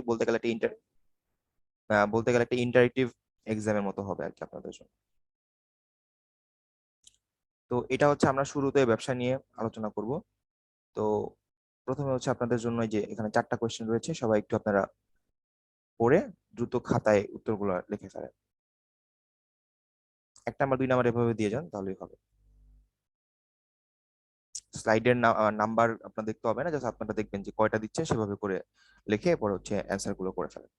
বলতে গেলে একটা ইন্টারেক্টিভ এক্সামের মতো হবে আর কি আপনাদের জন্য। তো এটা হচ্ছে আমরা শুরুতে ব্যবসা নিয়ে আলোচনা করব। তো প্রথমে হচ্ছে আপনাদের জন্য যে এখানে 4টা কোয়েশ্চেন রয়েছে, সবাই একটু আপনারা পড়ে দ্রুত খাতায় উত্তরগুলো লিখে ফেলেন। 1 নাম্বার 2 নাম্বার এভাবে দিয়ে যান, তাহলেই হবে। স্লাইডের নাম্বার আপনার দেখতে হবে না, জাস্ট আপনারা দেখবেন যে কয়টা দিচ্ছে সেভাবে করে লিখে পরে হচ্ছে অ্যান্সার গুলো করে ফেলেন।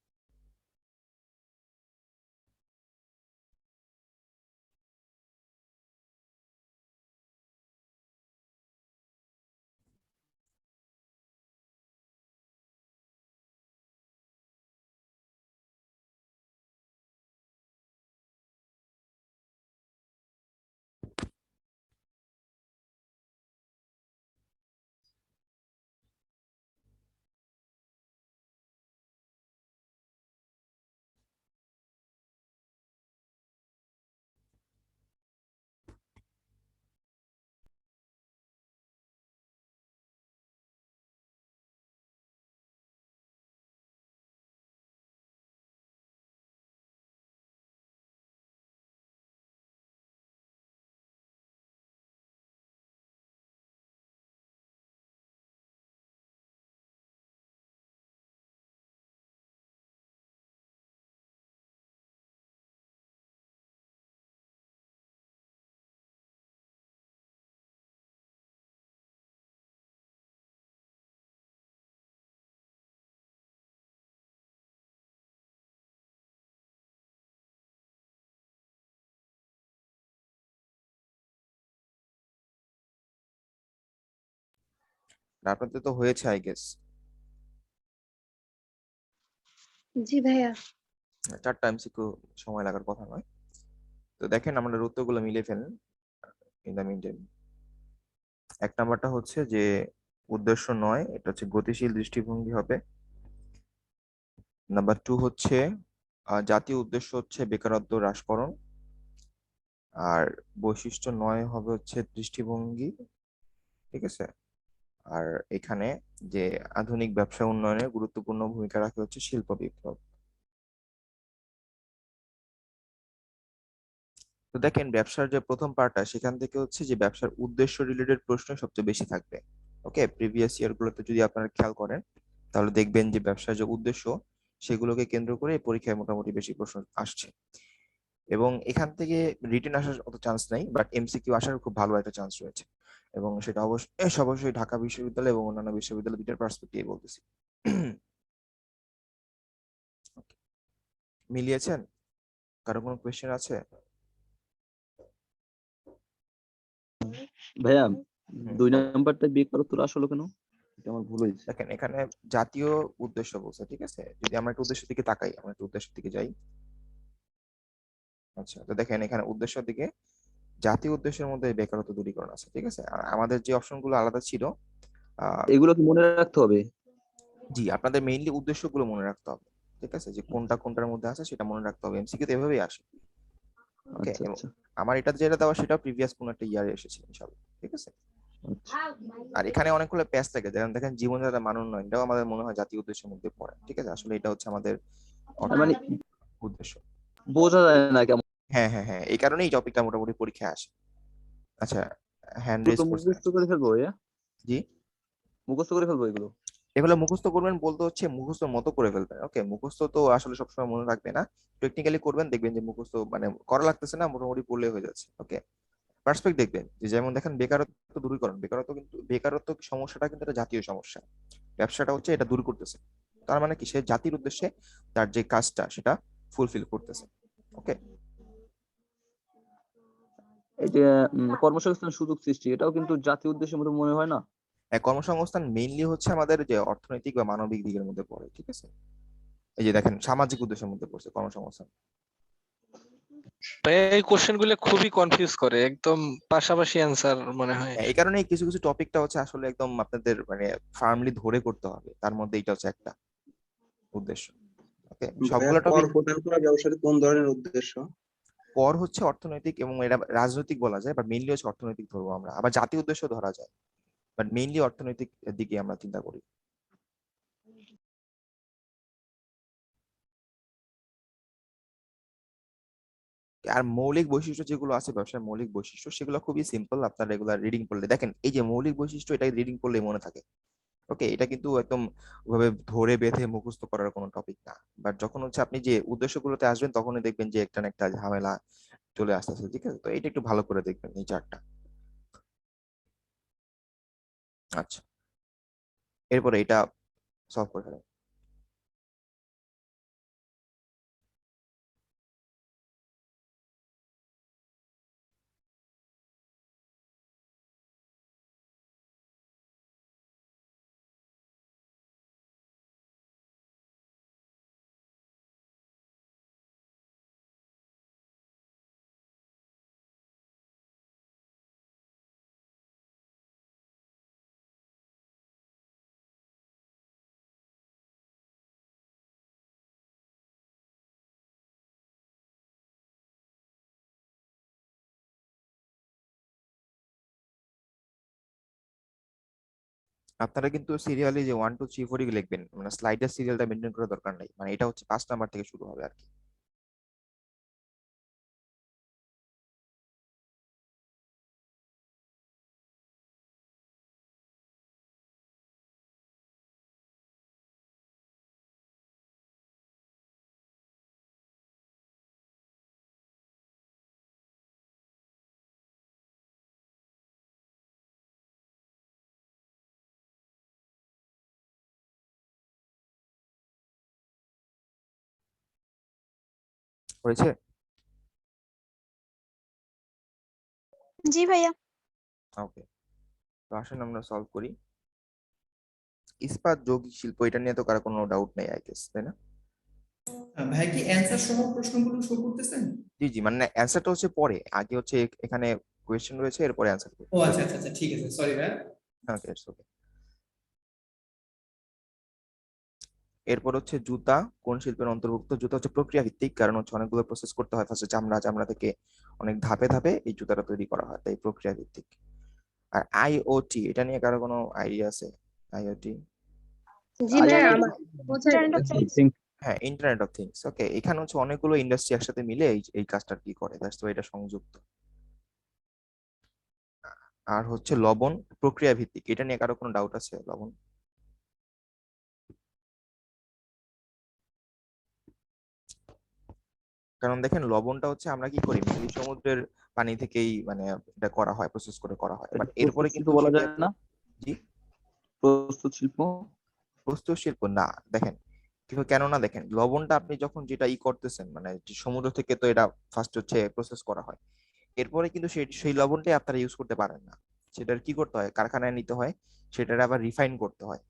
আপনাদের তো হয়েছে আই গেস। জি ভাইয়া। 4টা এমসিকিউ সময় লাগার কথা নয়। তো দেখেন আমাদের উত্তরগুলো মিলে ফেলেন ইন দ্য মিনটাইম। 1 নাম্বারটা হচ্ছে যে উদ্দেশ্য নয়, এটা হচ্ছে গতিশীল দৃষ্টিভঙ্গি হবে। নাম্বার 2 হচ্ছে জাতীয় উদ্দেশ্য হচ্ছে বেকারত্ব হ্রাসকরণ। আর বৈশিষ্ট্য নয় হবে হচ্ছে দৃষ্টিভঙ্গি, ঠিক আছে। আর এখানে যে আধুনিক ব্যবসা উন্নয়নে গুরুত্বপূর্ণ ভূমিকা রাখে হচ্ছে শিল্প বিপ্লব। তো দেখেন ব্যবসার যে প্রথম পার্টটা, সেখান থেকে হচ্ছে যে ব্যবসার উদ্দেশ্য রিলেটেড প্রশ্ন সবচেয়ে বেশি থাকবে। ওকে, প্রিভিয়াস ইয়ার গুলোতে যদি আপনারা খেয়াল করেন তাহলে দেখবেন যে ব্যবসার যে উদ্দেশ্য সেগুলোকে কেন্দ্র করে এই পরীক্ষায় মোটামুটি বেশি প্রশ্ন আসছে। এবং এখান থেকে রিটেন আসার অত চান্স নাই, বাট এমসিকিউ আসার খুব ভালো একটা চান্স রয়েছে। এবং সেটা অবশ্যই ঢাকা বিশ্ববিদ্যালয় এবং অন্যান্য বিশ্ববিদ্যালয় দুটার পার্সপেক্টিভ বলতেছি। মিলিয়েছেন? কারো কোনো কোয়েশ্চেন আছে? ভাইয়া হুম, 2 বলেন। নাম্বারটা বেকারত্ব আসলে কেন? এটা আমার ভুল হয়েছে। দেখেন এখানে জাতীয় উদ্দেশ্য বলছে, ঠিক আছে। যদি আমরা একটা উদ্দেশ্যের দিকে তাকাই, আমরা একটা উদ্দেশ্যের দিকে যাই। আচ্ছা, তো দেখেন এখানে উদ্দেশ্যের দিকে জাতীয় উদ্দেশ্যের মধ্যে বেকারত্ব দূরীকরণ আছে, ঠিক আছে। আর আমাদের যে অপশনগুলো আলাদা ছিল, আহ এগুলো কি মনে রাখতে হবে? জি, আপনাদের মেইনলি উদ্দেশ্যগুলো মনে রাখতে হবে, ঠিক আছে। যে কোনটা কোনটার মধ্যে আছে সেটা মনে রাখতে হবে, এমসিকিউ তো এভাবেই আসে। ওকে, আচ্ছা এবং আচ্ছা আমার এটা যেটা দেওয়া সেটা প্রিভিয়াস কোন একটা ইয়ারে এসেছে ইনশাআল্লাহ, ঠিক আছে। আচ্ছা। আর এখানে অনেকগুলো প্যাচ থাকে, যেমন দেখেন জীবনযাত্রা মান উন্নয়ন, এটাও আমাদের মনে হয় জাতীয় উদ্দেশ্যের মধ্যে পড়ে, ঠিক আছে। আসলে এটা হচ্ছে আমাদের তার মানে অর্থনৈতিক উদ্দেশ্য। বোঝা যায় না কেমন। হ্যাঁ হ্যাঁ হ্যাঁ, এই কারণেই এই টপিকটা মোটামুটি পরীক্ষায় আসে। আচ্ছা, হ্যান্ড রেজ এগুলো করছেন। মুখস্থ করে ফেলবো ভাইয়া? জি, মুখস্থ করে ফেলবো এগুলো? এগুলো মুখস্থ করবেন বলতে হচ্ছে মুখস্থর মতো করে ফেলবেন। ওকে, মুখস্থ তো আসলে সবসময় মনে রাখবে না, টেকনিক্যালি করবেন, দেখবেন যে মুখস্থ মানে করা লাগতেছে না, মোটামুটি পড়লে হয়ে যাচ্ছে। ওকে, পার্সপেক্ট দেখবেন যে যেমন দেখেন বেকারত্ব দূরীকরণ, বেকারত্ব সমস্যাটা কিন্তু একটা জাতীয় সমস্যা। ব্যবসাটা হচ্ছে এটা দূর করতেছে। তার মানে কি, সে জাতির উদ্দেশ্যে তার যে কাজটা সেটা ফুলফিল করতেছে। ওকে, এই যে কর্মসংস্থান সুযোগ সৃষ্টি, এটাও কিন্তু জাতীয় উদ্দেশ্যের মতো মনে হয় না? কর্মসংস্থান মেইনলি হচ্ছে আমাদের যে অর্থনৈতিক বা মানবিক দিকের মধ্যে পড়ে, ঠিক আছে। এই যে দেখেন সামাজিক উদ্দেশ্যের মধ্যে পড়ছে কর্মসংস্থান। ভাই এই কোশ্চেন গুলো খুবই কনফিউজ করে, একদম পাশাপাশি অ্যান্সার মনে হয়। এই কারণে কিছু কিছু টপিকটা হচ্ছে আসলে একদম আপনাদের মানে ফার্মলি ধরে করতে হবে, তার মধ্যে এটা হচ্ছে একটা উদ্দেশ্য। ওকে, ভাইয়া, সবগুলো কর টপিক। প্রদান করা ব্যবসার কোন ধরনের উদ্দেশ্য? কর হচ্ছে অর্থনৈতিক এবং এটা রাজনৈতিক বলা যায়, বাট মেইনলি হচ্ছে অর্থনৈতিক ধরবো আমরা, আবার জাতীয় উদ্দেশ্য ধরা যায়, বাট মেইনলি অর্থনৈতিক দিকে আমরা চিন্তা করি। আর মৌলিক বৈশিষ্ট্য যেগুলো আছে ব্যবসার মৌলিক বৈশিষ্ট্য সেগুলো খুবই সিম্পল, আপনার রেগুলার রিডিং পড়লে দেখেন এই যে মৌলিক বৈশিষ্ট্য এটা রিডিং পড়লে মনে থাকে। ওকে, এটা কিন্তু একদম ওভাবে ধরে বেঁধে মুখস্থ করার কোনো টপিক না। বাট যখন হচ্ছে আপনি যে উদ্দেশ্যগুলোতে আসবেন তখনই দেখবেন যে একটা না একটা ঝামেলা চলে আসতেছে, ঠিক আছে? তো এটা একটু ভালো করে দেখবেন এই চার্টটা। আচ্ছা, এরপরে এটা সলভ করে ফেলেন। আপনারা কিন্তু সিরিয়ালি যে 1 2 3 4 লিখবেন, মানে স্লাইডের সিরিয়ালটা মেনটেন করার দরকার নাই, মানে এটা হচ্ছে 5 নাম্বার থেকে শুরু হবে আর কি। হয়েছে? জি ভাইয়া। ওকে, তো আসেন আমরা সলভ করি। ইস্পাত যৌগিক শিল্প, এটা নিয়ে তো কারো কোনো ডাউট নেই আই গেস, তাই না? ভাই কি অ্যান্সার সহ প্রশ্নগুলো শো করতেছেন? জি জি, মানে অ্যান্সারটা হচ্ছে পরে, আগে হচ্ছে এখানে কোয়েশ্চেন রয়েছে, এরপরে অ্যান্সার করতে ও হবে। আচ্ছা আচ্ছা আচ্ছা, ঠিক আছে, সরি ভাই। ওকে, ইটস ওকে। এরপর হচ্ছে জুতা কোন শিল্পের অন্তর্ভুক্ত? জুতা হচ্ছে প্রক্রিয়া ভিত্তিক, কারণ হচ্ছে অনেকগুলো প্রসেস করতে হয়, ফার্স্টে চামড়া, চামড়া থেকে অনেক ধাপে ধাপে এই জুতাটা তৈরি করা হয়, তাই প্রক্রিয়া ভিত্তিক। আর আইওটি, এটা নিয়ে কারো কোনো আইডিয়া আছে? আইওটি, জি ভাইয়া, আমার বোঝাই ইন্টারনেট দাও। Of things. হ্যাঁ, ইন্টারনেট অফ থিংস। ওকে, এখানে হচ্ছে অনেকগুলো ইন্ডাস্ট্রি একসাথে মিলে এই এই কাজটা কি করে, দ্যাটস তো এটা সংযুক্ত। আর হচ্ছে লবণ প্রক্রিয়া ভিত্তিক, এটা নিয়ে কারো কোনো ডাউট আছে? লবণ, কারণ দেখেন লবণটা হচ্ছে আমরা কি করি মেনলি সমুদ্রের পানি থেকেই মানে এটা করা হয়, প্রসেস করে করা হয়, বাট এরপরে প্রস্তুত শিল্প কিন্তু বলা যায় সেটাকে। না? জি, প্রস্তুত শিল্প। প্রস্তুত শিল্প না। দেখেন কিন্তু কেননা দেখেন লবণটা আপনি যখন যেটা করতেছেন, মানে যে সমুদ্র থেকে তো এটা ফার্স্ট হচ্ছে প্রসেস করা হয়, এরপরে কিন্তু সেই সেই লবণটাই আপনারা ইউজ করতে পারেন না। সেটার কি করতে হয়, কারখানায় নিতে হয়, সেটার আবার রিফাইন করতে হয়।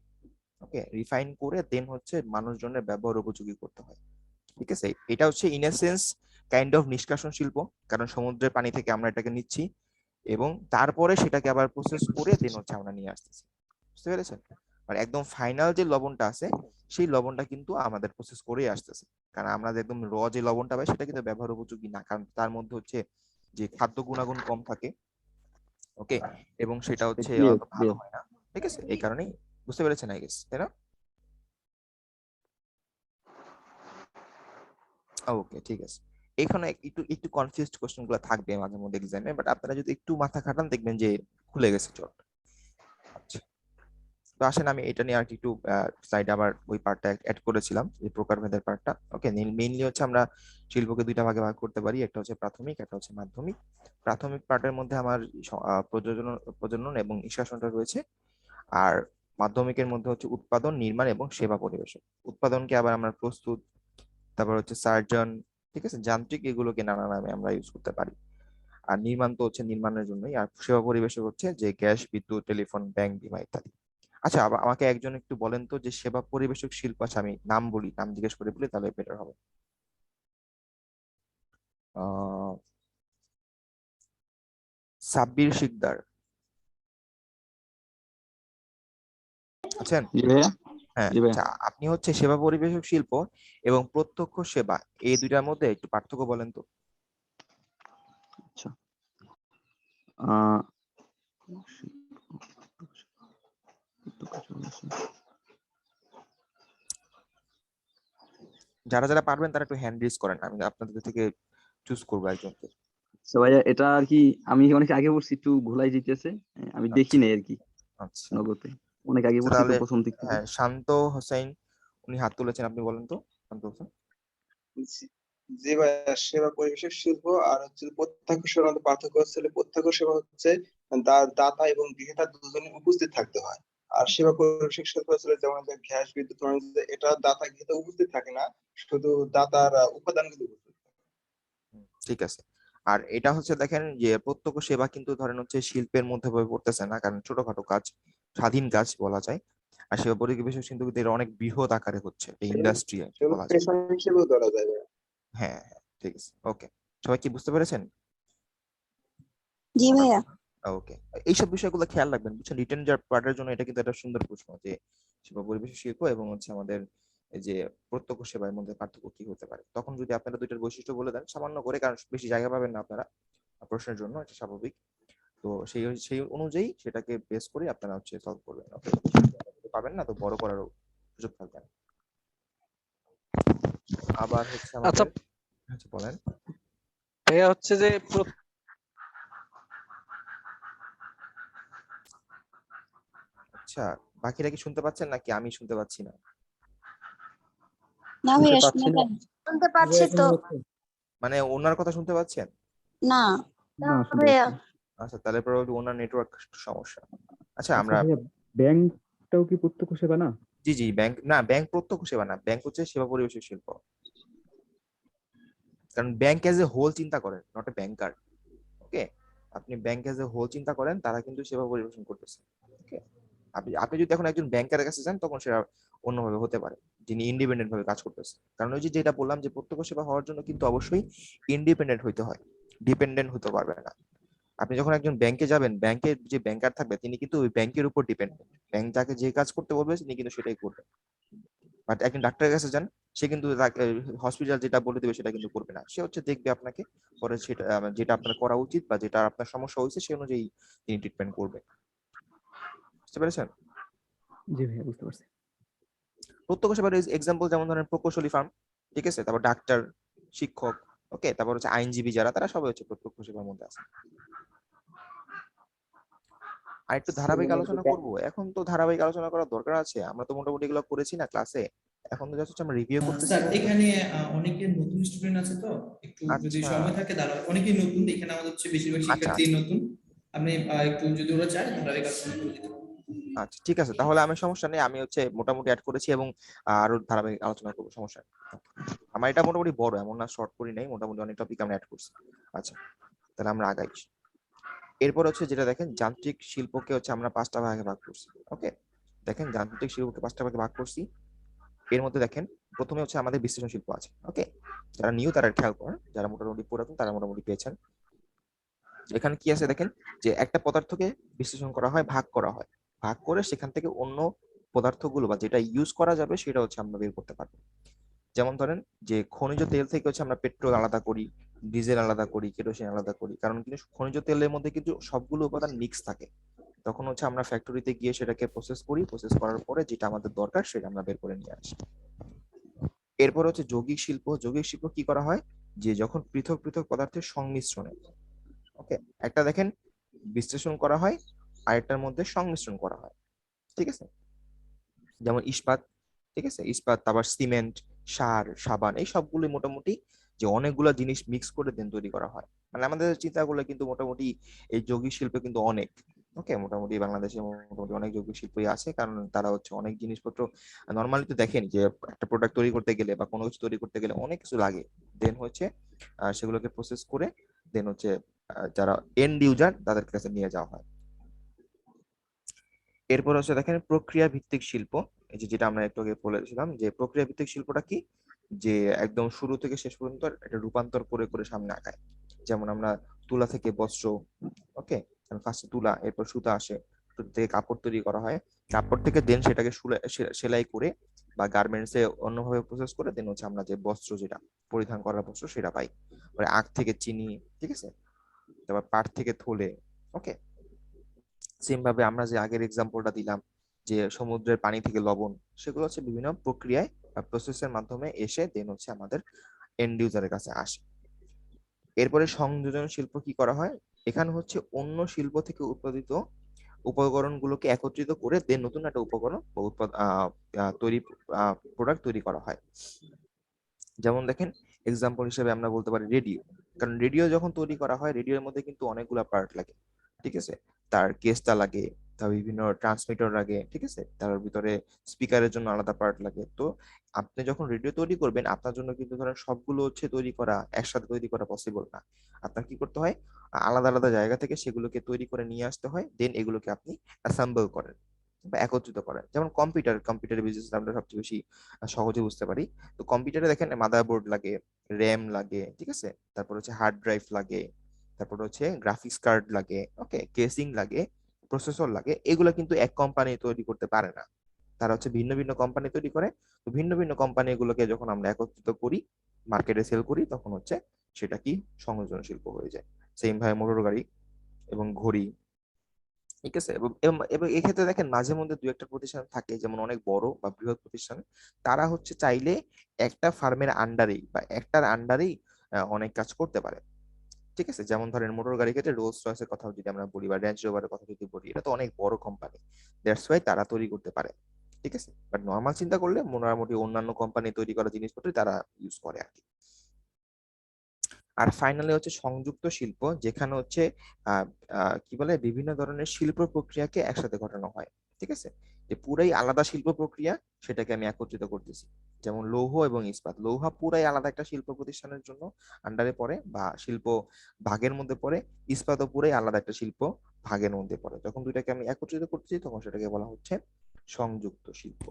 ওকে, রিফাইন করে দেন হচ্ছে মানুষজনের ব্যবহার উপযোগী করতে হয়, ঠিক আছে? এটা হচ্ছে in a sense kind of নিষ্কাশন শিল্প, কারণ সমুদ্রের পানি থেকে আমরা এটাকে নিচ্ছি এবং তারপরে সেটাকে আবার প্রসেস করে দেন হচ্ছে আমরা নিয়ে আসতেছি। বুঝতে পেরেছেন? মানে একদম ফাইনাল যে লবণটা আছে সেই লবণটা কিন্তু আমাদের প্রসেস করেই আসতেছে, কারণ আমরা যে একদম যে লবণটা পাই সেটা কিন্তু ব্যবহার উপযোগী না, কারণ তার মধ্যে হচ্ছে যে খাদ্য গুণাগুণ কম থাকে। ওকে, এবং সেটা হচ্ছে ক্লিয়ার অত ভালো ক্লিয়ার। হয় না, ঠিক আছে? এই কারণেই। বুঝতে পেরেছেন আই গেস, তাই না? ওকে, ঠিক আছে। এখানে একটু একটু কনফিউজড কোশ্চেন গুলো থাকবে মাঝে মধ্যে এক্সামে, বাট আপনারা যদি একটু মাথা খাটান দেখবেন যে খুলে গেছে চট। আচ্ছা, তো আসেন আমি এটা নিয়ে আর কি একটু স্লাইডে আবার ওই পার্টটা অ্যাড করেছিলাম, এই প্রকারভেদের পার্টটা। ওকে, মেইনলি হচ্ছে আমরা শিল্পকে দুইটা ভাগে ভাগ করতে পারি, একটা হচ্ছে প্রাথমিক, একটা হচ্ছে মাধ্যমিক। প্রাথমিক পার্টের মধ্যে আমার প্রযোজন প্রজনন এবং নিষ্কাশনটা রয়েছে। আর মাধ্যমিকের মধ্যে হচ্ছে উৎপাদন, নির্মাণ এবং সেবা পরিবেশক। উৎপাদনকে আবার আমরা প্রস্তুত, তারপর হচ্ছে সার্জন, ঠিক আছে, যান্ত্রিক, এগুলোকে নানা নামে আমরা ইউজ করতে পারি। আর নির্মাণ তো হচ্ছে নির্মাণের জন্যই, আর সেবা পরিবেশক হচ্ছে যে গ্যাস, বিদ্যুৎ, টেলিফোন, ব্যাংক, বীমা ইত্যাদি। আচ্ছা, আমাকে একজন একটু বলেন তো যে সেবা পরিবেশক শিল্প, আচ্ছা আমি নাম বলি, নাম জিজ্ঞেস করে বলি তাহলে বেটার হবে। আহ সাব্বির শিকদার আছেন? জি ভাইয়া। হ্যাঁ, জি ভাইয়া। আচ্ছা, আপনি হচ্ছে সেবা পরিবেশক শিল্প এবং প্রত্যক্ষ সেবা, এই দুইটার মধ্যে একটু পার্থক্য বলেন তো। আচ্ছা। আহ যারা যারা পারবেন তারা একটু হ্যান্ড রেজ করেন, আমি আপনাদের থেকে চুজ করবো একজনকে। তো ভাইয়া এটা আর কি আমি অনেক আগে পড়ছি, একটু ঘোলাই যেতেছে, আমি দেখি আচ্ছা নাই আর কি আচ্ছা নগদে, অনেক আগে আচ্ছা, পড়ছি তো তাহলে প্রথম দিক থেকে। হ্যাঁ, শান্ত হোসেন উনি হাত তুলেছেন, আপনি বলেন তো শান্ত হোসেন। জি ভাইয়া, সেবা পরিবেশক শিল্প আর হচ্ছে প্রত্যক্ষ সেবার মধ্যে পার্থক্য হচ্ছে হলো প্রত্যক্ষ সেবা হচ্ছে দাতা এবং বিক্রেতা দুজনে উপস্থিত থাকতে হয়। আর সেবা পরিবেশক শিল্প হচ্ছে যেমন যে গ্যাস বিদ্যুৎ এটা দাতা গৃহীতা উপস্থিত থাকে না, শুধু দাতার উপাদানগুলো উপস্থিত থাকে। ঠিক আছে। আর এটা হচ্ছে দেখেন যে প্রত্যক্ষ সেবা কিন্তু ধরেন হচ্ছে শিল্পের মধ্যে ভাবে পড়তেছে না, কারণ ছোটখাটো কাজ, স্বাধীন কাজ বলা যায়। আর সেবা পরিবেশক কিন্তু এর অনেক বৃহৎ আকারে হচ্ছে, ইন্ডাস্ট্রি সেগুলো বলা যায়। পেশা হিসেবেও ধরা যায় ভাইয়া। হ্যাঁ হ্যাঁ, ঠিক আছে, ওকে। সবাই কি বুঝতে পেরেছেন? জি ভাইয়া। ওকে, এইসব বিষয়গুলো খেয়াল রাখবেন, বুঝছেন? রিটেন যার পার্টের জন্য এটা কিন্তু একটা সুন্দর প্রশ্ন যে সেবা পরিবেশ শিল্প এবং হচ্ছে আমাদের এই যে প্রত্যক্ষ সেবার মধ্যে পার্থক্য কি হতে পারে। তখন যদি আপনারা দুইটার বৈশিষ্ট্য বলে দেন সামান্য করে, কারণ বেশি জায়গা পাবেন না আপনারা প্রশ্নের জন্য, এটা স্বাভাবিক। তো সেই সেই অনুযায়ী সেটাকে বেস করে আপনারা হচ্ছে সলভ করবেন। ওকে, পাবেন না তো বড় করারও সুযোগ থাকবে না। আবার হচ্ছে আচ্ছা আমাদের, আচ্ছা বলেন। ভাইয়া হচ্ছে যে আচ্ছা, বাকিরা কি শুনতে পাচ্ছেন নাকি আমি শুনতে পাচ্ছি না? না শুনতে ভাইয়া, পাচ্ছি না। শুনতে পাচ্ছি তো। মানে ওনার কথা শুনতে পাচ্ছেন? না না শুনতে ভাইয়া। পাচ্ছি না। আচ্ছা, তাহলে প্রবাবলি ওনার নেটওয়ার্ক সমস্যা। আচ্ছা, আচ্ছা আমরা ভাইয়া, ব্যাংকটাও কি প্রত্যক্ষ সেবা না? জি জি, ব্যাংক না, ব্যাংক প্রত্যক্ষ সেবা না, ব্যাংক হচ্ছে সেবা পরিবেশের শিল্প। কারণ ব্যাংক এজ এ হোল চিন্তা করেন, নট এ ব্যাংকার। ওকে, আপনি ব্যাংক এজ এ হোল চিন্তা করেন, তারা কিন্তু সেবা পরিবেশন করতেছে। ওকে, আপনি আপনি যদি এখন একজন ব্যাংকারের কাছে যান তখন সেটা অন্যভাবে হতে পারে, যিনি ইন্ডিপেন্ডেন্ট ভাবে কাজ করতেছে। কারণ ওই যে যেটা বললাম যে প্রত্যক্ষ সেবা হওয়ার জন্য কিন্তু অবশ্যই ইন্ডিপেন্ডেন্ট হইতে হয়, ডিপেন্ডেন্ট হতে পারবে না। আপনি যখন একজন ব্যাংকে যাবেন, ব্যাংকের যে ব্যাংকার থাকবে তিনি কিন্তু ওই ব্যাংকের উপর ডিপেন্ডেন্ট, ব্যাংক যাকে যে কাজ করতে বলবে তিনি কিন্তু সেটাই করবে। বাট একজন ডাক্তারের কাছে যান, সে কিন্তু হসপিটাল যেটা বলে দেবে সেটা কিন্তু করবে না, সে হচ্ছে দেখবে আপনাকে, পরে সেটা যেটা আপনার করা উচিত বা যেটা আপনার সমস্যা হয়েছে সেই অনুযায়ী তিনি ট্রিটমেন্ট করবে। বুঝতে পেরেছেন? জি ভাইয়া, বুঝতে পারছি। প্রত্যক্ষ সেবার এক্সাম্পল যেমন ধরেন প্রকৌশলী ফার্ম, ঠিক আছে, তারপর ডাক্তার, শিক্ষক, ওকে, তারপর হচ্ছে আইনজীবী যারা, তারা সবাই হচ্ছে প্রত্যক্ষ সেবার মধ্যে আছে। আর একটু ধারাবাহিক আলোচনা করব, এখন তো ধারাবাহিক আলোচনা করার দরকার আছে, আমরা তো মোটামুটি এগুলো করেছি না ক্লাসে, এখন তো জাস্ট হচ্ছে আমরা রিভিউ করতেছি। স্যার এখানে অনেকে নতুন স্টুডেন্ট আছে তো, একটু যদি আচ্ছা সময় থাকে দাঁড়াও, অনেকেই নতুন এখানে, আমাদের হচ্ছে বেশিরভাগ আচ্ছা শিক্ষার্থী নতুন। আপনি একটু যদি ওরা চায় ধারাবাহিক আলোচনা করে দিতে পারেন। আচ্ছা, ঠিক আছে, তাহলে আমি সমস্যা নেই, আমি হচ্ছে মোটামুটি অ্যাড করেছি এবং আরো ধারাবাহিক আলোচনা করবো, সমস্যা নেই। আমার এটা মোটামুটি বড়, এমন না শর্ট করি নাই, মোটামুটি অনেক টপিক আমরা অ্যাড করছি। আচ্ছা, তাহলে আমরা আগাই। এরপর হচ্ছে যেটা দেখেন, যান্ত্রিক শিল্পকে হচ্ছে আমরা 5টা ভাগে ভাগ করছি। ওকে, দেখেন যান্ত্রিক শিল্পকে 5টা ভাগে ভাগ করছি। এর মধ্যে দেখেন প্রথমে হচ্ছে আমাদের বিশ্লেষণ শিল্প আছে। ওকে, যারা নিউ তারা খেয়াল করেন, যারা মোটামুটি পুরাতন তারা মোটামুটি পেয়েছেন। এখানে কি আছে দেখেন, যে একটা পদার্থকে বিশ্লেষণ করা হয়, ভাগ করা হয়, ভাগ করে সেখান থেকে অন্য পদার্থগুলো বা যেটা ইউজ করা যাবে সেটা হচ্ছে আমরা বের করতে পারবো। যেমন ধরেন যে খনিজ তেল থেকে হচ্ছে আমরা পেট্রোল আলাদা করি, ডিজেল আলাদা করি, কেরোসিন আলাদা করি, কারণ কিন্তু খনিজ তেলের মধ্যে কিন্তু সবগুলো উপাদান মিক্স থাকে। তখন হচ্ছে আমরা ফ্যাক্টরিতে গিয়ে সেটাকে প্রসেস করি, প্রসেস করার পরে যেটা আমাদের দরকার সেটা আমরা বের করে নিয়ে আসি। এরপর হচ্ছে যৌগিক শিল্প। যৌগিক শিল্প কি করা হয়, যে যখন পৃথক পৃথক পদার্থের সংমিশ্রণে, ওকে, একটা দেখেন বিশ্লেষণ করা হয়, আরেকটার মধ্যে সংমিশ্রণ করা হয়, ঠিক আছে। যেমন ইস্পাত, ঠিক আছে, ইস্পাত, তারপর সিমেন্ট, সার, সাবান, এই সবগুলো মোটামুটি যে অনেকগুলো জিনিস মিক্স করে দেন তৈরি করা হয়। মানে আমাদের চিন্তাগুলো কিন্তু মোটামুটি এই যৌগিক শিল্প কিন্তু অনেক, ওকে, মোটামুটি বাংলাদেশে মোটামুটি অনেক যৌগিক শিল্পই আছে, কারণ তারা হচ্ছে অনেক জিনিসপত্র নর্মালি তো দেখেন যে একটা প্রোডাক্ট তৈরি করতে গেলে বা কোনো কিছু তৈরি করতে গেলে অনেক কিছু লাগে, দেন হচ্ছে সেগুলোকে প্রসেস করে দেন হচ্ছে যারা এন্ড ইউজার তাদের কাছে নিয়ে যাওয়া হয়। এরপর হচ্ছে দেখেন প্রক্রিয়া ভিত্তিক শিল্প। এই যে যেটা আমরা একটু আগে বলেছিলাম যে প্রক্রিয়া ভিত্তিক শিল্পটা কি, যে একদম শুরু থেকে শেষ পর্যন্ত এটা রূপান্তর করে করে সামনে আগায়। যেমন আমরা তুলা থেকে বস্ত্র, ওকে, ফার্স্টে তুলা, এরপর সুতা আসে, সুতা থেকে কাপড় তৈরি করা হয়, কাপড় থেকে দেন সেটাকে সেলাই করে বা গার্মেন্টসে অন্যভাবে প্রসেস করে দেন হচ্ছে আমরা যে বস্ত্র, যেটা পরিধান করার বস্ত্র সেটা পাই। পরে আখ থেকে চিনি, ঠিক আছে, তারপর পাট থেকে থলে, ওকে। সেম ভাবে আমরা যে আগের এক্সাম্পলটা দিলাম যে সমুদ্রের পানি থেকে লবণ, সেগুলো হচ্ছে বিভিন্ন প্রক্রিয়ায় বা প্রসেসের মাধ্যমে এসে দেন হচ্ছে আমাদের এন্ড ইউজারের কাছে আসে। এরপরে সংযোজন শিল্প কি করা হয়, এখানে হচ্ছে অন্য শিল্প থেকে উৎপাদিত উপকরণগুলোকে একত্রিত করে দেন নতুন একটা উপকরণ বা তৈরি প্রোডাক্ট তৈরি করা হয়। যেমন দেখেন এক্সাম্পল হিসেবে আমরা বলতে পারি রেডিও, কারণ রেডিও যখন তৈরি করা হয় রেডিওর মধ্যে কিন্তু অনেকগুলো পার্ট লাগে, ঠিক আছে, তার কেসটা লাগে, তার বিভিন্ন ট্রান্সমিটার লাগে, ঠিক আছে, তার ভিতরে স্পিকারের জন্য আলাদা পার্ট লাগে। তো আপনি যখন রেডিও তৈরি করবেন আপনার জন্য কিন্তু ধরেন সবগুলো হচ্ছে তৈরি করা একসাথে তৈরি করা পসিবল না, আপনার কি করতে হয় আলাদা আলাদা জায়গা থেকে সেগুলোকে তৈরি করে নিয়ে আসতে হয়, দেন এগুলোকে আপনি অ্যাসেম্বল করেন বা একত্রিত করেন। যেমন কম্পিউটারের বিজনেস আমরা সবচেয়ে বেশি সহজে বুঝতে পারি। তো কম্পিউটারে দেখেন মাদারবোর্ড লাগে, র্যাম লাগে, ঠিক আছে, তারপর হচ্ছে হার্ড ড্রাইভ লাগে, তারপর হচ্ছে গ্রাফিক্স কার্ড লাগে, ওকে, কেসিং লাগে, প্রসেসর লাগে। এগুলো কিন্তু এক কোম্পানি তৈরি করতে পারে না, তারা হচ্ছে ভিন্ন ভিন্ন কোম্পানি তৈরি করে। তো ভিন্ন ভিন্ন কোম্পানি গুলোকে যখন আমরা একত্রিত করি মার্কেটে সেল করি তখন হচ্ছে সেটা কি সংযোজন শিল্প হয়ে যায়। সেম ভাবে মোটর গাড়ি এবং ঘড়ি, ঠিক আছে। এবং এবং এবং এক্ষেত্রে দেখেন মাঝে মধ্যে দু একটা প্রতিষ্ঠান থাকে যেমন অনেক বড় বা বৃহৎ প্রতিষ্ঠান, তারা হচ্ছে চাইলে একটা ফার্মের আন্ডারেই বা একটার আন্ডারেই অনেক কাজ করতে পারে, ঠিক আছে। যেমন ধরেন মোটর গাড়ি ক্ষেত্রে রোলস রয়েসের কথা যদি আমরা বলি বা রেঞ্জ রোভারের কথা যদি বলি, এটা তো অনেক বড় কোম্পানি, দ্যাটস ওয়াই তারা তৈরি করতে পারে, ঠিক আছে। বাট নর্মাল চিন্তা করলে মোটামুটি অন্যান্য কোম্পানি তৈরি করা জিনিসপত্র তারা ইউজ করে আর কি। আর ফাইনালি হচ্ছে সংযুক্ত শিল্প, যেখানে হচ্ছে আহ কি বলে বিভিন্ন ধরনের শিল্প প্রক্রিয়াকে একসাথে ঘটানো হয়, ঠিক আছে, যে পুরাই আলাদা শিল্প প্রক্রিয়া সেটাকে আমি একত্রিত করতেছি। যেমন লৌহ এবং ইস্পাত, লৌহ পুরাই আলাদা একটা শিল্প প্রতিষ্ঠানের জন্য আন্ডারে পড়ে বা শিল্প ভাগের মধ্যে পড়ে, ইস্পাতও পুরাই আলাদা একটা শিল্প ভাগের মধ্যে পড়ে। যখন দুইটাকে আমি একত্রিত করতেছি তখন সেটাকে বলা হচ্ছে সংযুক্ত শিল্প,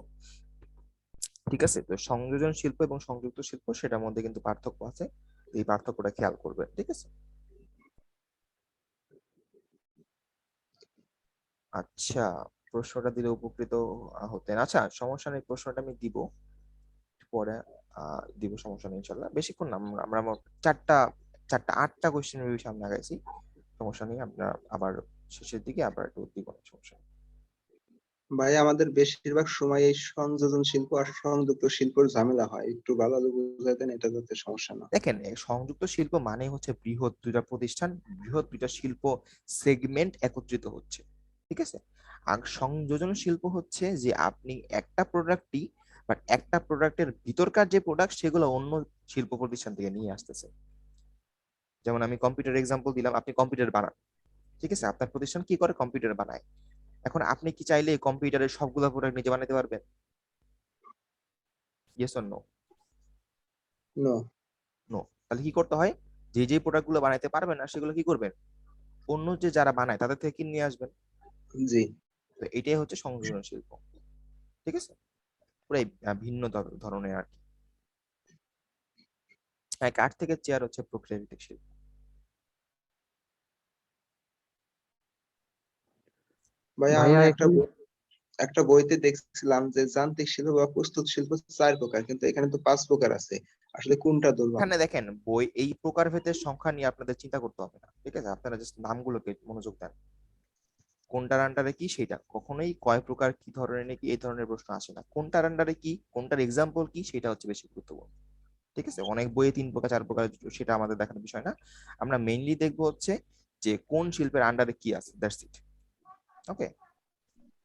ঠিক আছে। তো সংযোজন শিল্প এবং সংযুক্ত শিল্প সেটার মধ্যে কিন্তু পার্থক্য আছে, এই পার্থক্যটা খেয়াল করবেন, ঠিক আছে। আচ্ছা, প্রশ্নটা দিলে উপকৃত হতেন। আচ্ছা সমস্যা নেই, প্রশ্নটা আমি দিব পরে, দিব, সমস্যা নেই ইনশাল্লাহ, বেশিক্ষণ না, আমরা মোট চারটা 8টা কোয়েশ্চেন সামনে আগাইছি, সমস্যা নেই। আপনার আবার শেষের দিকে আবার একটু দিব না, সমস্যা নেই। ভাই আমাদের বেশিরভাগ সময় এই সংযোজন শিল্প আর সংযুক্ত শিল্পের ঝামেলা হয়, একটু ভালোভাবে বুঝাতেন এটা যাতে সমস্যা না হয়। দেখেন সংযুক্ত শিল্প মানে হচ্ছে বৃহৎ দুইটা প্রতিষ্ঠান, বৃহৎ দুইটা শিল্প সেগমেন্ট একত্রিত হচ্ছে, ঠিক আছে। আর সংযোজন শিল্প হচ্ছে যে আপনি একটা প্রোডাক্টই বাট একটা প্রোডাক্টের ভিতরকার যে প্রোডাক্ট সেগুলো অন্য শিল্প প্রতিষ্ঠান থেকে নিয়ে আসতেছে। যেমন আমি কম্পিউটার এক্সাম্পল দিলাম, আপনি কম্পিউটার বানান, ঠিক আছে, আপনার প্রতিষ্ঠান কি করে কম্পিউটার বানায়। এখন আপনি কি চাইলে কম্পিউটারের সবগুলো প্রোডাক্ট নিজে বানাতে পারবেন? Yes or no? No. No. তাহলে কি করতে হয়, যে যে প্রোডাক্ট গুলো বানাইতে পারবেন না সেগুলো কি করবেন, অন্য যে যারা বানায় তাদের থেকে কিনে নিয়ে আসবেন। জি। তো এটাই হচ্ছে সংযোজন শিল্প, ঠিক আছে, পুরাই ভিন্ন ধরনের আর কি। কাঠ থেকে চেয়ার হচ্ছে প্রক্রিয়া ভিত্তিক শিল্প। ভাইয়া ভাইয়া আমি এখানে একটা বইতে দেখছিলাম যে যান্ত্রিক শিল্প বা প্রস্তুত শিল্প 4 প্রকার, কিন্তু এখানে তো 5 প্রকার আছে, আসলে কোনটা ধরলাম? এখানে দেখেন বই এই প্রকারভেদের সংখ্যা নিয়ে আপনাদের চিন্তা করতে হবে না, ঠিক আছে, আপনারা জাস্ট নামগুলোকে মনোযোগ দেন, কোনটার আন্ডারে কি সেটা কখনোই কয় প্রকার কি ধরনের কি এই ধরনের প্রশ্ন আসে না, কোনটার আন্ডারে কি কোনটার এক্সাম্পল কি সেটা হচ্ছে বেশি গুরুত্বপূর্ণ, ঠিক আছে। অনেক বইয়ে 3 প্রকার 4 প্রকার সেটা আমাদের দেখার বিষয় না, আমরা মেইনলি দেখবো হচ্ছে যে কোন শিল্পের আন্ডারে কি আছে, দ্যাটস ইট। ওকে,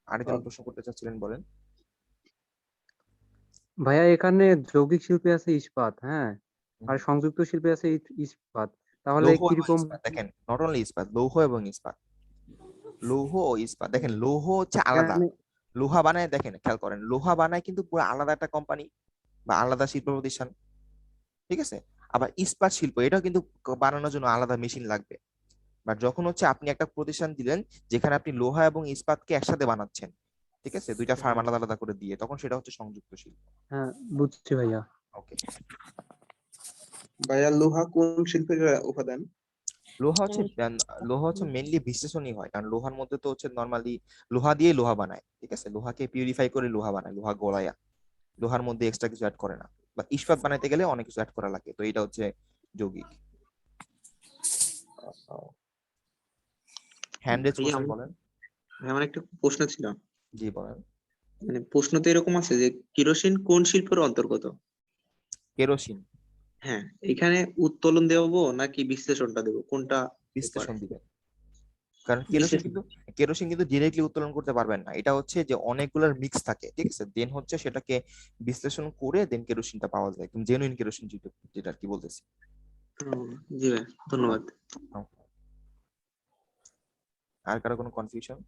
আরেকজন প্রশ্ন করতে চাচ্ছিলেন, বলেন। ভাইয়া এখানে যৌগিক শিল্পে আছে ইস্পাত, হ্যাঁ, আর সংযুক্ত শিল্পে আছে ইস্পাত, তাহলে লৌহ এবং কিরকম? ইস্পাত দেখেন, নট অনলি ইস্পাত, লৌহ এবং ইস্পাত, লৌহ ও ইস্পাত দেখেন, লৌহ হচ্ছে আলাদা, এখানে লোহা বানায়, দেখেন খেয়াল করেন, লোহা বানায় কিন্তু পুরো আলাদা একটা কোম্পানি বা আলাদা শিল্প প্রতিষ্ঠান, ঠিক আছে। আবার ইস্পাত শিল্প এটাও কিন্তু বানানোর জন্য আলাদা মেশিন লাগবে। বাট যখন হচ্ছে আপনি একটা প্রতিষ্ঠান দিলেন যেখানে আপনি লোহা এবং ইস্পাতকে একসাথে বানাচ্ছেন, ঠিক আছে, দুইটা ফার্ম আলাদা আলাদা করে দিয়ে, তখন সেটা হচ্ছে সংযুক্ত শিল্প। হ্যাঁ, বুঝছি ভাইয়া। ওকে, ভাইয়া লোহা কোন শিল্পের উপাদান? লোহা হচ্ছে লোহা হচ্ছে মেইনলি বিশ্লেষণই হয়, কারণ লোহার মধ্যে তো হচ্ছে নর্মালি লোহা দিয়ে লোহা বানায়, ঠিক আছে, লোহাকে পিউরিফাই করে লোহা বানায়, লোহা গলায়া, লোহার মধ্যে এক্সট্রা কিছু অ্যাড করে না। বা ইস্পাত বানাইতে গেলে অনেক কিছু অ্যাড করা লাগে, তো এটা হচ্ছে যৌগিক। হ্যান্ড রেজ ভাইয়া কোশ্চেন বলেন। আমার একটা প্রশ্ন ছিল, জি বলেন। মানে প্রশ্ন তো এরকম আছে যে কেরোসিন কোন শিল্পের অন্তর্গত? কেরোসিন, হ্যাঁ, এখানে উত্তোলন দেবো নাকি বিশ্লেষণটা দেবো, কোনটা বিশ্লেষণ দিবেন, কারণ কেরোসিন বিশ্লেষণ? কিন্তু ডিরেক্টলি উত্তোলন করতে পারবেন না। এটা হচ্ছে যে অনেকগুলোর মিক্স থাকে, ঠিক আছে, দেন হচ্ছে সেটাকে বিশ্লেষণ করে দেন কেরোসিনটা পাওয়া যায়, একদম জেনুইন কেরোসিন যেটা আর কি বলতেছি। জি ভাই, ধন্যবাদ। আর কারো কোনো কনফিউশন?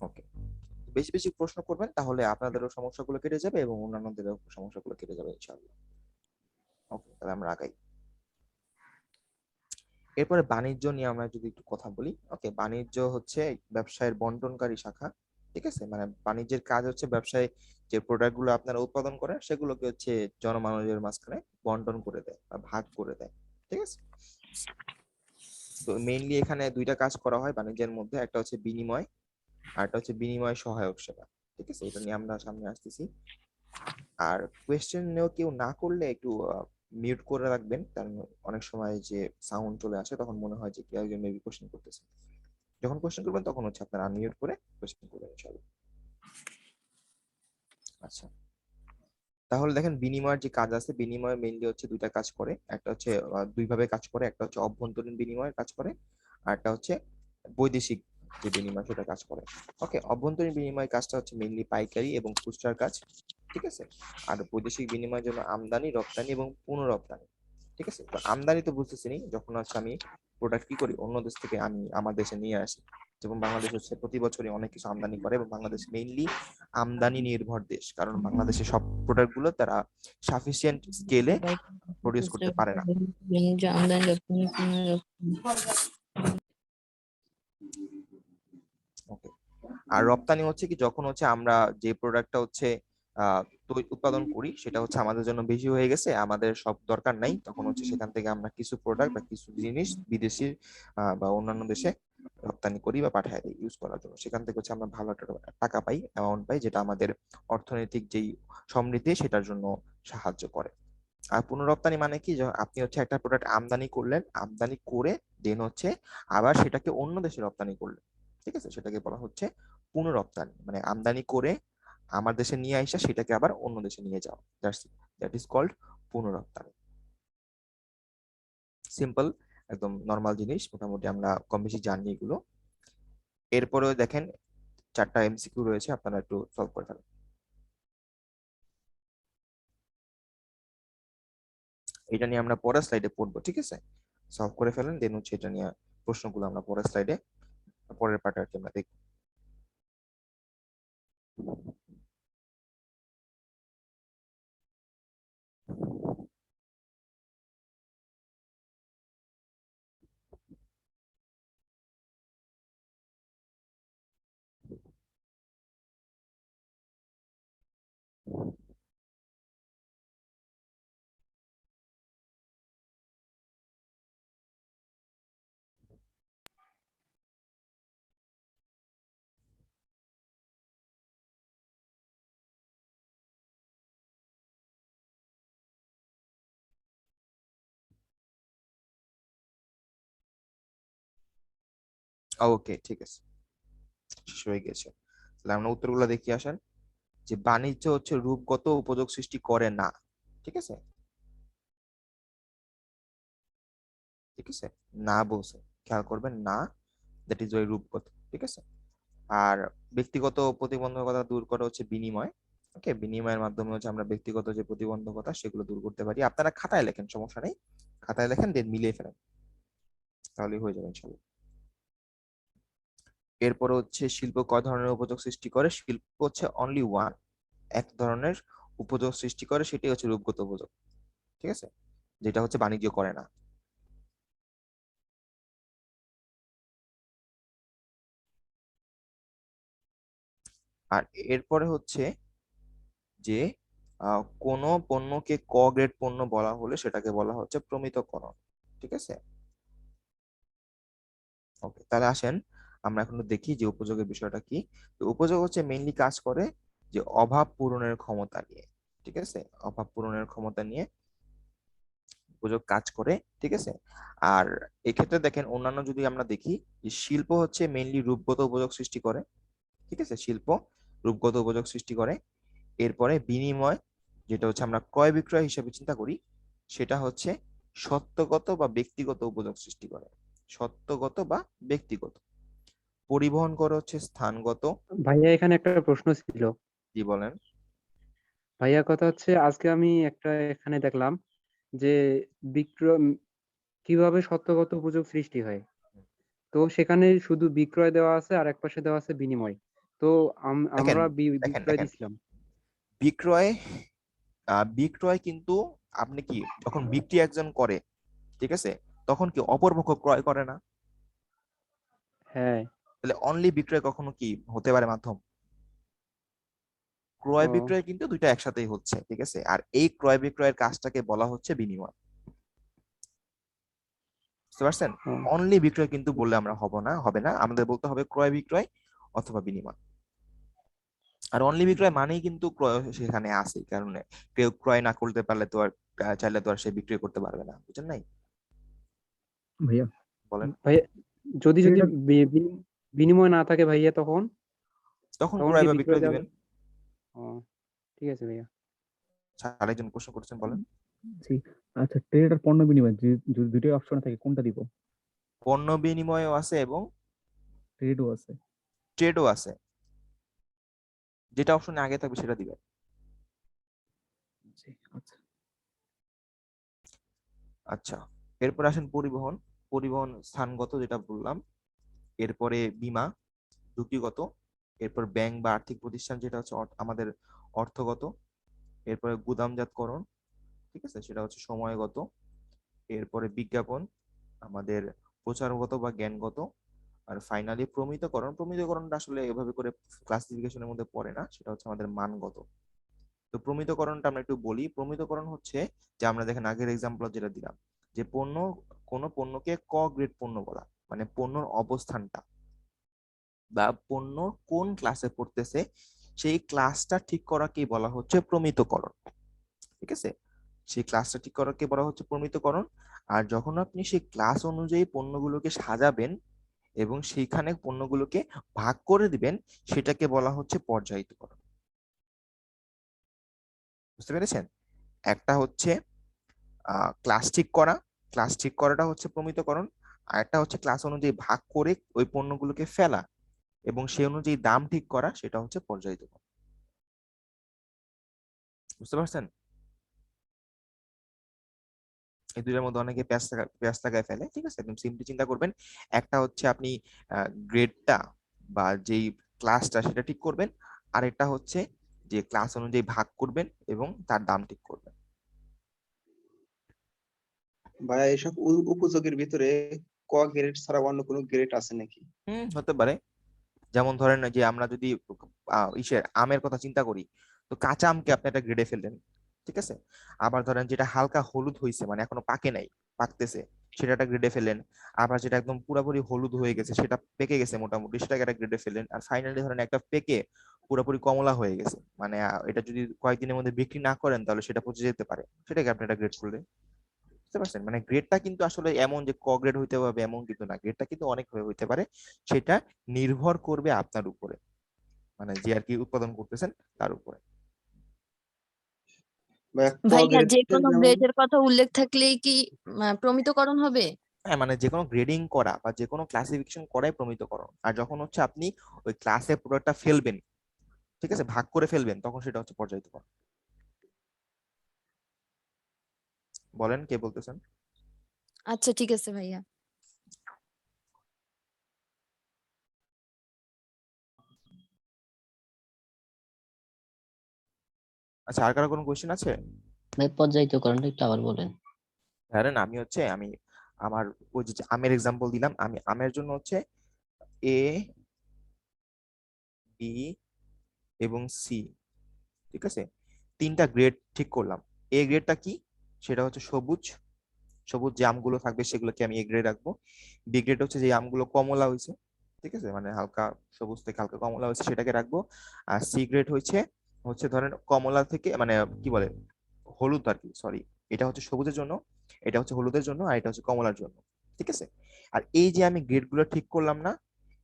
ওকে, বেশি বেশি প্রশ্ন করবেন, তাহলে আপনাদেরও সমস্যাগুলো কেটে যাবে এবং অন্যান্যদেরও সমস্যাগুলো কেটে যাবে ইনশাআল্লাহ। ওকে, তাহলে আমরা আগাই। এরপরে বাণিজ্য নিয়ে আমরা যদি একটু কথা বলি। ওকে, বাণিজ্য হচ্ছে ব্যবসায়ের বন্টনকারী শাখা, ঠিক আছে, মানে বাণিজ্যের কাজ হচ্ছে ব্যবসায় যে প্রোডাক্ট গুলো আপনারা উৎপাদন করেন সেগুলোকে হচ্ছে জনমানুষের মাঝখানে বন্টন করে দেয় বা ভাগ করে দেয়, ঠিক আছে। তো মেইনলি এখানে দুইটা কাজ করা হয় বাণিজ্যের মধ্যে, একটা হচ্ছে বিনিময় আর একটা হচ্ছে বিনিময় সহায়ক সেবা, ঠিক আছে, এটা নিয়ে আমরা সামনে আসতেছি। আর কোয়েশ্চেন নেও কেউ না করলে একটু মিউট করে রাখবেন, কারণ অনেক সময় যে সাউন্ড চলে আসে তখন মনে হয় যে কেউ একজন মেবি কোশ্চেন করতেছে। যখন কোশ্চেন করবেন তখন হচ্ছে আপনারা আনমিউট করে কোশ্চেন করবেন ইনশাআল্লাহ। আচ্ছা, তাহলে দেখেন বিনিময়ের যে কাজ আছে, বিনিময় মেইনলি হচ্ছে দুইটা কাজ করে, একটা হচ্ছে দুই ভাবে কাজ করে, একটা হচ্ছে অভ্যন্তরীণ বিনিময়ের কাজ করে আর একটা হচ্ছে বৈদেশিক যে বিনিময় সেটা কাজ করে। ওকে, অভ্যন্তরীণ বিনিময় কাজটা হচ্ছে মেইনলি পাইকারি এবং খুচরার কাজ, ঠিক আছে। আর বৈদেশিক বিনিময়ের জন্য আমদানি, রপ্তানি এবং পুনঃরপ্তানি, ঠিক আছে। তো আমদানি তো বুঝতেছি, যখন হচ্ছে আমি প্রোডাক্ট কি করি অন্য দেশ থেকে আমি আমার দেশে নিয়ে আসি, যেমন বাংলাদেশ হচ্ছে প্রতি বছরই অনেক কিছু আমদানি করে এবং বাংলাদেশ মেইনলি আমদানি নির্ভর দেশ, কারণ বাংলাদেশে সব প্রোডাক্ট গুলো তারা সাফিসিয়েন্ট স্কেলে প্রডিউস করতে পারে না। ওকে, আর রপ্তানি হচ্ছে কি, যখন হচ্ছে আমরা যে প্রোডাক্টটা হচ্ছে উৎপাদন করি সেটা হচ্ছে আমাদের জন্য বেশি হয়ে গেছে, আমাদের সব দরকার নাই, তখন হচ্ছে সেখান থেকে আমরা কিছু প্রোডাক্ট বা কিছু জিনিস বিদেশি বা অন্যান্য দেশে রপ্তানি করি বা পাঠাই দিই ইউজ করার জন্য, সেখান থেকে হচ্ছে আমরা ভালো একটা টাকা পাই, অ্যামাউন্ট পাই, যেটা আমাদের অর্থনৈতিক যেই সমৃদ্ধি সেটার জন্য সাহায্য করে। আর পুনরপ্তানি মানে কি, আপনি হচ্ছে একটা প্রোডাক্ট আমদানি করলেন, আমদানি করে দেন হচ্ছে আবার সেটাকে অন্য দেশে রপ্তানি করলেন, ঠিক আছে, সেটাকে বলা হচ্ছে পুনরপ্তানি, মানে আমদানি করে আমার দেশে নিয়ে আইসা সেটাকে আবার অন্য দেশে নিয়ে যাও, দ্যাট ইজ কল্ড পুনরপ্তানি। সিম্পল, একদম নর্মাল জিনিস, মোটামুটি আমরা কম বেশি জানি এগুলো। এরপরেও দেখেন 4টা এমসিকিউ রয়েছে, আপনারা একটু সলভ করে ফেলেন। এটা নিয়ে আমরা পরের স্লাইডে পড়বো, ঠিক আছে, সলভ করে ফেলেন, দেন হচ্ছে এটা নিয়ে প্রশ্নগুলো আমরা পরের স্লাইডে পরের পার্টে আর কি আমরা দেখব। ওকে, ঠিক আছে, শেষ হয়ে গেছে। তাহলে আমরা উত্তরগুলো দেখি আসেন। যে বাণিজ্য হচ্ছে রূপগত উপযোগ সৃষ্টি করে না, ঠিক আছে, ঠিক আছে, না বলছে, খেয়াল করবেন, না, দ্যাট ইজ ওই রূপগত, ঠিক আছে। আর ব্যক্তিগত প্রতিবন্ধকতা দূর করা হচ্ছে বিনিময়। ওকে, বিনিময়ের মাধ্যমে হচ্ছে আমরা ব্যক্তিগত যে প্রতিবন্ধকতা সেগুলো দূর করতে পারি। আপনারা খাতায় লেখেন, সমস্যা নেই, খাতায় লেখেন দেন মিলিয়ে ফেলেন, তাহলেই হয়ে যাবে ইনশাল্লাহ। এরপর হচ্ছে শিল্প কয় ধরনের উপযোগ সৃষ্টি করে? শিল্প হচ্ছে অনলি ওয়ান, এক ধরনের উপযোগ সৃষ্টি করে, সেটাই হচ্ছে রূপগত উপযোগ, ঠিক আছে, যেটা হচ্ছে বাণিজ্য করে না। আর এরপরে হচ্ছে যে কোন পণ্যকে ক গ্রেড পণ্য বলা হলে সেটাকে বলা হচ্ছে প্রমিতকরণ, ঠিক আছে। ওকে, তাহলে আসেন আমরা এখন দেখি যে উপযোগের বিষয়টা কি। তো উপযোগ হচ্ছে মেইনলি কাজ করে যে অভাব পূরণের ক্ষমতা নিয়ে, ঠিক আছে, অভাব পূরণের ক্ষমতা নিয়ে উপযোগ কাজ করে, ঠিক আছে। আর এক্ষেত্রে দেখেন অন্যান্য যদি আমরা দেখি যে শিল্প হচ্ছে মেইনলি রূপগত উপযোগ সৃষ্টি করে, ঠিক আছে, শিল্প রূপগত উপযোগ সৃষ্টি করে। এরপরে বিনিময় যেটা হচ্ছে আমরা ক্রয় বিক্রয় হিসেবে চিন্তা করি, সেটা হচ্ছে সত্যগত বা ব্যক্তিগত উপযোগ সৃষ্টি করে। সত্যগত বা ব্যক্তিগত। পরিবহন করে হচ্ছে স্থানগত। ভাইয়া এখানে একটা প্রশ্ন ছিল। কি বলেন? ভাইয়া কথা হচ্ছে আজকে আমি একটা এখানে দেখলাম যে বিক্রয় কিভাবে সত্যগত উপযোগ সৃষ্টি হয়। তো সেখানে শুধু বিক্রয় দেওয়া আছে আর এক পাশে দেওয়া আছে বিনিময়। তো দেখেন আমরা দেখেন বিক্রয় দেখেন দিছিলাম। বিক্রয় বিক্রয় কিন্তু আপনি কি যখন বিক্রি একজন করে, ঠিক আছে, তখন কি অপরপক্ষ ক্রয় করে না? হ্যাঁ। তাহলে অনলি বিক্রয় কখনো কি হতে পারে মাধ্যম? ক্রয় ও বিক্রয় কিন্তু দুইটা একসাথেই হচ্ছে, ঠিক আছে। আর এই ক্রয় বিক্রয়ের কাজটাকে বলা হচ্ছে বিনিময়। বুঝতে পারছেন? ও অনলি বিক্রয় কিন্তু বললে আমরা হবে না, আমাদের বলতে হবে ক্রয় বিক্রয় অথবা বিনিময়। আর অনলি বিক্রয় মানেই কিন্তু ক্রয় সেখানে আছে, কারণ কেউ ক্রয় না করতে পারলে তো আর চাইলে তো আর সে বিক্রয় করতে পারবে না, বুঝছেন নাই? ভাইয়া বলেন। ভাইয়া যদি যদি এটা বিনিময় না থাকে ভাইয়া তখন তখন তখন ক্রয় কি বা বিক্রয় বিক্রয় দেওয়া দিবেন। যাবে? ও ঠিক আছে ভাইয়া। আচ্ছা, আরেকজন কোশ্চেন করছেন, বলেন। জি, আচ্ছা ট্রেড আর পণ্য বিনিময় যদি দুটোই অপশন থাকে কোনটা দিব? পণ্য বিনিময়ও আছে এবং ট্রেডও আছে। ট্রেডও আছে। যেটা অপশনে আগে থাকবে সেটা দিবেন। জি আচ্ছা। আচ্ছা, এরপর আসেন পরিবহন। পরিবহন স্থানগত যেটা বললাম। এরপরে বীমা ঝুঁকিগত। এরপর ব্যাংক বা আর্থিক প্রতিষ্ঠান যেটা হচ্ছে আমাদের অর্থগত। এরপরে গুদামজাতকরণ, ঠিক আছে, সেটা হচ্ছে সময়গত। এরপরে বিজ্ঞাপন আমাদের প্রচারগত বা জ্ঞানগত। আর ফাইনালি প্রমিতকরণ। প্রমিতকরণটা আসলে এভাবে করে ক্লাসিফিকেশনের মধ্যে পড়ে না, সেটা হচ্ছে আমাদের মানগত। তো প্রমিতকরণটা আমরা একটু বলি। প্রমিতকরণ হচ্ছে যে আমরা দেখেন আগের এক্সাম্পল যেটা দিলাম, যে কোন পণ্যকে ক গ্রেড পণ্য বলা, মানে পণ্যর অবস্থানটা বা পণ্য কোন ক্লাসে পড়তেছে সেই ক্লাসটা ঠিক করাকে বলা হচ্ছে প্রমিতকরণ, ঠিক আছে। সেই ক্লাসটা ঠিক করাকে বলা হচ্ছে প্রমিতকরণ। আর যখন আপনি সেই ক্লাস অনুযায়ী পণ্যগুলোকে সাজাবেন এবং সেইখানে পণ্যগুলোকে ভাগ করে দিবেন, সেটাকে বলা হচ্ছে পর্যায়িতকরণ। বুঝতে পেরেছেন? একটা হচ্ছে ক্লাস ঠিক করা, ক্লাস ঠিক করাটা হচ্ছে প্রমিতকরণ। আর একটা হচ্ছে ক্লাস অনুযায়ী ভাগ করে ওই পণ্যগুলোকে ফেলা এবং সেই অনুযায়ী দাম ঠিক করা, সেটা হচ্ছে পর্যায়িতকরণ। বুঝতে পারছেন? এই দুইটার মধ্যে অনেকে প্যাচ লাগায় ফেলে, ঠিক আছে। একদম সিম্পলি চিন্তা করবেন। একটা হচ্ছে আপনি গ্রেডটা বা যেই ক্লাসটা সেটা ঠিক করবেন, আর একটা হচ্ছে যে ক্লাস অনুযায়ী ভাগ করবেন এবং তার দাম ঠিক করবেন। ভাইয়া এইসব উপযোগের ভিতরে ক গ্রেড ছাড়া অন্য কোনো গ্রেড আছে নাকি? হতে পারে। যেমন ধরেন যে আমরা যদি ইসের আমের কথা চিন্তা করি, তো কাঁচা আমকে আপনি একটা গ্রেডে ফেললেন, ঠিক আছে। আবার ধরেন যেটা হালকা হলুদ হয়েছে, মানে এখনো পাকে নাই, পাকতেছে, সেটা একটা গ্রেডে ফেললেন। আবার যেটা একদম পুরোপুরি হলুদ হয়ে গেছে, সেটা পেকে গেছে মোটামুটি, সেটাকে একটা গ্রেডে ফেললেন। আর ফাইনালি ধরেন একটা পেকে পুরোপুরি কমলা হয়ে গেছে, মানে এটা যদি কয়েকদিনের মধ্যে বিক্রি না করেন তাহলে সেটা পচে যেতে পারে, সেটাকে আপনি একটা গ্রেড করলেন। বুঝতে পারছেন? মানে গ্রেডটা কিন্তু আসলে এমন যে ক গ্রেড হইতে হবে এমন কিন্তু না, গ্রেডটা কিন্তু অনেক হইতে পারে। সেটা নির্ভর করবে আপনার উপরে, মানে যে আর কি উৎপাদন করতেছেন তার উপরে। ভাইয়া ক ভাইয়া যে গ্রেডের কোনো যেমন গ্রেডের কথা উল্লেখ থাকলেই কি প্রমিতকরণ হবে? হ্যাঁ, মানে যে কোনো গ্রেডিং করা বা যে কোনো ক্লাসিফিকেশন করাই প্রমিতকরণ। আর যখন হচ্ছে আপনি ওই ক্লাসে প্রোডাক্টটা ফেলবেন, ঠিক আছে, ভাগ করে ফেলবেন, তখন সেটা হচ্ছে পর্যায়িতকরণ। বলেন, কে বলতেছেন? আচ্ছা ঠিক আছে ভাইয়া। আচ্ছা, আর কারো কোনো কোয়েশ্চেন আছে? ভাই পর্যায়িতকরণটা একটু আবার বলেন। ধরেন আমি আমার ওই যে আমের এক্সাম্পল দিলাম, আমি আমের জন্য হচ্ছে এ, বি এবং সি, ঠিক আছে, তিনটা গ্রেড ঠিক করলাম। এ গ্রেডটা কি? সেটা হচ্ছে সবুজ। সবুজ যে আমগুলো থাকবে সেগুলোকে আমি এ গ্রেড রাখবো। বি গ্রেড হচ্ছে যে আমগুলো কমলা হয়েছে, ঠিক আছে, মানে হালকা সবুজ থেকে হালকা কমলা হয়েছে, সেটাকে রাখবো। আর সি গ্রেড হচ্ছে হচ্ছে ধরেন কমলা থেকে মানে কি বলে হলুদ আর কি, সরি, এটা হচ্ছে সবুজের জন্য, এটা হচ্ছে হলুদের জন্য, আর এটা হচ্ছে কমলার জন্য, ঠিক আছে। আর এই যে আমি গ্রেড গুলো ঠিক করলাম না,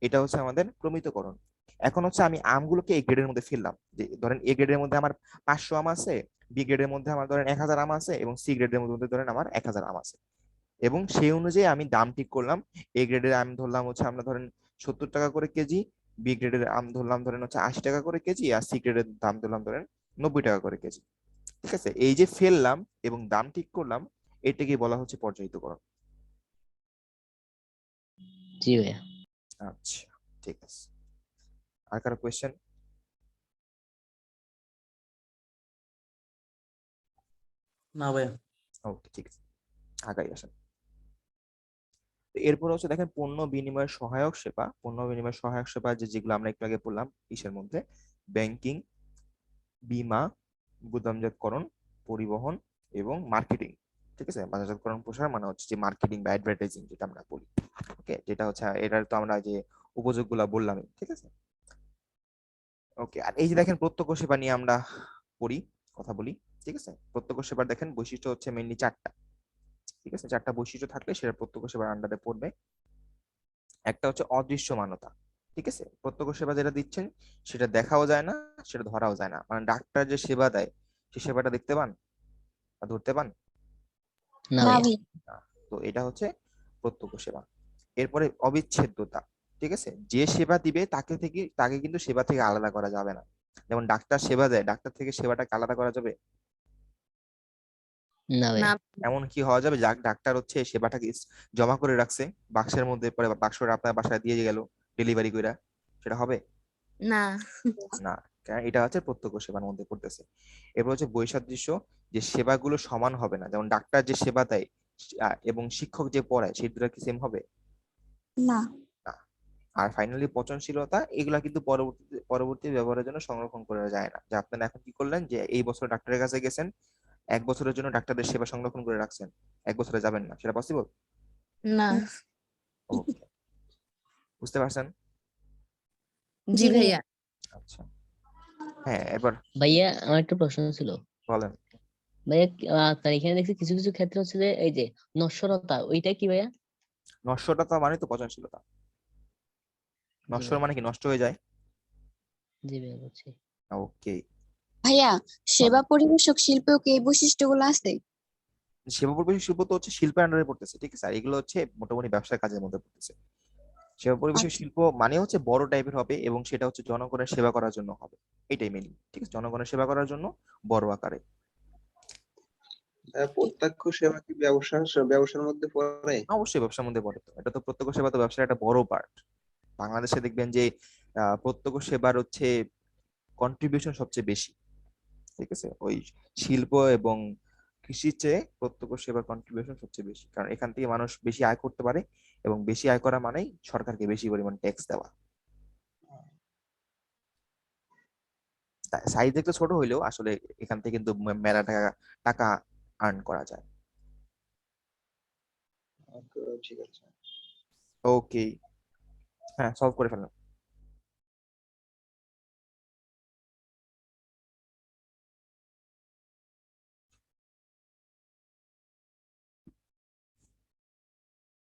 এটা হচ্ছে আমাদের প্রমিতকরণ। এখন হচ্ছে আমি আমগুলোকে এই গ্রেডের মধ্যে ফেললাম, যে ধরেন এ গ্রেডের মধ্যে আমার 500 আম আছে, বি গ্রেডের মধ্যে আমার ধরেন 1000 আম আছে এবং সি গ্রেডের মধ্যে ধরেন আমার 1000 আম আছে, এবং সেই অনুযায়ী আমি দাম ঠিক করলাম। এ গ্রেডের আম ধরলাম হচ্ছে আমরা ধরেন 70 টাকা করে কেজি, বি গ্রেডের আম ধরলাম ধরেন হচ্ছে 80 টাকা করে কেজি, আর সি গ্রেডের দাম ধরলাম ধরেন 90 টাকা করে কেজি। ঠিক আছে, এই যে ফেললাম এবং দাম ঠিক করলাম, এটাকে বলা হচ্ছে পর্যায়িতকরণ। জি ভাইয়া। আচ্ছা, ঠিক আছে। আর কারো কোয়েশ্চেন? না ভাইয়া। ওকে, ঠিক আছে, আগাই আসেন। তো এরপর হচ্ছে দেখেন পণ্য বিনিময় সহায়ক সেবা। পণ্য বিনিময় সহায়ক সেবা যেগুলো আমরা একটু আগে পড়লাম কিসের মধ্যে, ব্যাংকিং, বীমা, গুদামজাতকরণ, পরিবহন এবং মার্কেটিং। ঠিক আছে, বাজারজাতকরণ প্রসার মানে হচ্ছে যে মার্কেটিং বা অ্যাডভার্টাইজিং যেটা আমরা বলি। ওকে, যেটা হচ্ছে এটার তো আমরা যে উপযোগগুলা বললামই। ঠিক আছে, ওকে। আর এই যে দেখেন প্রত্যক্ষ সেবা নিয়ে আমরা পড়ি, কথা বলি। ঠিক আছে, প্রত্যক্ষ সেবার দেখেন বৈশিষ্ট্য হচ্ছে মেইনলি 4টা। ঠিক আছে, 4টা বৈশিষ্ট্য থাকলে সেটা প্রত্যক্ষ সেবার আন্ডারে পড়বে। একটা হচ্ছে অদৃশ্যমানতা। ঠিক আছে, প্রত্যক্ষ সেবা যেটা দিচ্ছেন সেটা দেখাও যায় না, সেটা ধরাও যায় না, মানে ডাক্তার যে সেবা দেয় সেই সেবাটা দেখতে পান বা ধরতে পান না না ভাইয়া। ভাই। না। তো এটা হচ্ছে প্রত্যক্ষ সেবা। এরপরে অবিচ্ছেদ্যতা। ঠিক আছে, যে সেবা দিবে তাকে কিন্তু সেবা থেকে আলাদা করা যাবে না। যেমন ডাক্তার সেবা দেয়, ডাক্তার থেকে সেবাটাকে আলাদা করা যাবে? না না ভাইয়া। এমন কি হওয়া যাবে ডাক্তার হচ্ছে সেবাটাকে জমা করে রাখছে বাক্সের মধ্যে, পরে বাক্সটা আপনার বাসায় দিয়ে গেল ডেলিভারি কইরা, সেটা হবে? না। না, কারণ এটা হচ্ছে প্রত্যক্ষ সেবার মধ্যে পড়তেছে। এরপর হচ্ছে বৈসাদৃশ্য, যে সেবাগুলো সমান হবে না, যেমন ডাক্তার যে সেবা দেয় এবং শিক্ষক যে পড়ায় সেই দুটো কি সেম হবে? না। না। আর ফাইনালি পচনশীলতা, এগুলা কিন্তু পরবর্তী ব্যবহারের জন্য সংরক্ষণ করা যায় না। যে আপনারা এখন কি করলেন যে এই বছর ডাক্তারের কাছে গেছেন, 1 বছরের জন্য ডাক্তারদের সেবা সংরক্ষণ করে রাখছেন, 1 বছরে যাবেন না, সেটা পসিবল? না। ওকে, বুঝতে পারছেন? জি ভাইয়া। আচ্ছা, হ্যাঁ, এবার ভাইয়া আমার একটা প্রশ্ন ছিল। বলেন। ভাইয়া আপনার এখানে দেখছি কিছু কিছু ক্ষেত্রে হচ্ছে যে এই যে নশ্বরতা, ওইটা কি ভাইয়া? নশ্বরতা মানে তো পচনশীলতা। জি নশ্বর ভাইয়া। মানে কি নষ্ট হয়ে যায়? জি ভাইয়া বুঝছি। ওকে, ভাইয়া, বলেন। সেবা পরিবেশক শিল্পেও কি এই বৈশিষ্ট্যগুলো আছে? সেবা পরিবেশ শিল্প তো হচ্ছে শিল্পের আন্ডারে পড়তেছে। ঠিক আছে, আর এগুলো হচ্ছে মোটামুটি ব্যবসার কাজের মধ্যে পড়তেছে। সেবা পরিবেশক আচ্ছা। শিল্প মানে হচ্ছে বড় টাইপের হবে এবং সেটা হচ্ছে জনগণের সেবা করার জন্য হবে, এটাই মেইনলি। ঠিক আছে, জনগণের সেবা করার জন্য বড় আকারে। প্রত্যক্ষ সেবা কি ব্যবসার মধ্যে পড়ে? অবশ্যই ব্যবসার মধ্যে পড়ে, তো এটা তো প্রত্যক্ষ সেবা তো ব্যবসার একটা বড় পার্ট। বাংলাদেশে দেখবেন যে প্রত্যক্ষ সেবার হচ্ছে কন্ট্রিবিউশন সবচেয়ে বেশি। ঠিক আছে, ওই শিল্প এবং কৃষির চেয়ে প্রত্যক্ষ সেবার কন্ট্রিবিউশন সবচেয়ে বেশি, কারণ এখান থেকে মানুষ বেশি আয় করতে পারে এবং বেশি আয় করা মানেই সরকারকে বেশি পরিমাণ ট্যাক্স দেওয়া। সাইজ একটু ছোট হইলেও আসলে এখান থেকে কিন্তু মেলা টাকা টাকা আর্ন করা যায়। ঠিক আছে। ওকে, হ্যাঁ, সলভ করে ফেললাম।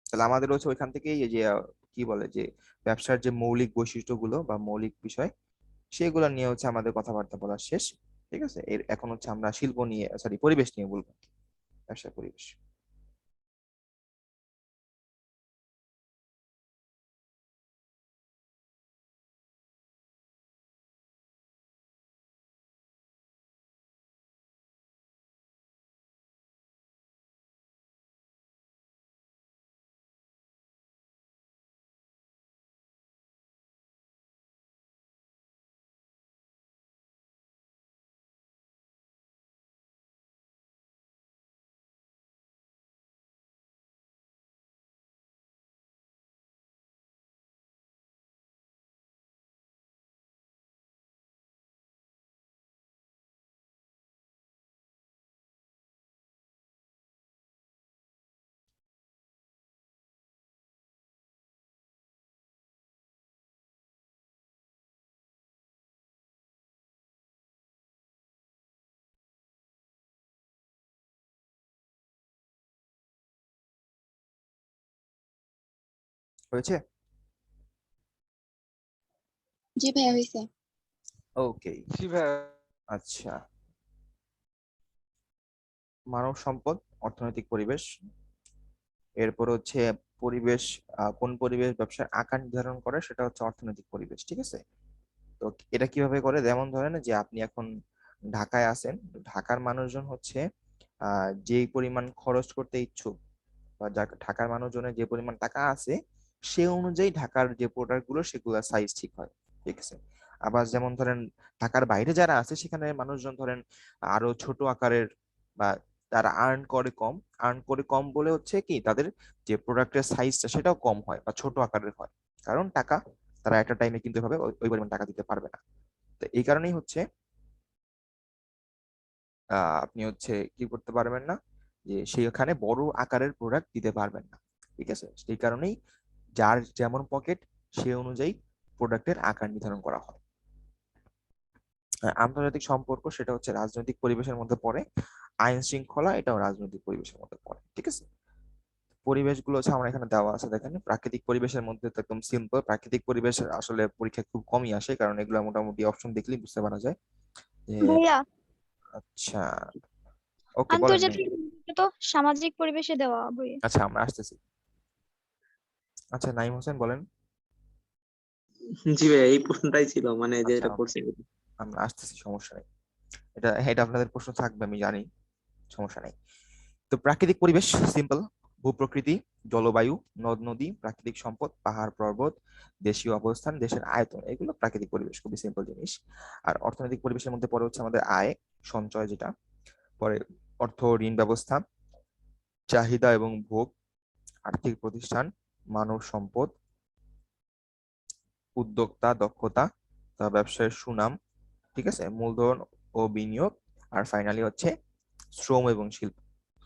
তাহলে আমাদের হচ্ছে ওইখান থেকেই এই যে কি বলে যে ব্যবসার যে মৌলিক বৈশিষ্ট্যগুলো বা মৌলিক বিষয় সেগুলো নিয়ে হচ্ছে আমাদের কথাবার্তা বলা শেষ। ঠিক আছে, এখন হচ্ছে আমরা শিল্প নিয়ে, সরি, পরিবেশ নিয়ে বলবো, ব্যবসার পরিবেশ। হয়েছে? জি ভাইয়া, হয়েছে। ওকে, জি ভাইয়া। আচ্ছা। মানব সম্পদ, অর্থনৈতিক পরিবেশ। এরপর হচ্ছে পরিবেশ, কোন পরিবেশ ব্যবসার আকার নির্ধারণ করে, সেটা হচ্ছে অর্থনৈতিক পরিবেশ। ঠিক আছে? তো এটা কিভাবে করে, যেমন ধরেন যে আপনি এখন ঢাকায় আছেন, ঢাকার মানুষজন হচ্ছে যেই পরিমাণ খরচ করতে ইচ্ছুক বা ঢাকার মানুষজনের যে পরিমাণ টাকা আছে সে অনুযায়ী ঢাকার যে প্রোডাক্ট গুলো সেগুলোর সাইজ ঠিক হয়। ঠিক আছে? আবার যেমন ধরেন ঢাকার বাইরে যারা আছে সেখানে মানুষজন ধরেন আরো ছোট আকারের বা তারা আর্ন করে কম বলে হচ্ছে কি তাদের যে প্রোডাক্টের সাইজটা সেটাও কম হয় বা ছোট আকারের হয়, কারণ টাকা তারা একটা টাইমে কিনতে হবে, ওই পরিমাণ টাকা দিতে পারবে না। তো এই কারণেই হচ্ছে আপনি হচ্ছে কি করতে পারবেন না, যে সেখানে বড় আকারের প্রোডাক্ট দিতে পারবেন না। ঠিক আছে? সেই কারণেই যার যেমন পকেট সে অনুযায়ী প্রোডাক্টের আকার নির্ধারণ করা হয়। আন্তর্জাতিক সম্পর্ক সেটা হচ্ছে রাজনৈতিক পরিবেশের মধ্যে পড়ে। আইন শৃঙ্খলা এটাও রাজনৈতিক পরিবেশের মধ্যে পড়ে। ঠিক আছে? পরিবেশগুলো হচ্ছে আমার এখানে দেওয়া আছে, দেখেন। প্রাকৃতিক পরিবেশের মধ্যে তো একদম সিম্পল, প্রাকৃতিক পরিবেশ আসলে পরীক্ষা খুব কমই আসে, কারণ এগুলো মোটামুটি অপশন দেখলেই বুঝতে পারা যায় যে ভাইয়া আচ্ছা ওকে বলেন নাই। আন্তর্জাতিক পরিবেশে তো সামাজিক পরিবেশে দেওয়া বই। আচ্ছা আমরা আসতেছি। আচ্ছা নাইম হোসেন বলেন। জি ভাইয়া, এই প্রশ্নটাই ছিল মানে আচ্ছা যেটা করছে। আমরা আসতেছি, সমস্যা নেই। এটা এটা আপনাদের প্রশ্ন থাকবে আমি জানি, সমস্যা নেই। তো প্রাকৃতিক পরিবেশ সিম্পল, ভূপ্রকৃতি, জলবায়ু, নদ নদী, প্রাকৃতিক সম্পদ, পাহাড় পর্বত, দেশীয় অবস্থান, দেশের আয়তন, এগুলো প্রাকৃতিক পরিবেশ, খুবই সিম্পল জিনিস। আর অর্থনৈতিক পরিবেশের মধ্যে পড়ে হচ্ছে আমাদের আয়, সঞ্চয় যেটা, পরে অর্থ ঋণ ব্যবস্থা, চাহিদা এবং ভোগ, আর্থিক প্রতিষ্ঠান, মানব সম্পদ, উদ্যোক্তা দক্ষতা, তা ব্যবসায়ের সুনাম, ঠিক আছে, মূলধন ও বিনিয়োগ, আর ফাইনালি হচ্ছে শ্রম এবং শিল্প।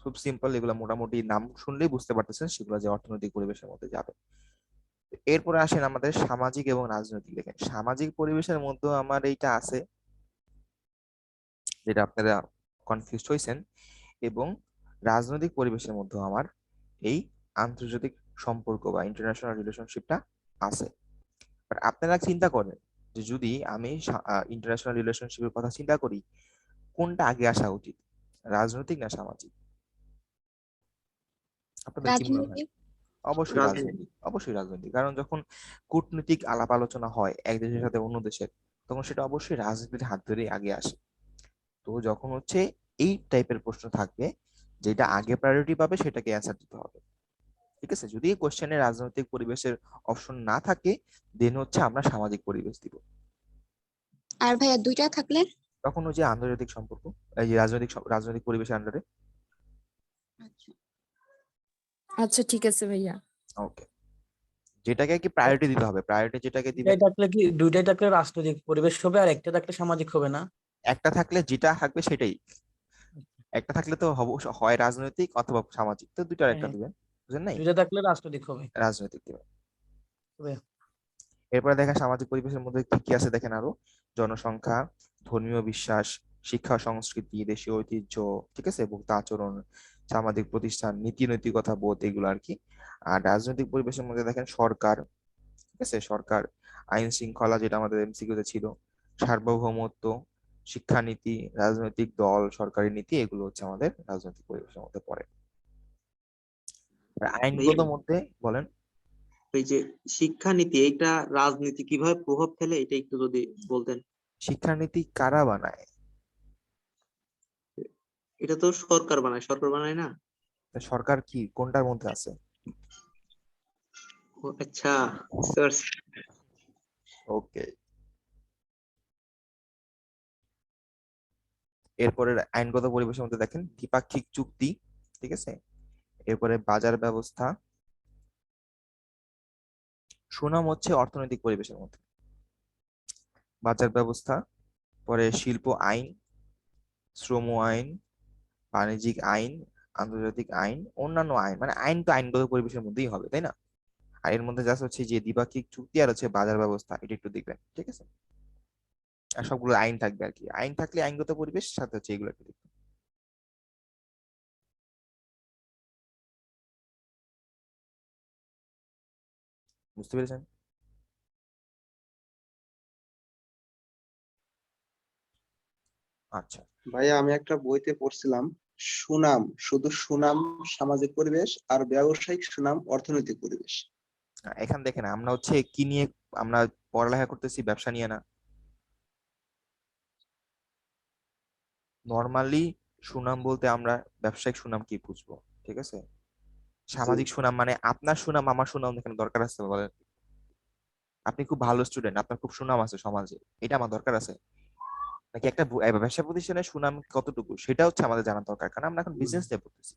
খুব সিম্পল, এগুলো মোটামুটি নাম শুনলেই বুঝতে পারতেছেন সেগুলো যে অর্থনৈতিক পরিবেশের মধ্যে যাবে। এরপরে আসেন আমাদের সামাজিক এবং রাজনৈতিক। দেখেন সামাজিক পরিবেশের মধ্যে আমার এইটা আছে যেটা আপনারা কনফিউজ হয়েছেন, এবং রাজনৈতিক পরিবেশের মধ্যে আমার এই আন্তর্জাতিক সম্পর্ক বা ইন্টারন্যাশনাল রিলেশনশিপটা আছে। বাট আপনারা চিন্তা করেন যে যদি আমি ইন্টারন্যাশনাল রিলেশনশিপের কথা চিন্তা করি, কোনটা আগে আসা উচিত, রাজনৈতিক না সামাজিক? আপনাদের কি মনে হয়? রাজনৈতিক। অবশ্যই রাজনীতি। রাজনৈতিক, অবশ্যই রাজনৈতিক। কারণ যখন কূটনৈতিক আলাপ আলোচনা হয় এক দেশের সাথে অন্য দেশের, তখন সেটা অবশ্যই রাজনীতির হাত ধরেই আগে আসে। তো যখন হচ্ছে এই টাইপের প্রশ্ন থাকবে, যেটা আগে প্রায়োরিটি পাবে সেটাকে অ্যান্সার দিতে হবে। ঠিক আছে? যদি এই কোশ্চেনে রাজনৈতিক পরিবেশের অপশন না থাকে, দেন হচ্ছে আমরা সামাজিক পরিবেশ দিব। আর ভাইয়া দুইটা থাকলে? তখন ওই যে আন্তর্জাতিক সম্পর্ক, এই যে রাজনৈতিক পরিবেশের আন্ডারে। আচ্ছা। আচ্ছা ঠিক আছে ভাইয়া। ওকে, যেটাকে কি প্রায়োরিটি দিতে হবে, প্রায়োরিটি যেটাকে দিবেন। দুইটাই থাকলে কি দুইটাই থাকলে রাজনৈতিক পরিবেশ হবে আর একটা থাকলে সামাজিক হবে না? একটা থাকলে যেটা থাকবে সেটাই, একটা থাকলে তো হয় রাজনৈতিক অথবা সামাজিক, তো দুইটার হ্যাঁ একটা হ্যাঁ, দিবেন, বুঝলেন নাই? দুইটা থাকলে রাজনৈতিক হবে। রাজনৈতিক দিবেন। হবে। এরপরে দেখেন সামাজিক পরিবেশের মধ্যে কি কি আছে, দেখেন আরো জনসংখ্যা, ধর্মীয় বিশ্বাস, শিক্ষা সংস্কৃতি, দেশীয় ঐতিহ্য, ঠিক আছে, ভোক্তা আচরণ, সামাজিক প্রতিষ্ঠান, নীতি নৈতিকতা বোধ, এগুলো আর কি। আর রাজনৈতিক পরিবেশের মধ্যে দেখেন সরকার, ঠিক আছে, সরকার, আইন শৃঙ্খলা যেটা আমাদের এমসিকিউতে ছিল, সার্বভৌমত্ব, শিক্ষানীতি, রাজনৈতিক দল, সরকারি নীতি, এগুলো হচ্ছে আমাদের রাজনৈতিক পরিবেশের মধ্যে পড়ে। আর ভাইয়া, আইনগত মধ্যে বলেন। ওই যে শিক্ষানীতি, এইটা রাজনীতি কিভাবে প্রভাব ফেলে এটা একটু যদি বলতেন। শিক্ষানীতি কারা বানায়? এটা তো সরকার বানায়, সরকার বানায় না? তা সরকার কি কোনটার মধ্যে আছে? ও আচ্ছা, বুঝতে পারছি। ওকে, এরপরে আইনগত পরিবেশের মধ্যে দেখেন দ্বিপাক্ষিক চুক্তি, ঠিক আছে, এরপরে বাজার ব্যবস্থা, সুনাম হচ্ছে অর্থনৈতিক পরিবেশের মধ্যে, বাজার ব্যবস্থা, পরে শিল্প আইন, শ্রম আইন, বাণিজ্যিক আইন, আন্তর্জাতিক আইন, অন্যান্য আইন, মানে আইন তো আইনগত পরিবেশের মধ্যেই হবে, তাই না? আর এর মধ্যে জাস্ট হচ্ছে যে দ্বিপাক্ষিক চুক্তি আর হচ্ছে বাজার ব্যবস্থা, এটা একটু দেখবেন, ঠিক আছে। আর সবগুলো আইন থাকবে আর কি, আইন থাকলে আইনগত পরিবেশ, সাথে হচ্ছে এগুলো একটু দেখবেন। বুঝতে পেরেছেন? আচ্ছা। ভাইয়া আমি একটা বইতে পড়ছিলাম সুনাম, শুধু সুনাম সামাজিক পরিবেশ, আর ব্যবসায়িক সুনাম অর্থনৈতিক পরিবেশ। এখান দেখেন আমরা হচ্ছে কি নিয়ে আমরা পড়ালেখা করতেছি, ব্যবসা নিয়ে না। নর্মালি সুনাম বলতে আমরা ব্যবসায়িক সুনাম কি বুঝবো, ঠিক আছে? সামাজিক সুনাম মানে আপনার সুনাম আমার সুনাম এখানে দরকার আছে বলেন? আপনি খুব ভালো স্টুডেন্ট, আপনার খুব সুনাম আছে সমাজে, এটা আমার দরকার আছে? নাকি একটা ব্যবসা প্রতিষ্ঠানের সুনাম কতটুকু সেটা হচ্ছে আমাদের জানা দরকার, কারণ আমরা এখন বিজনেস নিয়ে পড়তেছি।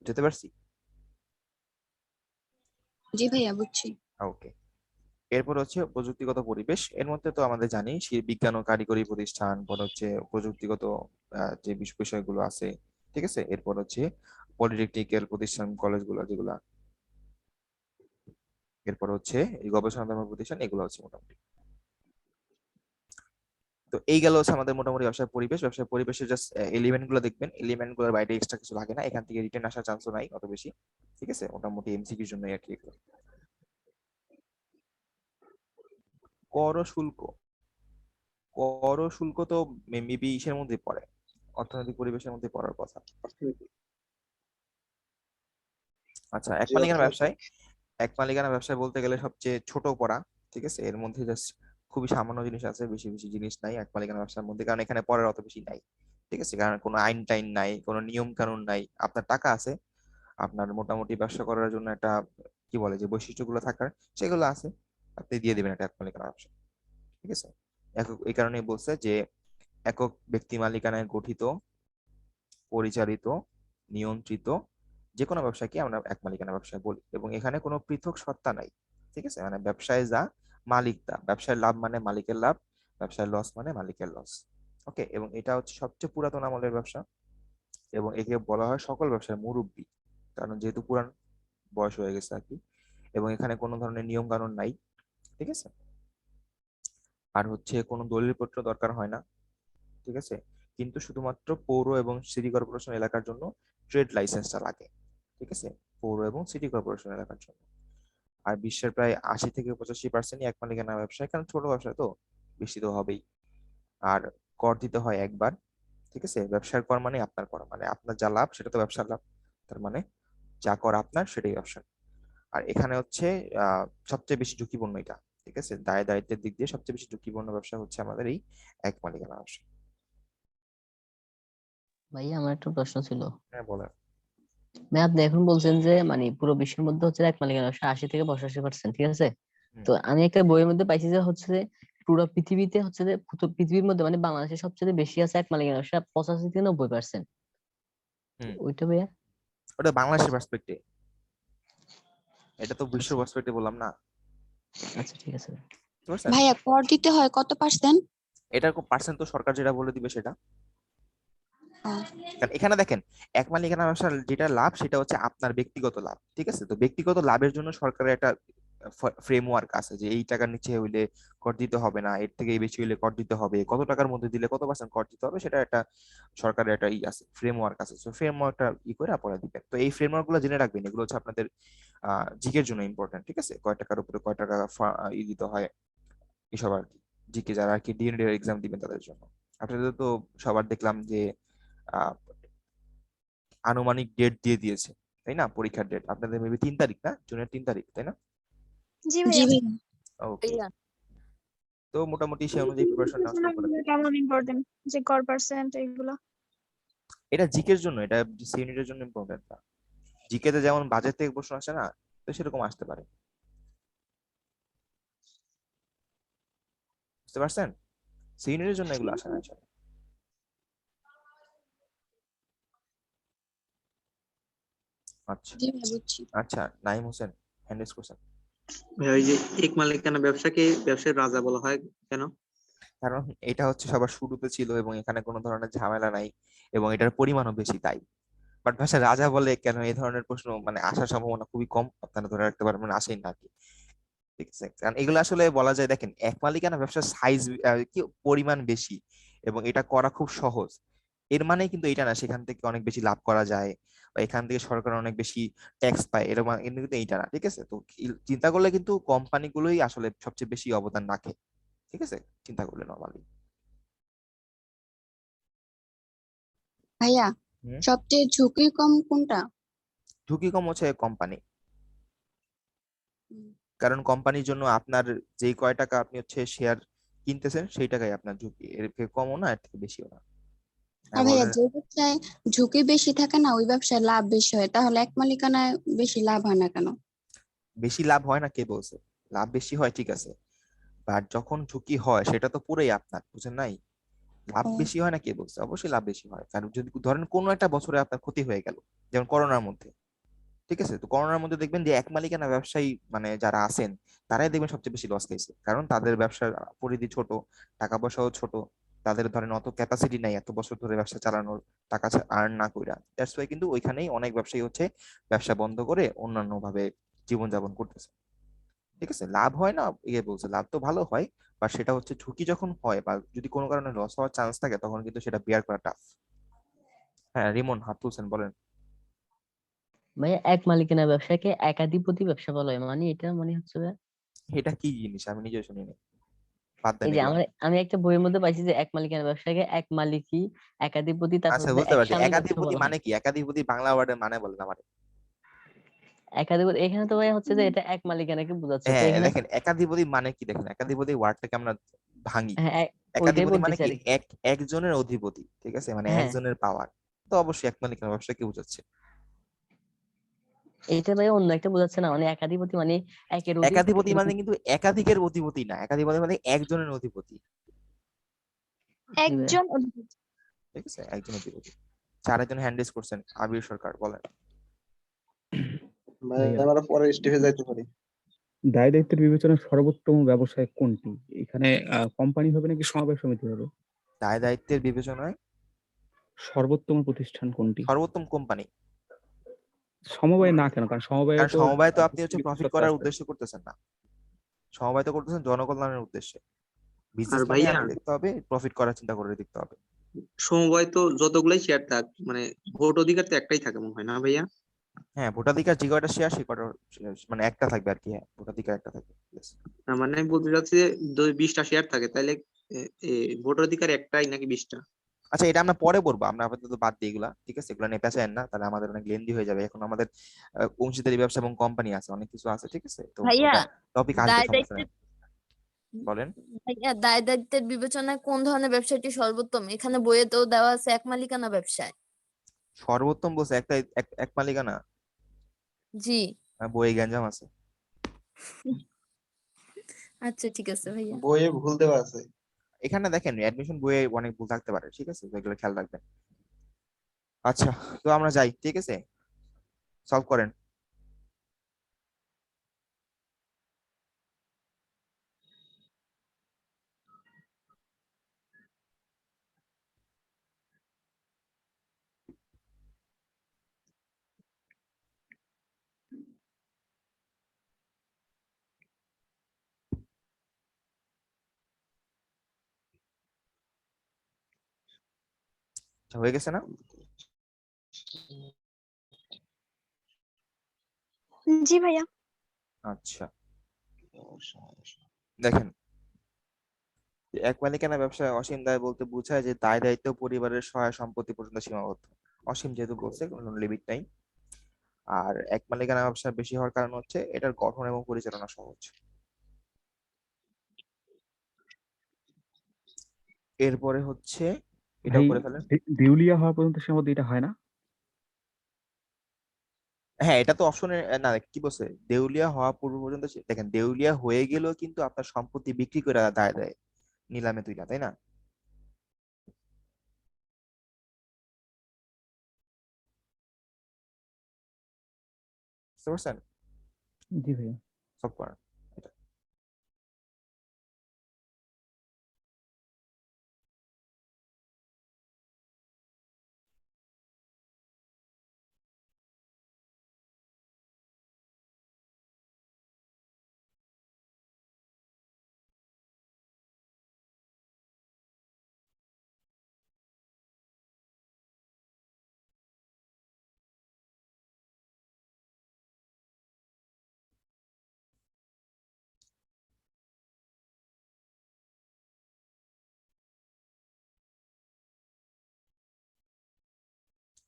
বুঝতে পারছি? জি ভাইয়া বুঝছি। ওকে। এরপর হচ্ছে প্রযুক্তিগত পরিবেশ, এর মধ্যে তো আমাদের জানি সে বিজ্ঞান ও কারিগরি প্রতিষ্ঠান, পর হচ্ছে প্রযুক্তিগত যে বিষয়গুলো আছে, ঠিক আছে? এরপর হচ্ছে পলিটেকনিক্যাল প্রতিষ্ঠান, কলেজগুলো যেগুলা, এরপর হচ্ছে এই গবেষণাধর্মী প্রতিষ্ঠান, এগুলো হচ্ছে মোটামুটি। তো এই গেল হচ্ছে আমাদের মোটামুটি ব্যবসায় পরিবেশ। ব্যবসায় পরিবেশের জাস্ট এলিমেন্ট গুলো দেখবেন, এলিমেন্ট গুলোর বাইরে এক্সট্রা কিছু লাগে না, এখান থেকে রিটেন আসার চান্সও নাই অত বেশি, ঠিক আছে? মোটামুটি এমসিকিউর জন্য আর কি এগুলো। কর ও শুল্ক, কর ও শুল্ক তো মেবি ইসের মধ্যে পড়ে, অর্থনৈতিক পরিবেশের মধ্যে পড়ার কথা। আচ্ছা, এক জি, মালিকানা ব্যবসায়, অর্থনৈতিক। এক মালিকানা ব্যবসায় বলতে গেলে সবচেয়ে ছোট পড়া, ঠিক আছে? এর মধ্যে জাস্ট খুবই সামান্য জিনিস আছে, বেশি বেশি জিনিস নাই এক মালিকানা ব্যবসার মধ্যে, কারণ এখানে পড়ার অত বেশি নাই, ঠিক আছে? কারণ কোনো আইন টাইন নাই, কোনো নিয়ম কানুন নাই, আপনার টাকা আছে, আপনার মোটামুটি ব্যবসা করার জন্য একটা কি বলে যে বৈশিষ্ট্যগুলো থাকার সেগুলো আছে, আপনি দিয়ে দিবেন একটা এক মালিকানা ব্যবসা, ঠিক আছে? একক, এই কারণেই বলছে যে একক ব্যক্তি মালিকানায় গঠিত, পরিচালিত, নিয়ন্ত্রিত যে কোনো ব্যবসাকে আমরা এক মালিকানা ব্যবসা বলি, এবং এখানে কোনো পৃথক সত্তা নাই, ঠিক আছে? মানে ব্যবসায় যা মালিক তা, ব্যবসায় লাভ মানে মালিকের লাভ, ব্যবসায় লস মানে মালিকের লস। ওকে, এবং এটা হচ্ছে সবচেয়ে পুরাতন আমলের ব্যবসা, এবং একে বলা হয় সকল ব্যবসার মুরব্বি, কারণ যেহেতু পুরান বয়স হয়ে গেছে আর কি, এবং এখানে কোনো ধরনের নিয়ম কানুন নাই, ঠিক আছে? আর হচ্ছে কোনো দলিলপত্র দরকার হয় না, ঠিক আছে? কিন্তু শুধুমাত্র পৌর এবং সিটি কর্পোরেশন এলাকার জন্য ট্রেড লাইসেন্সটা লাগে, ঠিক আছে? পৌর এবং সিটি কর্পোরেশন এলাকার জন্য। আর বিশ্বের প্রায় 80 থেকে 85% এক মালিকানা ব্যবসায়, কারণ ছোট ব্যবসা তো বেশি তো হবেই। আর কর দিতে হয় একবার, ঠিক আছে? ব্যবসার কর মানে আপনার কর, মানে আপনার যা লাভ সেটা তো ব্যবসার লাভ, তার মানে যা কর আপনার সেটাই ব্যবসা। আর এখানে হচ্ছে সবচেয়ে বেশি ঝুঁকিপূর্ণ এটা, ঠিক আছে? দায় দায়িত্বের দিক দিয়ে সবচেয়ে বেশি ঝুঁকিপূর্ণ ব্যবসা হচ্ছে আমাদের এই এক মালিকানা ব্যবসা। ভাইয়া আমার একটা প্রশ্ন ছিল। হ্যাঁ বলেন। ভাই আপনি এখন বলছেন যে মানে পুরো বিশ্বের মধ্যে হচ্ছে এক মালিকানা ব্যবসা 80 থেকে 85%, ঠিক আছে? তো আমি একটা বইয়ের মধ্যে পাইছি যে হচ্ছে যে পুরো পৃথিবীতে হচ্ছে যে পুরো পৃথিবীর মধ্যে মানে বাংলাদেশে সবচেয়ে বেশি আছে এক মালিকানা ব্যবসা 85 থেকে 90%। হুম, ওইটা ভাইয়া? ওটা বাংলাদেশের পার্সপেক্টিভ, এটা তো বিশ্ব আচ্ছা পার্সপেক্টিভ বললাম না, আচ্ছা, ঠিক আছে। বুঝতে পারছেন? ভাইয়া কর দিতে হয় কত পার্সেন্ট? এটার পার্সেন্ট তো সরকার যেটা বলে দিবে সেটা, কারণ এখানে দেখেন এক মালিকানা ব্যবসার যেটা লাভ সেটা হচ্ছে আপনার ব্যক্তিগত লাভ, ঠিক আছে? তো ব্যক্তিগত লাভের জন্য সরকারের একটা ফ্রেমওয়ার্ক আছে যে এই টাকার নিচে হইলে কর দিতে হবে না, এর থেকে বেশি হইলে কর দিতে হবে, কত টাকার মধ্যে দিলে কত পার্সেন্ট কর দিতে হবে, সেটা একটা সরকারের একটা ই আছে, ফ্রেমওয়ার্ক আছে। তো ফ্রেমওয়ার্কটা ই করে আপনারা দিবেন, তো এই ফ্রেমওয়ার্ক গুলো জেনে রাখবেন, এগুলো হচ্ছে আপনাদের জিকের জন্য ইম্পর্টেন্ট, ঠিক আছে? কয় টাকার উপরে কয় টাকা ই দিতে হয়, এসব আর কি, জিকে যারা আর কি ডিএনডি এক্সাম দিবেন তাদের জন্য। আপনাদের তো সবার দেখলাম যে আহ, আনুমানিক ডেট দিয়ে দিয়েছে, তাই না? পরীক্ষার ডেট আপনাদের মেবি 3 তারিখ, না জুনের 3 তারিখ, তাই না? জি জি ভাইয়া। ভাইয়া। ওকে, ভাইয়া তো মোটামুটি সেই অনুযায়ী প্রিপারেশন নেওয়া শুরু করে দিন। কেমন ইম্পর্টেন্ট যে কর পার্সেন্ট এগুলো? এটা জিকের জন্য, এটা সি ইউনিটের জন্য ইম্পর্টেন্ট না। জিকে তে যেমন বাজেট থেকে প্রশ্ন আসে না, তো সেরকম আসতে পারে, বুঝতে পারছেন? সি ইউনিটের জন্য এগুলো আসে না আসলে। আচ্ছা জি ভাইয়া বুঝছি। আচ্ছা, নাইম হোসেন, হ্যান্ড রেজ করছেন। ভাই, ওই যে এক মালিকানা ব্যবসাকে ব্যবসায়ের রাজা বলা হয় কেন? কারণ এটা হচ্ছে সবার শুরুতে ছিল এবং এখানে কোনো ধরনের ঝামেলা নাই, এবং এটার পরিমাণও বেশি তাই। বাট ভাষা রাজা বলে কেন, এই ধরনের প্রশ্ন মানে আসার সম্ভাবনা খুবই কম, আপনারা ধরে রাখতে পারবেন, আসেই না আর কি, ঠিক আছে? কারণ এগুলো আসলে বলা যায়, দেখেন এক মালিকানা ব্যবসার সাইজ কি পরিমাণ বেশি, এবং এটা করা খুব সহজ, এর মানে কিন্তু এটা না সেখান থেকে অনেক বেশি লাভ করা যায়, বা এখান থেকে সরকার অনেক বেশি ট্যাক্স পায়, এরকম কিন্তু এইটা না, ঠিক আছে? তো চিন্তা করলে কিন্তু কোম্পানিগুলোই আসলে সবচেয়ে বেশি অবদান রাখে, ঠিক আছে? চিন্তা করলে নর্মালি। ভাইয়া হুম। সবচেয়ে ঝুঁকি কম কোনটা? ঝুঁকি কম হচ্ছে কোম্পানি, কারণ কোম্পানির জন্য আপনার যেই কয় টাকা আপনি হচ্ছে শেয়ার কিনতেছেন সেই টাকাই আপনার ঝুঁকি, এর থেকে কমও না এর থেকে বেশিও না। আর ভাইয়া বলেন। যে ব্যবসায় ঝুঁকি বেশি থাকে না ওই ব্যবসায় লাভ বেশি হয়, তাহলে এক মালিকানায় বেশি লাভ হয় না কেন? বেশি লাভ হয় না কে বলছে? লাভ বেশি হয় ঠিক আছে, বাট যখন ঝুঁকি হয় সেটা তো পুরোই আপনার, বুঝেন নাই? লাভ ও, বেশি হয় না কে বলছে? অবশ্যই লাভ বেশি হয়, কারণ যদি ধরেন কোনো একটা বছরে আপনার ক্ষতি হয়ে গেল, যেমন করোনার মধ্যে, ঠিক আছে, তো করোনার মধ্যে দেখবেন যে এক মালিকানা ব্যবসায়ী মানে যারা আছেন তারাই দেখবেন সবচেয়ে বেশি লস খাইছে, কারণ তাদের ব্যবসার পরিধি ছোট, টাকা পয়সাও ছোট, তাদের ধরেন অত ক্যাপাসিটি নাই এত বছর ধরে ব্যবসা চালানোর, টাকা আর্ন না কইরা। দ্যাটস ওয়াই কিন্তু ওইখানেই অনেক ব্যবসায়ী হচ্ছে ব্যবসা বন্ধ করে অন্যান্য ভাবে জীবনযাপন করতেছে। ঠিক আছে, লাভ হয় না বলছে, লাভ তো ভালো হয়, বা সেটা হচ্ছে ঝুঁকি যখন হয় বা যদি কোনো কারণে লস হওয়ার চান্স থাকে তখন কিন্তু সেটা বিয়ার করা টাফ। হ্যাঁ, রিমন হাত তুলছেন, বলেন। ভাইয়া এক মালিকানা ব্যবসাকে একাধিপতি ব্যবসা বলা হয়, মানে এটা মানে হচ্ছে যে এটা কি জিনিস আমি নিজে শুনিনি, বাদ দেন এই যে এগুলা। আমি একটা বইয়ের মধ্যে পাইছি যে এক মালিকানা ব্যবসাকে এক মালিকি, একাধিপতি, তারপর আচ্ছা হচ্ছে বুঝতে এক পারছি, স্বামী ব্যবসা একাধিপতি বলা মানে হয়। কি? একাধিপতি বাংলা ওয়ার্ডের মানে বলেন আমার। একাধিপতি এখানে তো ভাই হচ্ছে যে এটা এক মালিকানাকে বোঝাচ্ছে, তো হ্যাঁ এখানে দেখেন, একাধিপতি মানে কি, দেখেন একাধিপতি ওয়ার্ডটাকে আমরা ভাঙি। হ্যাঁ ওইটাই একাধিপতি মানে বলতেছি কি? আর কি। একজনের অধিপতি, ঠিক আছে, মানে হ্যাঁ একজনের পাওয়ার। তো অবশ্যই এক মালিকানা ব্যবসা কি বোঝাচ্ছে? এইটা ভাই অন্য একটা বোঝাচ্ছে না, মানে একাধিপতি মানে একের অধিক একাধিপতি মানে এরকম। কিন্তু একাধিকের অধিপতি না, একাধিপতি মানে একজনের অধিপতি। জি ভাইয়া। একজন অধিপতি। ঠিক আছে, একজন অধিপতি। চারজন হ্যান্ডেস করছেন, আবির সরকার বলেন। ভাইয়া, আমরা পরের স্টেপে যাইতে পারি। দায় দায়িত্বের বিবেচনায় সর্বোত্তম ব্যবসায় কোনটি? এখানে কোম্পানি হবে নাকি সমবায় সমিতি হবে? দায় দায়িত্বের বিবেচনায় সর্বোত্তম প্রতিষ্ঠান কোনটি? সর্বোত্তম কোম্পানি। সমবায় না কেন? কারণ সমবায়ে কারণ তো সমবায় তো আপনি কিছু হচ্ছে কিছু প্রফিট শর্ত করার আছে। উদ্দেশ্য করতেছেন না, সমবায় তো করতেছেন জনকল্যাণের উদ্দেশ্যে। আর বিজনেস মানে ভাইয়া, আগে দেখতে হবে, প্রফিট করার চিন্তা করে দেখতে হবে। সমবায় তো যতগুলাই শেয়ার থাক, মানে ভোট অধিকার তো একটাই থাকে মনে হয় না ভাইয়া? হ্যাঁ, ভোটাধিকার যে কয়টা শেয়ার সে কয়টা মানে একটা থাকবে আর কি, হ্যাঁ ভোটাধিকার একটা থাকবে। Yes. না, মানে আমি বলতে চাচ্ছি যে 20টা শেয়ার থাকে, তাইলে এ, এ, ভোট অধিকার একটাই নাকি 20টা? আচ্ছা, এটা আমরা পরে বলবো, আমরা আপাতত বাদ দিই এগুলা, ঠিক আছে, এগুলা নিয়ে পেঁচায়েন না, তাহলে আমাদের অনেক লেন্দি হয়ে যাবে। এখন আমাদের অংশীদারি ব্যবসা এবং কোম্পানি আছে, অনেক কিছু আছে, ঠিক আছে, তো ভাইয়া ওটা টপিক আসবে, দায় সমস্যা নেই। দায়িত্বের বলেন। ভাইয়া দায় দায়িত্বের বিবেচনায় কোন ধরনের ব্যবসাটি সর্বোত্তম? এখানে বইয়ে তো দেওয়া আছে এক মালিকানা ব্যবসায়। সর্বোত্তম বলছে একটা এক মালিকানা? জি। বই গ্যাঞ্জাম আছে। আচ্ছা ঠিক আছে ভাইয়া। বইয়ে ভুল দেওয়া আছে। এখানে দেখেন অ্যাডমিশন বইয়ে অনেক ভুল থাকতে পারে, ঠিক আছে, তো এগুলো খেয়াল রাখবেন। আচ্ছা, তো আমরা যাই, ঠিক আছে, সলভ করেন। আচ্ছা, হয়ে গেছে না? জি ভাইয়া। আচ্ছা, দেখেন, এক মালিকানা ব্যবসায় অসীম দায় বলতে বোঝায় যে দায় দায়িত্ব পরিবারের সহায় সম্পত্তি পর্যন্ত সীমাবদ্ধ। অসীম যেহেতু বলছে, কোনো লিমিট নাই। আর এক মালিকানা ব্যবসা বেশি হওয়ার কারণ হচ্ছে এটার গঠন এবং পরিচালনা সহজ। এরপরে হচ্ছে এটাও ভাই, করে ফেলেন। দেউলিয়া হওয়া পর্যন্ত সীমাবদ্ধ এটা হয় না? হ্যাঁ, এটা তো অপশনে না, কি বলছে, দেউলিয়া হওয়া পূর্ব পর্যন্ত দেখেন, দেউলিয়া হয়ে গেলেও কিন্তু আপনার সম্পত্তি বিক্রি করে দায় দেয় নিলামে তুইলা, তাই না? বুঝতে পারছেন? জি ভাইয়া। সব করেন।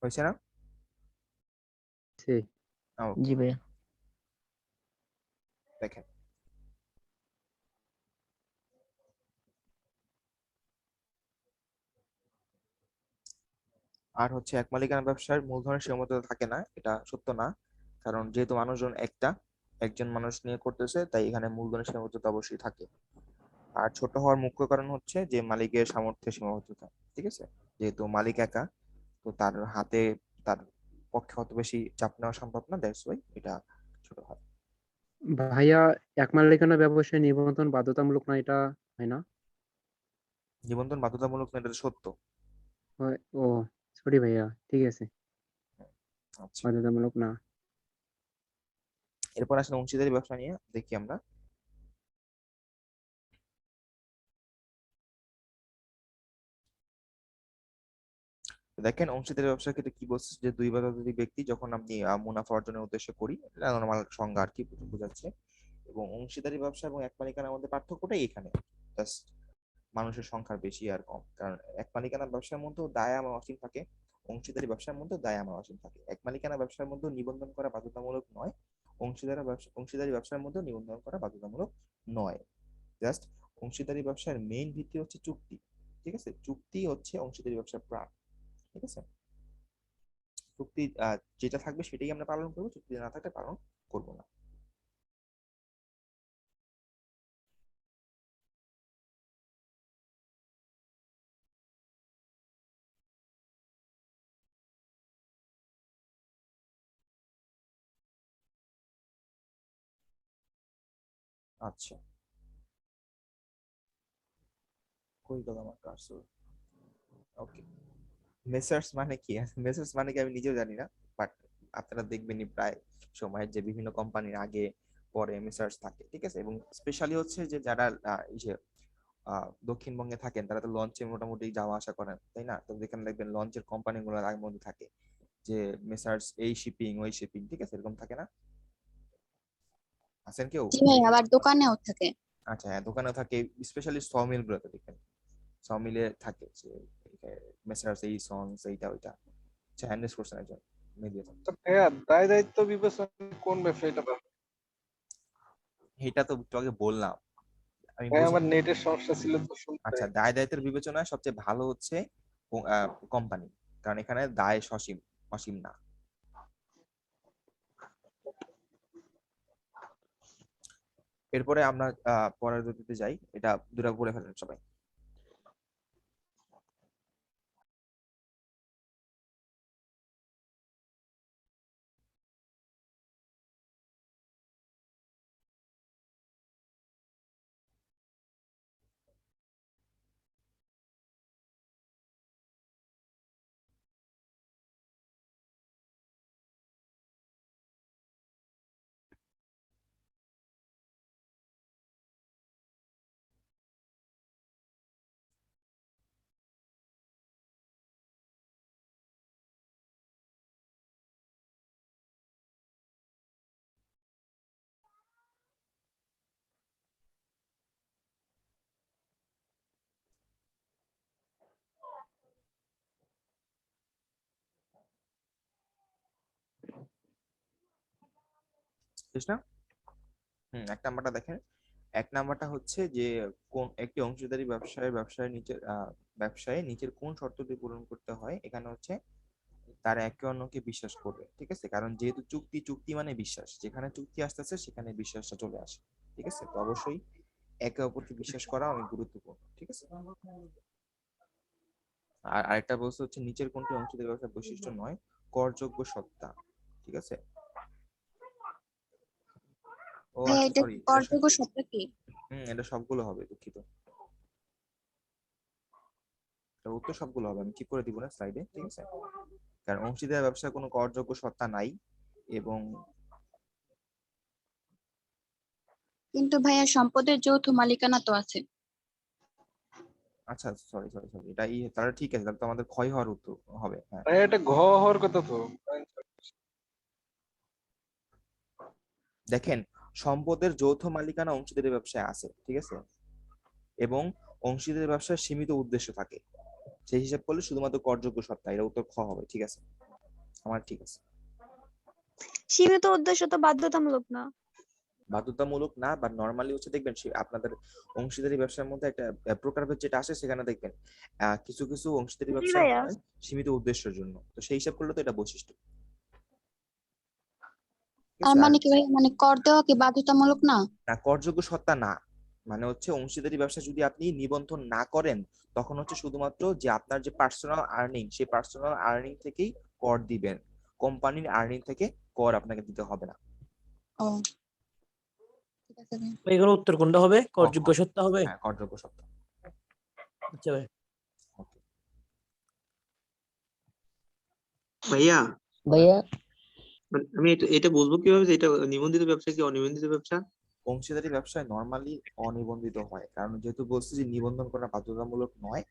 হয়েছে না? সেই ওকে, জি ভাইয়া। দেখেন আর হচ্ছে এক মালিকানা ব্যবসার মূলধনের সীমাবদ্ধতা থাকে না, এটা সত্য না। কারণ যেহেতু মানুষজন একজন মানুষ নিয়ে করতেছে, তাই এখানে মূলধনের সীমাবদ্ধতা অবশ্যই থাকে। আর ছোট হওয়ার মুখ্য কারণ হচ্ছে যে মালিকের সামর্থ্যের সীমাবদ্ধতা। ঠিক আছে, যেহেতু মালিক একা, তো তার হাতে তার পক্ষে অত বেশি চাপ নেওয়া সম্ভব না, দ্যাটস ওয়াই এটা ছোট হয়। ভাইয়া, এক মালিকানা ব্যবসায় নিবন্ধন বাধ্যতামূলক না, এটা হয় না? নিবন্ধন বাধ্যতামূলক না, এটা তো সত্য। ও সরি ভাইয়া, ঠিক আছে, আচ্ছা, বাধ্যতামূলক না। এরপর আসলে অংশীদারি ব্যবসা নিয়ে দেখি আমরা। দেখেন অংশীদারি ব্যবসার ক্ষেত্রে কি বলছে, যে দুই বা ততোধিক ব্যক্তি যখন আপনি মুনাফা অর্জনের উদ্দেশ্য করি, এটা নরমাল সংজ্ঞা আর কি বোঝাচ্ছে। এবং অংশীদারি ব্যবসা এবং এক মালিকানার মধ্যে পার্থক্যটাই এখানে, জাস্ট মানুষের সংখ্যা বেশি আর কম। কারণ এক মালিকানা ব্যবসার মধ্যেও দায় আমার অসীম থাকে, অংশীদারি ব্যবসার মধ্যেও দায় আমার অসীম থাকে। এক মালিকানা ব্যবসার মধ্যেও নিবন্ধন করা বাধ্যতামূলক নয়, অংশীদারি ব্যবসার মধ্যেও নিবন্ধন করা বাধ্যতামূলক নয়। জাস্ট অংশীদারি ব্যবসার মেইন ভিত্তি হচ্ছে চুক্তি। ঠিক আছে, চুক্তি হচ্ছে অংশীদারি ব্যবসার প্রাণ। ঠিক আছে, চুক্তি যেটা থাকবে সেটাই আমরা পালন করবো, চুক্তি না থাকলে পালন করবো না। আচ্ছা, কই গেল আমার কার্সর? ওকে, মেসার্স মানে কি? মেসার্স মানে কি আমি নিজেও জানি না, বাট আপনারা দেখবেনই প্রায় সময় যে বিভিন্ন কোম্পানির আগে পরে মেসার্স থাকে। ঠিক আছে, এবং স্পেশালি হচ্ছে যে যারা এই যে দক্ষিণবঙ্গে থাকেন, তারা তো লঞ্চে মোটামুটি যাওয়া আসা করেন, তাই না? তো যেখানে দেখবেন লঞ্চের কোম্পানি গুলোর আগে মধ্যে থাকে যে মেসার্স এই শিপিং ওই শিপিং, ঠিক আছে, এরকম থাকে না? আছেন কেউ? জি ভাই, আবার দোকানেও থাকে। আচ্ছা, হ্যাঁ, দোকানে থাকে, স্পেশালি সমিল গুলোতে দেখেন, সমিলে থাকে যে মেসার্স এই সন্স এইটা ওইটা। আচ্ছা, হ্যান্ডেস করছেন একজন মিডিয়েটর। তো ভাইয়া, দায় দায়িত্ব বিবেচনা কোন ব্যবসায়ীটা ভালো? এটা তো একটু আগে বললাম, আমি ভাই, আমার বুঝাই। নেটের সমস্যা ছিল তো শুনতে। আচ্ছা, দায় দায়িত্বের বিবেচনায় সবচেয়ে ভালো হচ্ছে কোম্পানি, কারণ এখানে দায় সসীম, অসীম না। এরপরে আমরা পরের দুটিতে যাই, এটা দুটা পড়ে ফেলেন সবাই। বুঝছিস না? এক নাম্বারটা দেখেন। এক নাম্বারটা হচ্ছে যে কোন একটি অংশীদারি ব্যবসায় নিচের কোন শর্তটি পূরণ করতে হয়। এখানে হচ্ছে তারা একে অন্যকে বিশ্বাস করবে। ঠিক আছে, কারণ যেহেতু চুক্তি মানে বিশ্বাস, যেখানে চুক্তি আসতেছে সেখানে বিশ্বাসটা চলে আসে। ঠিক আছে, তো অবশ্যই একে অপরকে বিশ্বাস করা অনেক গুরুত্বপূর্ণ। ঠিক আছে, আর আরেকটা বস্তু হচ্ছে নিচের কোনটি অংশীদারি ব্যবসার বৈশিষ্ট্য নয়, করযোগ্য সত্তা। ঠিক আছে, ও ভাইয়া, আচ্ছা, এটা সরি, করযোগ্য সত্তা কি? এটা সবগুলো হবে, দুঃখিত, এটা উত্তর সবগুলো হবে, আমি ঠিক করে দিব না স্লাইডে। ঠিক আছে, কারণ অংশীদার ব্যবসায় কোনো করযোগ্য সত্তা নাই। এবং কিন্তু ভাইয়া, সম্পদের যৌথ মালিকানা তো আছে। আচ্ছা, সরি সরি সরি, এটা তাহলে ঠিক আছে, তাহলে তো আমাদের ক্ষয় হওয়ার উত্তর হবে। হ্যাঁ, ভাই, এটা ঘ হওয়ার কথা তো। দেখেন, সম্পদের যৌথ মালিকানা অংশীদারি ব্যবসায় আছে। ঠিক আছে, এবং অংশীদারি ব্যবসায় সীমিত উদ্দেশ্য থাকে, সেই হিসাব করলে শুধুমাত্র করযোগ্য সত্তা, এটা উত্তর খ হবে। ঠিক আছে। আমার ঠিক আছে। সীমিত উদ্দেশ্য তো বাধ্যতামূলক না। বাধ্যতামূলক না, বা নরমালি হচ্ছে দেখবেন আপনাদের অংশীদারি ব্যবসার মধ্যে একটা প্রকারভেদ যেটা আসে, সেখানে দেখবেন কিছু কিছু অংশীদারি জি ব্যবসা ভাইয়া। হয় সীমিত উদ্দেশ্যের জন্য, তো সেই হিসাব করলে তো এটা বৈশিষ্ট্য, ঠিক আর আছে। আর মানে কি ভাই, মানে কর দেওয়া কি বাধ্যতামূলক না? না, করযোগ্য সত্তা না, মানে হচ্ছে অংশীদারি ব্যবসা যদি আপনি নিবন্ধন না করেন, তখন হচ্ছে শুধুমাত্র যে আপনার যে পার্সোনাল আর্নিং, সেই পার্সোনাল আর্নিং থেকেই কর দিবেন, কোম্পানির আর্নিং থেকে কর আপনাকে দিতে হবে না। ও ঠিক আছে ভাই। এগুলো উত্তর কোনটা হবে? করযোগ্য সত্তা হবে? হ্যাঁ, করযোগ্য সত্তা। আচ্ছা ভাই। ভাইয়া ভাইয়া আমি এটা বুঝবো কিভাবে যে এটা নিবন্ধিত ব্যবসা কি অনিবন্ধিত ব্যবসা? অংশীদারি ব্যবসায় নরমালি অনিবন্ধিত হয়, কারণ যেহেতু বলছি যে নিবন্ধন করা বাধ্যতামূলক নয়,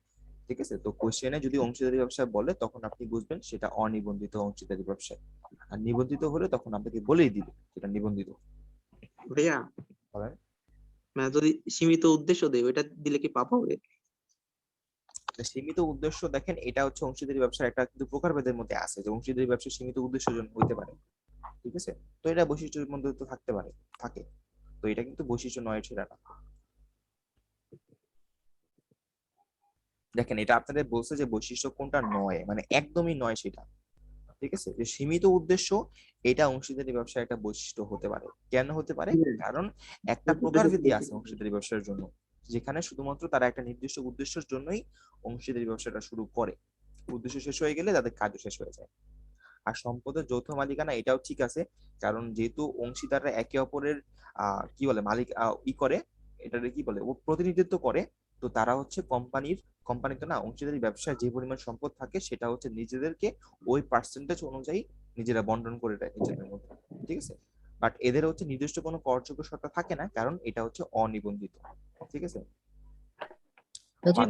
ঠিক আছে। তো কোশ্চেনে যদি অংশীদারি ব্যবসায় বলে, তখন আপনি বুঝবেন সেটা অনিবন্ধিত অংশীদারি ব্যবসায়, আর নিবন্ধিত হলে তখন আপনাকে বলেই দিবে সেটা নিবন্ধিত। ভাইয়া বলেন। মানে যদি সীমিত উদ্দেশ্য দেয় ওইটা দিলে কি পাপ হবে? সীমিত উদ্দেশ্য দেখেন, এটা হচ্ছে অংশীদারি ব্যবসার একটা কিন্তু প্রকারভেদের মধ্যে আছে, যে অংশীদারি ব্যবসা সীমিত উদ্দেশ্যের জন্য হইতে পারে, ঠিক আছে। তো এটা বৈশিষ্ট্যের মধ্যে তো থাকতে পারে, থাকে, তো এটা কিন্তু বৈশিষ্ট্য নয়, সেটা না। দেখেন, এটা আপনাদের বলছে যে বৈশিষ্ট্য কোনটা নয়, মানে একদমই নয় সেটা, ঠিক আছে। যে সীমিত উদ্দেশ্য, এটা অংশীদারি ব্যবসার একটা বৈশিষ্ট্য হতে পারে। কেন হতে পারে? কারণ একটা প্রকারভেদই আছে অংশীদারি ব্যবসার জন্য, যেখানে শুধুমাত্র তারা একটা নির্দিষ্ট উদ্দেশ্যের জন্যই অংশীদারি ব্যবসাটা শুরু করে, উদ্দেশ্য শেষ হয়ে গেলে তাদের কাজও শেষ হয়ে যায়। আর সম্পদের যৌথ মালিকানা, এটাও ঠিক আছে, কারণ যেহেতু অংশীদাররা একে অপরের কি বলে মালিক করে, এটাকে কি বলে, ও প্রতিনিধিত্ব করে, তো তারা হচ্ছে কোম্পানিতে না, অংশীদারি ব্যবসায় যে পরিমাণ সম্পদ থাকে, সেটা হচ্ছে নিজেদেরকে ওই পার্সেন্টেজ অনুযায়ী নিজেরা বন্টন করে দেয় নিজেদের মধ্যে, ঠিক আছে। বাট এদের হচ্ছে নির্দিষ্ট কোনো করযোগ্য সত্তা থাকে না, কারণ এটা হচ্ছে অনিবন্ধিত, ঠিক আছে।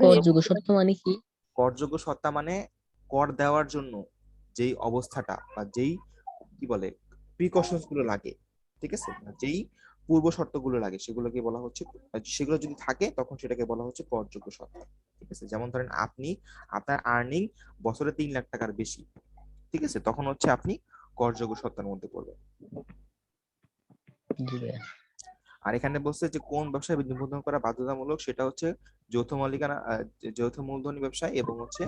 করযোগ্য সত্তা মানে কি? করযোগ্য সত্তা মানে কর দেওয়ার জন্য যেই অবস্থাটা বা যেই কি বলে প্রিকশনস গুলো লাগে, ঠিক আছে, যেই পূর্ব শর্ত গুলো লাগে, সেগুলোকে বলা হচ্ছে, সেগুলো যদি থাকে তখন সেটাকে বলা হচ্ছে করযোগ্য সত্তা, ঠিক আছে। যেমন ধরেন আপনার আর্নিং বছরে 3 লাখ টাকার বেশি, ঠিক আছে, তখন হচ্ছে আপনি করযোগ্য সত্তার মধ্যে পড়বেন। জি ভাইয়া। আর এখানে বলছে যে কোন ব্যবসায় নিবন্ধন করা বাধ্যতামূলক, সেটা হচ্ছে যৌথ মালিকানা, যৌথ মূলধনী ব্যবসায়, এবং হচ্ছে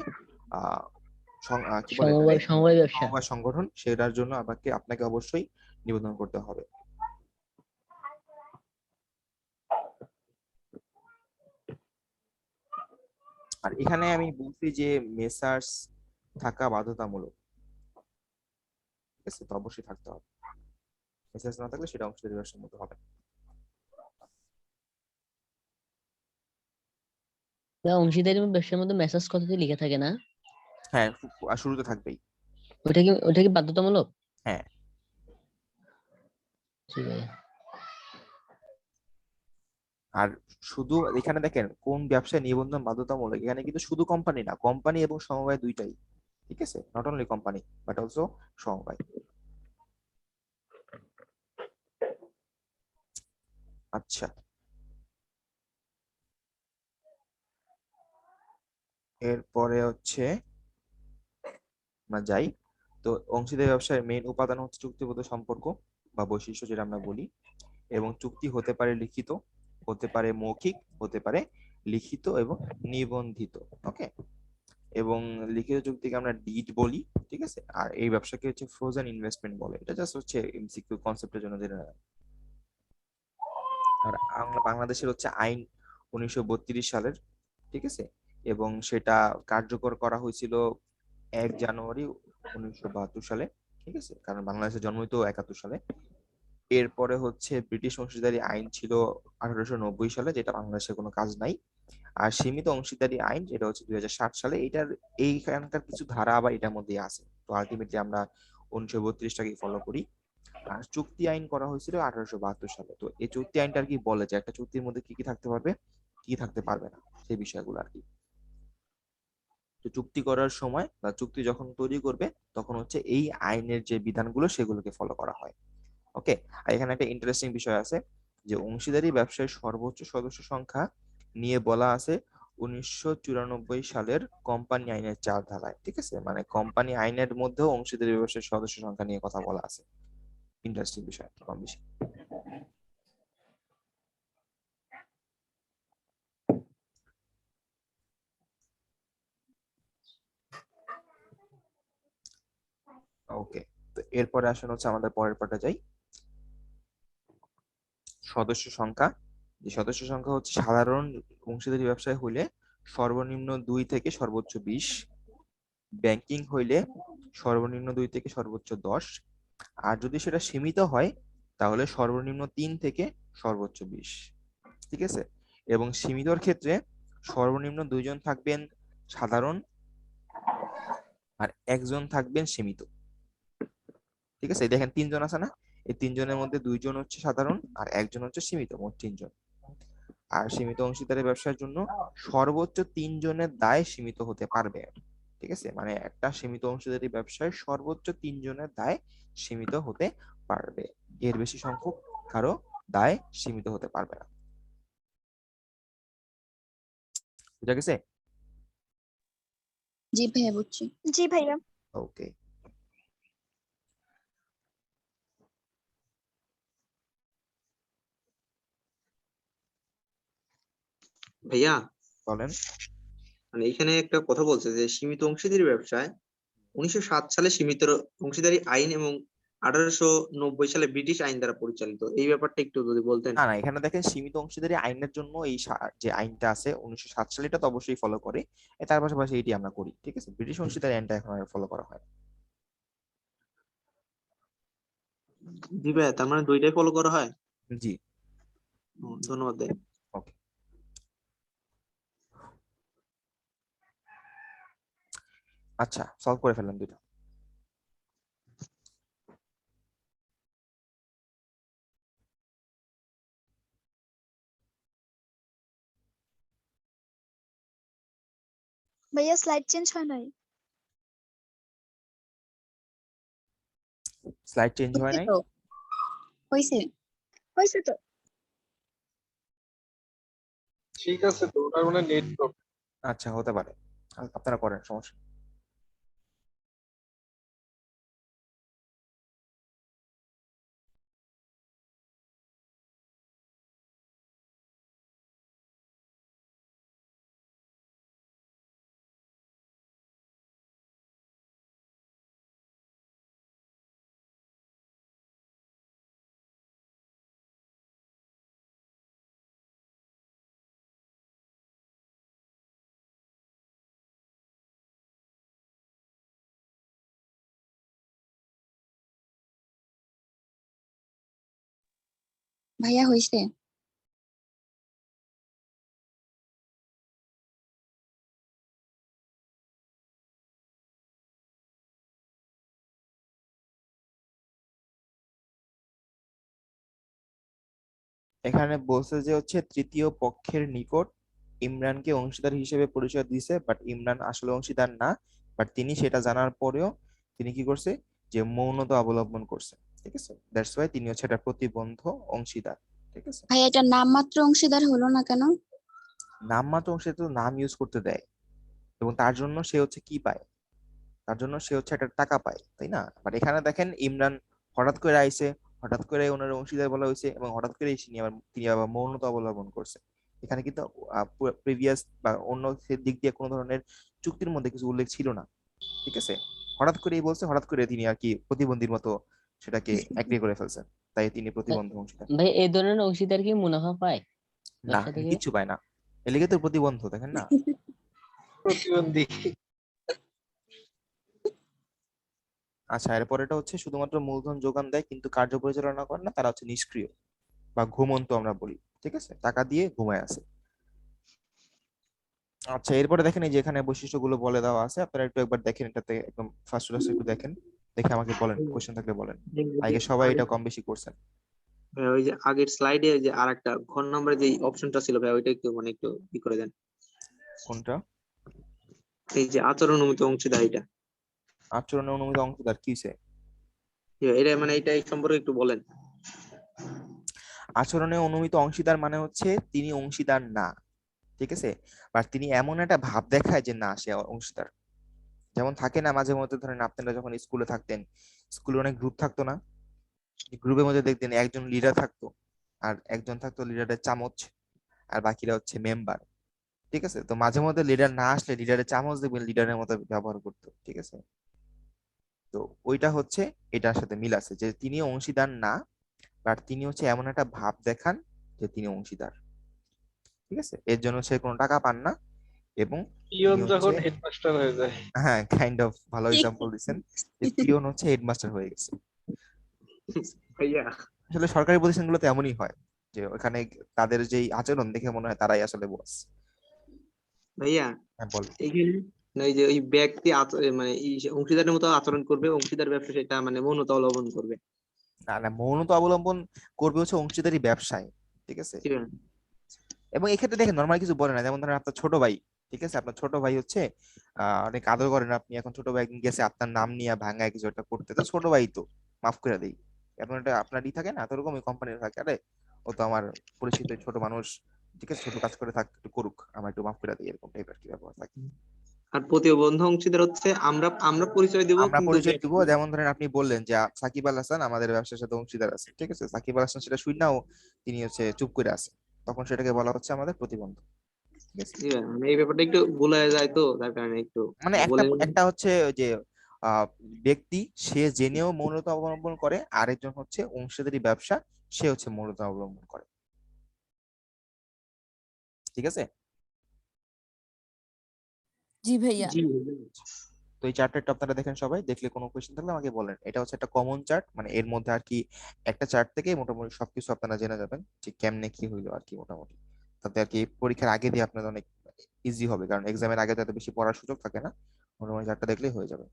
আহ কি বলে এটাকে, সমবায় ব্যবসা। সমবায় সংগঠন, সেটার জন্য আপনাকে অবশ্যই নিবন্ধন করতে হবে। আর এখানে আমি বলছি যে মেসার্স থাকা বাধ্যতামূলক, ঠিক আছে, তো অবশ্যই থাকতে হবে, মেসার্স না থাকলে সেটা অংশীদারি ব্যবসার মতো হবে না। অংশীদারি ব্যবসার মধ্যে মেসেজ কথাটি লিখে থাকে না? হ্যাঁ, আর শুরুতে থাকবেই। ওটা কি বাধ্যতামূলক? হ্যাঁ। জি ভাইয়া। আর শুধু এখানে দেখেন কোন ব্যবসায় নিবন্ধন বাধ্যতামূলক, এখানে কিন্তু শুধু কোম্পানি না, কোম্পানি এবং সমবায় দুইটাই, ঠিক আছে, not only company but also সমবায়। আচ্ছা, এরপরে হচ্ছে আমরা যাই। তো অংশীদারি ব্যবসায় মেইন উপাদান হচ্ছে চুক্তিবদ্ধ সম্পর্ক বা বৈশিষ্ট্য, যেটা আমরা বলি, এবং চুক্তি হতে পারে লিখিত, হতে পারে মৌখিক, হতে পারে লিখিত এবং নিবন্ধিত, ওকে। এবং লিখিত চুক্তিকে আমরা ডিড বলি, ঠিক আছে। আর এই ব্যবসাকে হচ্ছে ফ্রোজেন ইনভেস্টমেন্ট বলে, এটা জাস্ট হচ্ছে এমসিকিউ কনসেপ্টের জন্য জেনে নেওয়া। আর বাংলাদেশের হচ্ছে আইন 1932 সালের, ঠিক আছে, এবং সেটা কার্যকর করা হয়েছিল 1 জানুয়ারি 1972 সালে, ঠিক আছে, কারণ বাংলাদেশের জন্মই তো 71 সালে। এরপরে হচ্ছে ব্রিটিশ অংশীদারি আইন ছিল 1890 সালে, যেটা বাংলাদেশে কোনো কাজ নাই। আর সীমিত অংশীদারি আইন, যেটা হচ্ছে 2007 সালে। এইখানকার কিছু ধারা আবার এটার মধ্যে আছে, তো আলটিমেটলি আমরা 1932টাকে ফলো করি। আর চুক্তি আইন করা হয়েছিল 1872 সালে। তো এই চুক্তি আইনটা আর কি বলে যে একটা চুক্তির মধ্যে কি কি থাকতে পারবে, কি থাকতে পারবে না, সেই বিষয়গুলো আর কি। তো চুক্তি করার সময় বা চুক্তি যখন তৈরি করবে, তখন হচ্ছে এই আইনের যে বিধানগুলো সেগুলোকে ফলো করা হয়, ওকে। আর এখানে একটা ইন্টারেস্টিং বিষয় আছে, যে অংশীদারি ব্যবসায় সর্বোচ্চ সদস্য সংখ্যা নিয়ে বলা আছে 1994 সালের কোম্পানি আইনের 4 ধারায়, ঠিক আছে, মানে কোম্পানি আইনের মধ্যেও অংশীদারি ব্যবসার সদস্য সংখ্যা নিয়ে কথা বলা আছে। ইন্টারেস্টিং বিষয় কম বেশি। ওকে, তো এরপরে আসলে হচ্ছে আমাদের পরের পার্টে যাই। সদস্য সংখ্যা, যে সদস্য সংখ্যা হচ্ছে সাধারণ অংশীদারি ব্যবসায় হইলে সর্বনিম্ন 2 থেকে সর্বোচ্চ 20, ব্যাংকিং হইলে সর্বনিম্ন 2 থেকে সর্বোচ্চ 10, আর যদি সেটা সীমিত হয় তাহলে সর্বনিম্ন 3 থেকে সর্বোচ্চ 20, ঠিক আছে। এবং সীমিতর ক্ষেত্রে সর্বনিম্ন 2 জন থাকবেন সাধারণ আর 1 জন থাকবেন সীমিত, ঠিক আছে। এই দেখেন 3 জন আছে না, এই 3 জনের মধ্যে 2 জন হচ্ছে সাধারণ আর 1 জন হচ্ছে সীমিত, মোট 3 জন। আর সীমিত অংশীদারি ব্যবসার জন্য সর্বোচ্চ 3 জনের দায় সীমিত হতে পারবে, ঠিক আছে। মানে একটা সীমিত অংশীদারি ব্যবসায় সর্বোচ্চ 3 জনের দায় সীমিত হতে পারবে, এর বেশি সংখ্যক কারো দায় সীমিত হতে পারবে না। বুঝা গেছে? জি ভাইয়া বুঝছি। জি ভাইয়া। ওকে, ভাইয়া বলেন। মানে এখানে একটা কথা বলছে যে সীমিত অংশীদারি ব্যবসায় 1907 সালে সীমিত অংশীদারি আইন এবং 1890 সালে ব্রিটিশ আইন দ্বারা পরিচালিত, এই ব্যাপারটা একটু যদি বলতেন। না না, এখানে দেখেন সীমিত অংশীদারি আইনের জন্য এই যে আইনটা আছে 1907 সালে, এটা তো অবশ্যই ফলো করে, তার পাশাপাশি এটি আমরা করি, ঠিক আছে। ব্রিটিশ অংশীদারি আইনটা এখন ফলো করা হয় না। জি ভাইয়া, তার মানে দুইটাই ফলো করা হয়। জি, ধন্যবাদ ভাই। ওকে। আচ্ছা, সলভ করে ফেললাম দুটো। ভাইয়া স্লাইড চেঞ্জ হয় নাই। স্লাইড চেঞ্জ হয় নাই? হয়েছে হয়েছে তো। ঠিক আছে, তো ওটার মানে নেট প্রবলেম। আচ্ছা, হতে পারে, আপনারা করেন, সমস্যা নেই। ভাইয়া হয়েছে। এখানে বলছে যে হচ্ছে তৃতীয় পক্ষের নিকট ইমরানকে অংশীদার হিসেবে পরিচয় দিয়েছে, বাট ইমরান আসলে অংশীদার না, বাট তিনি সেটা জানার পরেও তিনি কি করছে, যে মৌনতা অবলম্বন করছে, ঠিক আছে। দ্যাটস ওয়াই তিনি হচ্ছে একটা প্রতিবন্ধ অংশীদার, ঠিক আছে। ভাইয়া এটা নামমাত্র অংশীদার হলো না কেন? নামমাত্র অংশীদার তো নাম ইউজ করতে দেয়, এবং তার জন্য সে হচ্ছে কি পায়, তার জন্য সে হচ্ছে একটা টাকা পায়, তাই না। বাট এখানে দেখেন ইমরান হঠাৎ করে আইছে, হঠাৎ করে ওনার অংশীদার বলা হয়েছে, এবং হঠাৎ করে তিনি আবার মৌনতা অবলম্বন করছে। এখানে কিন্তু প্রিভিয়াস বা অন্য দিক দিয়ে কোনো ধরনের চুক্তির মধ্যে কিছু উল্লেখ ছিল না, ঠিক আছে। হঠাৎ করেই বলছে, হঠাৎ করে তিনি আর কি প্রতিবন্ধীর মতো সেটাকে এগ্রি করে ফেলছেন, তাই তিনি প্রতিবন্ধী অংশীদার। ভাই এই ধরনের অংশীদার কি মুনাফা পায় না, ব্যবসা থেকে? কিচ্ছু পায় না, এলিগে তো প্রতিবন্ধ, দেখেন না। প্রতিবন্ধী। আচ্ছা, এরপরেটা হচ্ছে শুধুমাত্র মূলধন যোগান দেয় কিন্তু কার্য পরিচালনা করে না, তারা হচ্ছে নিষ্ক্রিয় বা ঘুমন্ত আমরা বলি, ঠিক আছে, টাকা দিয়ে ঘুমায় আছে। আচ্ছা, এরপরে দেখেন এই যে এখানে বৈশিষ্ট্যগুলো বলে দেওয়া আছে, আপনারা একটু একবার দেখেন, এটাতে একদম ফার্স্ট ক্লাস একটু দেখেন, দেখে আমাকে বলেন, কোশ্চেন থাকলে বলেন। আগে সবাই এটা কম বেশি করছেন। ভাইয়া, ওই যে আগের স্লাইডে যে আরেকটা ঘর নাম্বারে যে অপশনটা ছিল ভাই, ওইটা একটু মানে একটু ই করে দেন। কোনটা? এই যে আচরণ অনুমতি অংশীদার, এটা আচরণে অনুমোদিত অংশীদার কিসে? এটা মানে এটা এই সম্পর্কে একটু বলেন। আচরণে অনুমিত অংশীদার মানে হচ্ছে তিনি অংশীদার না, ঠিক আছে, বাট তিনি এমন একটা ভাব দেখায় যে না সে অংশীদার। যেমন থাকে না মাঝে মধ্যে, ধরেন আপনারা যখন স্কুলে থাকতেন, স্কুলে অনেক গ্রুপ থাকতো না, গ্রুপের মধ্যে দেখতেন একজন লিডার থাকতো, আর একজন থাকতো লিডারের চামচ, আর বাকিরা হচ্ছে মেম্বার। ঠিক আছে, তো মাঝে মধ্যে লিডার না আসলে লিডারের চামচ দেখবেন লিডারের মতো ব্যবহার করতো। ঠিক আছে, তো ওইটা হচ্ছে এটার সাথে মিল আছে যে তিনি অংশীদার না, বাট তিনি হচ্ছে এমন একটা ভাব দেখান যে তিনি অংশীদার। ঠিক আছে, এর জন্য সে কোনো টাকা পান না, এবং পিয়ন তিনি যখন হচ্ছে, হেডমাস্টার হয়ে যায়। হ্যাঁ কাইন্ড অফ ভালো এক্সাম্পল দিচ্ছেন, যে পিয়ন হচ্ছে হেডমাস্টার হয়ে গেছে। ভাইয়া আসলে সরকারি প্রতিষ্ঠানগুলোতে এমনই হয়, যে ওখানে তাদের যেই আচরণ দেখে মনে হয় তারাই আসলে বস। ভাইয়া হ্যাঁ বল। এইখানে না, এই যে ওই ব্যক্তি মানে অংশীদারের মতো আচরণ করবে, অংশীদার ব্যবসা সেটা মানে মৌনতা অবলম্বন করবে। না না, মৌনতা অবলম্বন করবে হচ্ছে অংশীদারি ব্যবসায়। ঠিক আছে, ঠিক আছে? এবং এক্ষেত্রে দেখেন নর্মাল কিছু বলে না, যেমন ধরেন আপনার ছোট ভাই, ঠিক আছে, আপনার ছোট ভাই হচ্ছে অনেক আদর করেন আপনি, এখন ছোট ভাই একদিন গেছে আপনার নাম নিয়ে ভাঙায় কিছু একটা করতে, তো ছোট ভাই তো মাফ করে দেই, এখন এটা আপনারই থাকে না, তো ওরকম কোম্পানির থাকে, আরে ও তো আমার পরিচিত ছোট মানুষ, ঠিক আছে, ছোট কাজ করে থাক, একটু করুক, আমার একটু মাফ করে দিই, এরকম টাইপের কি ব্যাপার থাকে। আর প্রতিবন্ধ অংশীদার হচ্ছে আমরা আমরা পরিচয় দিব, আমরা কিন্তু পরিচয় দিব, যেমন ধরেন আপনি বললেন যে সাকিব আল হাসান আমাদের ব্যবসার সাথে অংশীদার আছে, ঠিক আছে, সাকিব আল হাসান সেটা শুনাও তিনি হচ্ছে চুপ করে আছে, তখন সেটাকে বলা হচ্ছে আমাদের প্রতিবন্ধ। ঠিক আছে, জি ভাই, মানে এই ব্যাপারটা একটু ভুল হয়ে যায়, তো তার কারণে একটু মানে একটা বলে একটা হচ্ছে ওই যে ব্যক্তি সে জেনেও মৌনতা অবলম্বন করে, আরেকজন হচ্ছে অংশীদারি ব্যবসা, সে হচ্ছে মৌনতা অবলম্বন করে। ঠিক আছে, জি ভাইয়া। জি। তো এই চার্টটা আপনারা দেখেন, সবাই দেখলে কোনো কোয়েশ্চেন থাকলে আমাকে বলেন, এটা হচ্ছে একটা কমন চার্ট, মানে এর মধ্যে আর কি একটা চার্ট থেকে মোটামুটি সবকিছু আপনারা জেনে যাবেন যে কেমনে কি হইলো আর কি, মোটামুটি তাতে আর কি পরীক্ষার আগে দিয়ে আপনাদের অনেক ইজি হবে, কারণ এক্সামের আগে তো এত বেশি পড়ার সুযোগ থাকে না, মোটামুটি চার্টটা দেখলেই হয়ে যাবে।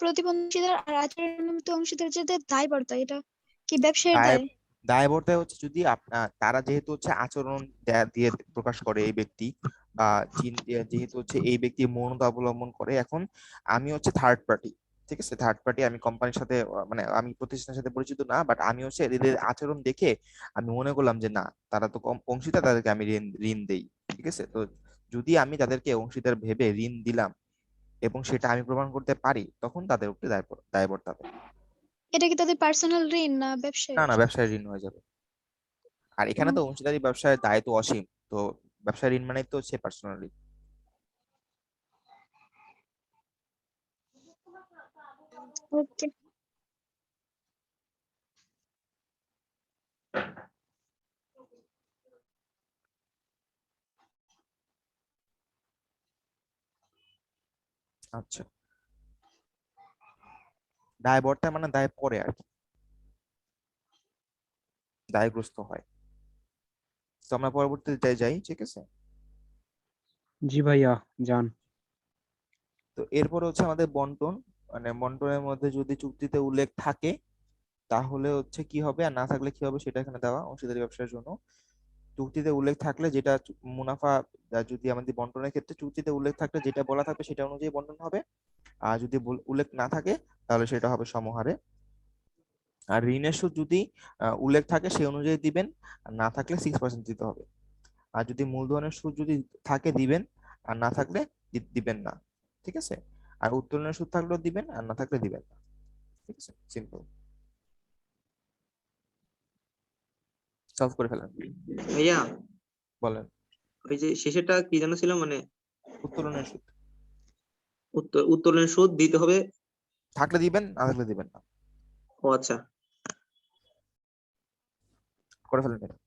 প্রতিবন্ধীদের আর আচরণমূলক অংশীদার যাদের দায়বদ্ধতা, এটা কি ব্যবসায়ের দায় দায়? দায়বদ্ধতা হচ্ছে যদি আপনার তারা যেহেতু হচ্ছে আচরণ দিয়ে প্রকাশ করে এই ব্যক্তি, বা যেহেতু হচ্ছে এই ব্যক্তি মৌনতা অবলম্বন করে, এখন আমি হচ্ছে থার্ড পার্টি, ঠিক আছে, থার্ড পার্টি, আমি কোম্পানির সাথে মানে আমি প্রতিষ্ঠানের সাথে পরিচিত না, বাট আমি হচ্ছে এদের আচরণ দেখে আমি মনে করলাম যে না তারা তো কম অংশীদার, তাদেরকে আমি ঋণ ঋণ দেই। ঠিক আছে, তো যদি আমি তাদেরকে অংশীদার ভেবে ঋণ দিলাম এবং সেটা আমি প্রমাণ করতে পারি, তখন তাদের উপরে দায়বদ্ধতা হবে। এটা কি তাদের পার্সোনাল ঋণ না না ব্যবসায়ের? না, ব্যবসায় ঋণ হয়ে যাবে। আর এখানে তো অংশীদারি ব্যবসায় দায় তো অসীম, তো ব্যবসায় ঋণ মানে তো হচ্ছে পার্সোনাল ঋণ। ওকে। আচ্ছা, দায়বদ্ধতা মানে দায় পড়ে আর কি, দায়গ্রস্ত হয়। তো আমরা পরবর্তীতে যাই, ঠিক আছে। জি ভাইয়া, যান। তো এরপর হচ্ছে আমাদের বন্টন, মানে বন্টনের মধ্যে যদি চুক্তিতে উল্লেখ থাকে তাহলে হচ্ছে কি হবে, আর না থাকলে কি হবে সেটা এখানে দেওয়া অংশীদারি ব্যবসার জন্য। চুক্তিতে উল্লেখ থাকলে যেটা মুনাফা, যদি আমাদের বন্টনের ক্ষেত্রে চুক্তিতে উল্লেখ থাকলে যেটা বলা থাকবে সেটা অনুযায়ী বন্টন হবে, আর যদি উল্লেখ না থাকে তাহলে সেটা হবে সমহারে। আর ঋণের সুদ যদি উল্লেখ থাকে সেই অনুযায়ী দিবেন, আর না থাকলে 6% দিতে হবে। আর যদি মূলধনের সুদ যদি থাকে দিবেন, আর না থাকলে দিবেন না। ঠিক আছে, আর উত্তোলনের সুদ থাকলেও দিবেন, আর না থাকলে দিবেন না। ঠিক আছে, সিম্পল, সলভ করে ফেলেন। ভাইয়া বলেন। ওই যে শেষেরটা কি যেন ছিল, মানে উত্তোলনের সুদ উত্তোলনের সুদ দিতে হবে। থাকলে দিবেন, না থাকলে দিবেন না, ও আচ্ছা। করে ফেলেন এটা।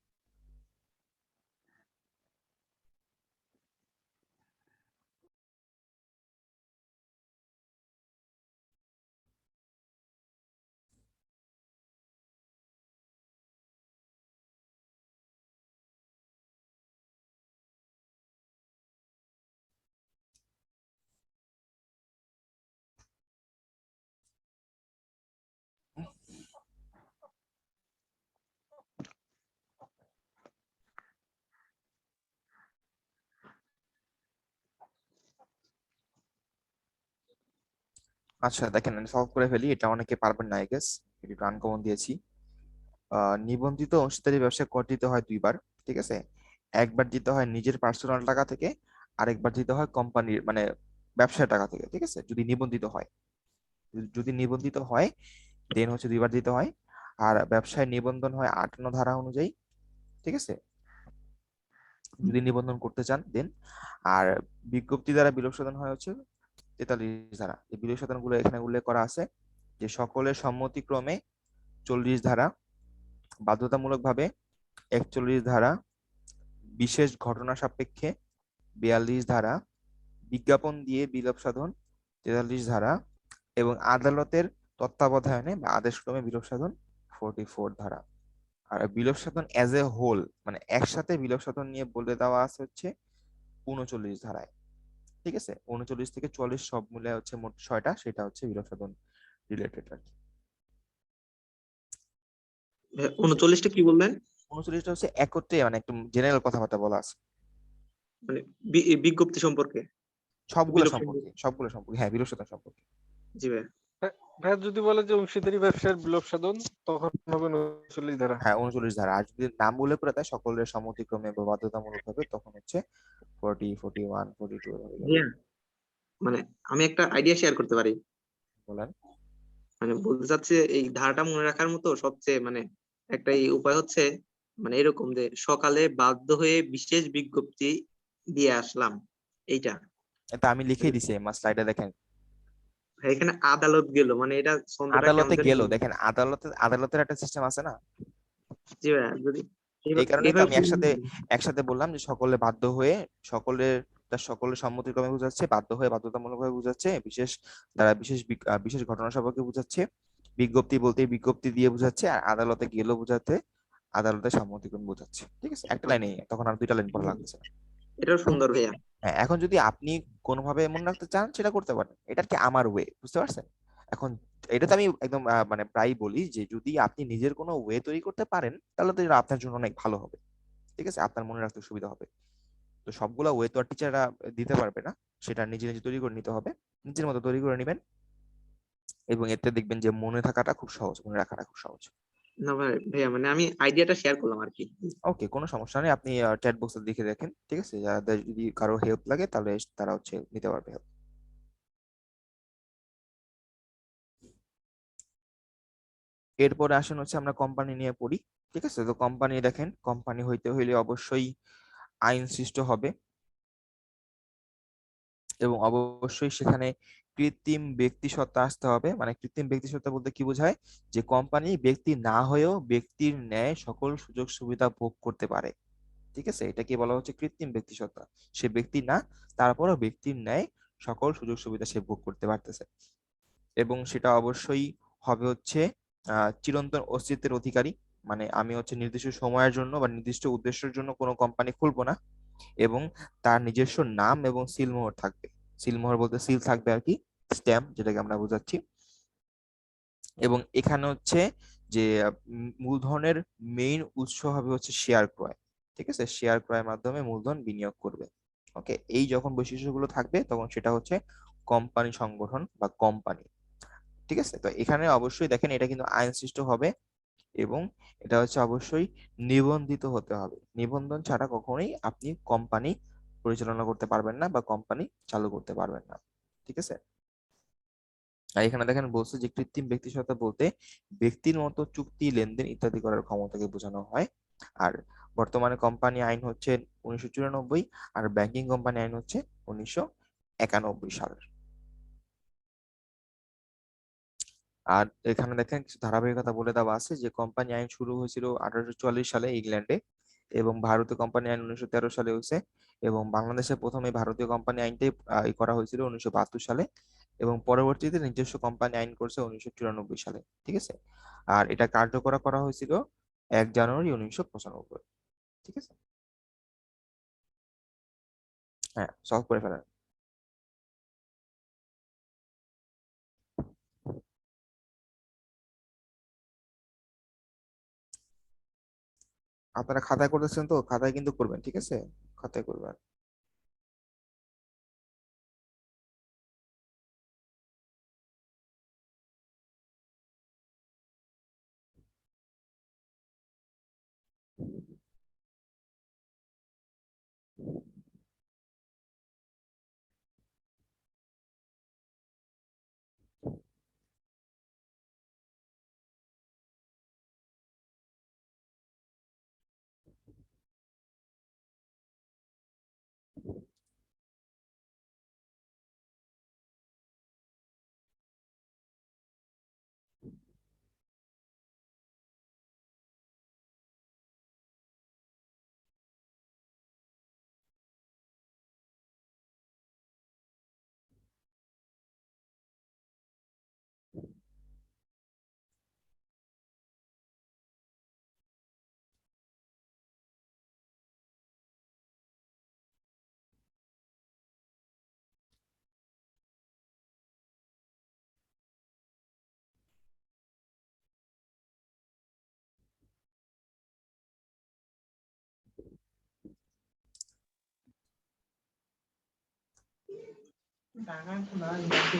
আচ্ছা দেখেন, আমি সলভ করে ফেলি, এটা অনেকে পারবেন না আই গেস, একটু আনকমন দিয়েছি। নিবন্ধিত অংশীদারি ব্যবসা কর দিতে হয় দুইবার, ঠিক আছে। একবার দিতে হয় নিজের পার্সোনাল টাকা থেকে, আরেকবার দিতে হয় কোম্পানির মানে ব্যবসার টাকা থেকে, ঠিক আছে, যদি নিবন্ধিত হয়। যদি নিবন্ধিত হয় দেন হচ্ছে দুইবার দিতে হয়। আর ব্যবসায় নিবন্ধন হয় 58 ধারা অনুযায়ী, ঠিক আছে, যদি নিবন্ধন করতে চান দেন। আর বিজ্ঞপ্তি দ্বারা বিলোপ সাধন হয় হচ্ছে 43 ধারা। এই বিলোপ সাধন গুলো এখানে উল্লেখ করা আছে যে সকলের সম্মতিক্রমে 40 ধারা, বাধ্যতামূলক ভাবে 41 ধারা, বিশেষ ঘটনা সাপেক্ষে 42 ধারা, বিজ্ঞাপন দিয়ে বিলোপ সাধন 43 ধারা, এবং আদালতের তত্ত্বাবধানে বা আদেশক্রমে বিলোপ সাধন 44 ধারা। আর বিলোপ সাধন এজ এ হোল মানে একসাথে বিলোপ সাধন নিয়ে বলে দেওয়া আছে হচ্ছে 39 ধারায়, ঠিক আছে। 39 থেকে 40 সব মিলে হচ্ছে মোট 6টা, সেটা হচ্ছে বিলোপ সাধন রিলেটেড আর কি। 39টা কি বললেন? 39টা হচ্ছে একত্রে মানে একটু জেনারেল কথাবার্তা বলা আছে, মানে বিজ্ঞপ্তি সম্পর্কে, সবগুলো বিলোপ সম্পর্কে, সবগুলো সম্পর্কে, হ্যাঁ বিলোপ সাধন সম্পর্কে। জি ভাই। ভাইয়া যদি বলে যে অংশীদারি ব্যবসার বিলোপ সাধন, তখন হবে 39 ধারা। হ্যাঁ 39 ধারা। আর যদি নাম উল্লেখ করে দেয় সকলের সম্মতিক্রমে বা বাধ্যতামূলক ভাবে, তখন হচ্ছে 40, 41, 42 এভাবে যাবে। ভাইয়া, মানে আমি একটা আইডিয়া শেয়ার করতে পারি। বলেন। মানে বলতে চাচ্ছি যে এই ধারাটা মনে রাখার মতো সবচেয়ে মানে একটা এই উপায় হচ্ছে মানে এরকম যে সকালে বাধ্য হয়ে বিশেষ বিজ্ঞপ্তি দিয়ে আসলাম, এইটা। এটা আমি লিখেই দিছি আমার স্লাইডে দেখেন। এখানে আদালত গেল, মানে এটা ছন্দটা কেমন আদালতে জানি গেল, মনে হয়। দেখেন আদালতের একটা সিস্টেম আছে না, জি ভাইয়া, যদি এই কারণেই তো এইভাবে আমি একসাথে বললাম যে সকলে বাধ্য হয়ে, সকলের তার সকলের সম্মতিক্রমে বোঝাচ্ছে, বাধ্য হয়ে বাধ্যতামূলক ভাবে বোঝাচ্ছে, বিশেষ ঘটনা সম্পর্কে বোঝাচ্ছে, বিজ্ঞপ্তি বলতে বিজ্ঞপ্তি দিয়ে বোঝাচ্ছে, আর আদালতে গেলেও বোঝাতে আদালতের সম্মতিক্রমে বোঝাচ্ছে, ঠিক আছে, একটা লাইনে, তখন আর 2টা লাইন পড়া লাগছে না। এটাও এখন সুন্দর ভাইয়া। হ্যাঁ, এখন যদি আপনি কোনোভাবে মনে রাখতে চান সেটা করতে পারেন, এটা কি আমার ওয়ে, বুঝতে পারছেন। এখন এটা তো আমি একদম মানে প্রায় বলি যে যদি আপনি নিজের কোনো ওয়ে তৈরি করতে পারেন তাহলে তো এটা আপনার জন্য অনেক ভালো হবে, ঠিক আছে, আপনার মনে রাখতে সুবিধা হবে। তো সবগুলা ওয়ে তো আর টিচাররা দিতে পারবে না, সেটা নিজে নিজে তৈরি করে নিতে হবে, নিজের মতো তৈরি করে নেবেন, এবং এতে দেখবেন যে মনে থাকাটা খুব সহজ, মনে রাখাটা খুব সহজ। না ভাই ভাইয়া, মানে আমি আইডিয়াটা শেয়ার করলাম আর কি। ওকে, কোনো সমস্যা নেই, আপনি চ্যাট বক্সে লিখে দেখেন, ঠিক আছে, যাদের যদি কারো হেল্প লাগে তাহলে তারা হচ্ছে নিতে পারবে help। এরপরে আসেন হচ্ছে আমরা কোম্পানি নিয়ে পড়ি, ঠিক আছে। তো কোম্পানি দেখেন, কোম্পানি হইতে হইলে অবশ্যই আইন সৃষ্ট হবে, এবং অবশ্যই সেখানে কৃত্রিম ব্যক্তিসত্তা আসতে হবে। মানে কৃত্রিম ব্যক্তিসত্তা বলতে কি বোঝায়, যে কোম্পানি ব্যক্তি না হয়েও ব্যক্তির ন্যায় সকল সুযোগ সুবিধা ভোগ করতে পারে, ঠিক আছে, এটাকে বলা হচ্ছে কৃত্রিম ব্যক্তিসত্তা। সে ব্যক্তি না, তারপরও ব্যক্তির ন্যায় সকল সুযোগ সুবিধা সে ভোগ করতে পারতেছে, এবং সেটা অবশ্যই হবে হচ্ছে চিরন্তন অস্তিত্বের অধিকারী। মানে আমি হচ্ছে নির্দিষ্ট সময়ের জন্য বা নির্দিষ্ট উদ্দেশ্যের জন্য কোনো কোম্পানি খুলবো না, এবং তার নিজস্ব নাম এবং সিলমোহর থাকবে। সিলমোহর বলতে সিল থাকবে আর কি, স্ট্যাম্প যেটাকে আমরা বোঝাচ্ছি। এবং এখানে হচ্ছে যে মূলধনের মেইন উৎস হবে হচ্ছে শেয়ার ক্রয়, ঠিক আছে, শেয়ার ক্রয়ের মাধ্যমে মূলধন বিনিয়োগ করবে। ওকে, এই যখন বৈশিষ্ট্যগুলো থাকবে তখন সেটা হচ্ছে কোম্পানি সংগঠন বা কোম্পানি, ঠিক আছে। তো এখানে অবশ্যই দেখেন এটা কিন্তু আইন সৃষ্ট হবে, এবং এটা হচ্ছে অবশ্যই নিবন্ধিত হতে হবে। নিবন্ধন ছাড়া কখনোই আপনি কোম্পানি পরিচালনা করতে পারবেন না বা কোম্পানি চালু করতে পারবেন না, ঠিক আছে। আর এখানে দেখেন বলছে যে কৃত্রিম ব্যক্তিসত্তা বলতে ব্যক্তির মতো চুক্তি লেনদেন ইত্যাদি করার ক্ষমতাকে বোঝানো হয়। আর বর্তমানে কোম্পানি আইন হচ্ছে 1994, আর ব্যাংকিং কোম্পানি আইন হচ্ছে 1991 সালের। আর এখানে দেখেন কিছু ধারাবাহিকতা বলে দেওয়া আছে যে কোম্পানি আইন শুরু হয়েছিল 1844 সালে ইংল্যান্ডে, এবং ভারতীয় কোম্পানি আইন 1913 সালে হয়েছে, এবং বাংলাদেশে প্রথমে ভারতীয় কোম্পানি আইনটাই করা হয়েছিল 1972 সালে, এবং পরবর্তীতে নিজস্ব কোম্পানি আইন করছে 1994 সালে। ঠিক আছে, আর এটা কার্যকর করা হয়েছিল 1 জানুয়ারি 1995। ঠিক আছে, হ্যাঁ সলভ করে ফেলেন। আপনারা খাতায় করতেছেন তো, খাতায় কিন্তু করবেন, ঠিক আছে, খাতায় করবেন।